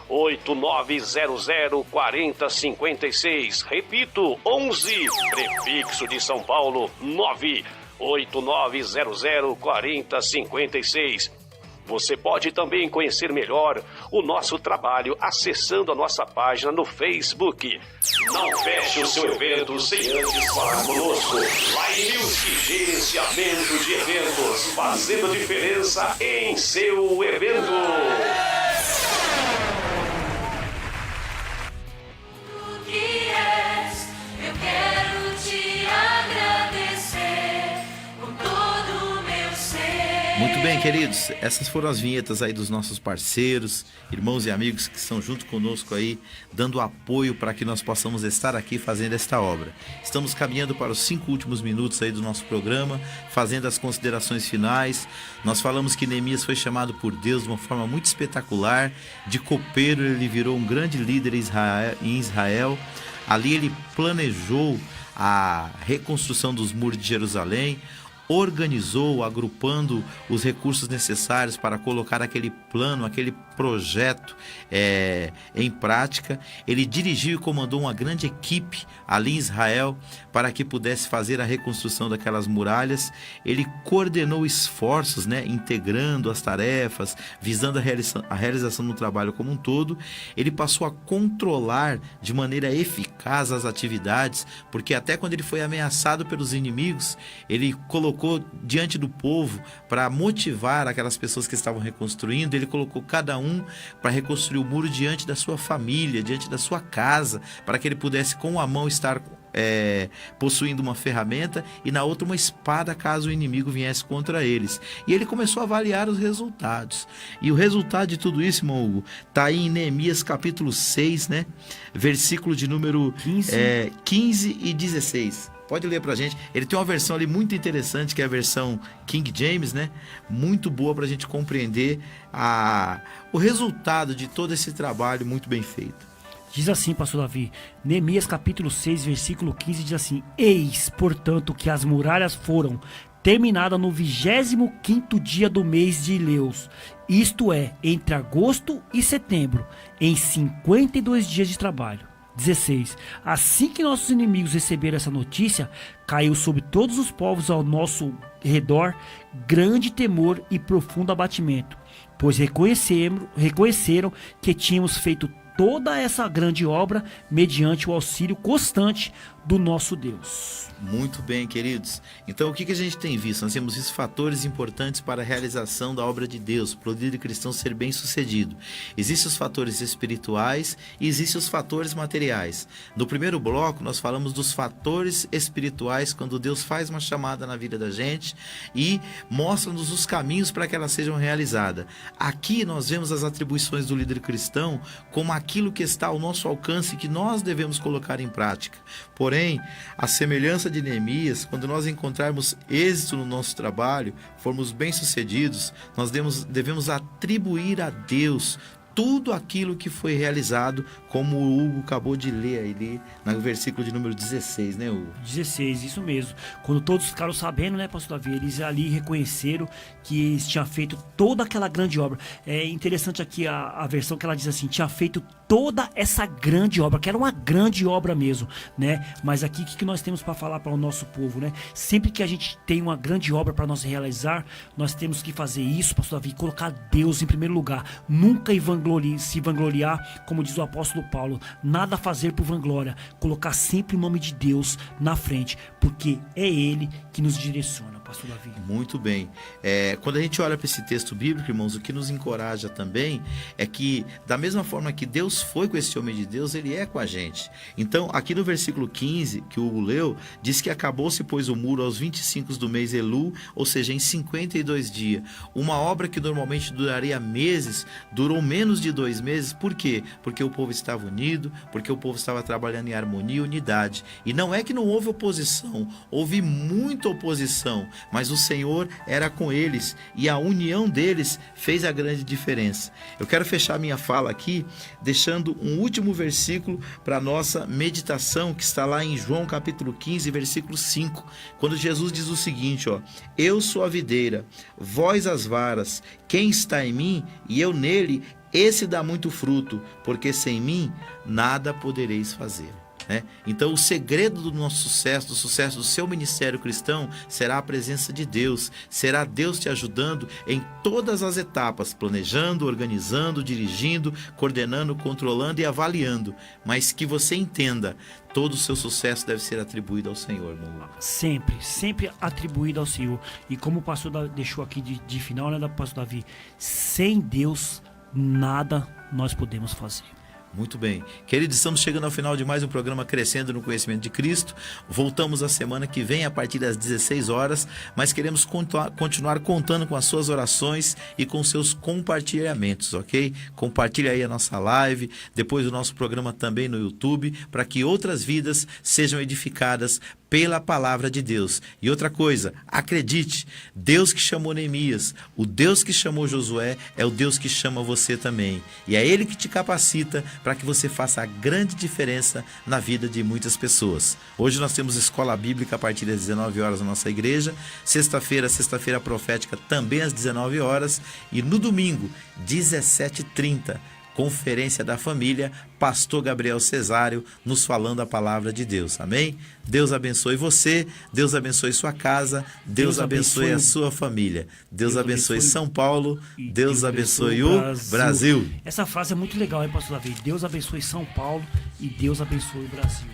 989004056. Repito, 11, prefixo de São Paulo, 989004056. Você pode também conhecer melhor o nosso trabalho acessando a nossa página no Facebook. Não feche o seu evento sem antes falar conosco. Line Music Gerenciamento de Eventos, fazendo diferença em seu evento. Eu quero te agradecer com todo o meu ser. Muito bem, queridos, essas foram as vinhetas aí dos nossos parceiros, irmãos e amigos que estão junto conosco aí, dando apoio para que nós possamos estar aqui fazendo esta obra. Estamos caminhando para os 5 últimos minutos aí do nosso programa, fazendo as considerações finais. Nós falamos que Neemias foi chamado por Deus de uma forma muito espetacular. De copeiro ele virou um grande líder em Israel. Ali ele planejou a reconstrução dos muros de Jerusalém, organizou, agrupando os recursos necessários para colocar aquele plano, aquele projeto em prática. Ele dirigiu e comandou uma grande equipe ali em Israel para que pudesse fazer a reconstrução daquelas muralhas. Ele coordenou esforços, integrando as tarefas, visando a realização do trabalho como um todo. Ele passou a controlar de maneira eficaz as atividades, porque até quando ele foi ameaçado pelos inimigos, ele colocou diante do povo para motivar aquelas pessoas que estavam reconstruindo. Ele colocou cada um para reconstruir o muro diante da sua família, diante da sua casa, para que ele pudesse com a mão estar possuindo uma ferramenta e na outra uma espada caso o inimigo viesse contra eles. E ele começou a avaliar os resultados. E o resultado de tudo isso, irmão Hugo, está aí em Neemias capítulo 6, versículo de número 15 e 16. Pode ler pra gente. Ele tem uma versão ali muito interessante, que é a versão King James, muito boa pra gente compreender o resultado de todo esse trabalho muito bem feito. Diz assim, pastor Davi, Neemias capítulo 6, versículo 15, diz assim: Eis, portanto, que as muralhas foram terminadas no 25º dia do mês de Eleus, isto é, entre agosto e setembro, em 52 dias de trabalho. 16. Assim que nossos inimigos receberam essa notícia, caiu sobre todos os povos ao nosso redor grande temor e profundo abatimento, pois reconheceram que tínhamos feito toda essa grande obra mediante o auxílio constante do nosso Deus. Muito bem, queridos. Então, o que a gente tem visto? Nós temos visto fatores importantes para a realização da obra de Deus, para o líder cristão ser bem sucedido. Existem os fatores espirituais e existem os fatores materiais. No primeiro bloco, nós falamos dos fatores espirituais, quando Deus faz uma chamada na vida da gente e mostra-nos os caminhos para que elas sejam realizadas. Aqui nós vemos as atribuições do líder cristão como aquilo que está ao nosso alcance, que nós devemos colocar em prática. Porém, a semelhança de Neemias, quando nós encontrarmos êxito no nosso trabalho, formos bem-sucedidos, nós devemos atribuir a Deus tudo aquilo que foi realizado, como o Hugo acabou de ler ali no versículo de número 16, Hugo? 16, isso mesmo. Quando todos ficaram sabendo, pastor Davi, eles ali reconheceram que eles tinham feito toda aquela grande obra. É interessante aqui a versão que ela diz assim: tinha feito toda essa grande obra, que era uma grande obra mesmo, Mas aqui, o que nós temos para falar para o nosso povo, Sempre que a gente tem uma grande obra para nós realizar, nós temos que fazer isso, pastor Davi, colocar Deus em primeiro lugar. Nunca se vangloriar, como diz o apóstolo Paulo, nada fazer por vanglória, colocar sempre o nome de Deus na frente, porque é Ele que nos direciona, pastor Davi. Muito bem. Quando a gente olha para esse texto bíblico, irmãos, o que nos encoraja também é que, da mesma forma que Deus foi com esse homem de Deus, Ele é com a gente. Então, aqui no versículo 15, que o Hugo leu, diz que acabou-se, pois, o muro aos 25 do mês Elul, ou seja, em 52 dias. Uma obra que normalmente duraria meses, durou menos de 2 meses. Por quê? Porque o povo estava unido, porque o povo estava trabalhando em harmonia e unidade. E não é que não houve oposição, houve muita oposição, mas o Senhor era com eles e a união deles fez a grande diferença. Eu quero fechar minha fala aqui deixando um último versículo para a nossa meditação, que está lá em João capítulo 15, versículo 5, quando Jesus diz o seguinte: eu sou a videira, vós as varas, quem está em mim e eu nele, esse dá muito fruto, porque sem mim nada podereis fazer. Então o segredo do nosso sucesso, do sucesso do seu ministério cristão, será a presença de Deus, será Deus te ajudando em todas as etapas, planejando, organizando, dirigindo, coordenando, controlando e avaliando, mas que você entenda, todo o seu sucesso deve ser atribuído ao Senhor, irmão. Sempre atribuído ao Senhor. E como o pastor deixou aqui de final, pastor Davi, sem Deus nada nós podemos fazer. Muito bem. Queridos, estamos chegando ao final de mais um programa Crescendo no Conhecimento de Cristo. Voltamos a semana que vem a partir das 16 horas, mas queremos continuar contando com as suas orações e com seus compartilhamentos, ok? Compartilhe aí a nossa live, depois o nosso programa também no YouTube, para que outras vidas sejam edificadas pela palavra de Deus. E outra coisa, acredite, Deus que chamou Neemias, o Deus que chamou Josué, é o Deus que chama você também. E é Ele que te capacita para que você faça a grande diferença na vida de muitas pessoas. Hoje nós temos escola bíblica a partir das 19 horas na nossa igreja, sexta-feira profética também às 19 horas e no domingo, 17h30, Conferência da Família, Pastor Gabriel Cesário, nos falando a palavra de Deus, amém? Deus abençoe você, Deus abençoe sua casa, Deus abençoe a sua família, Deus abençoe São Paulo, Deus abençoe o Brasil. Essa frase é muito legal, hein, pastor Davi? Deus abençoe São Paulo e Deus abençoe o Brasil.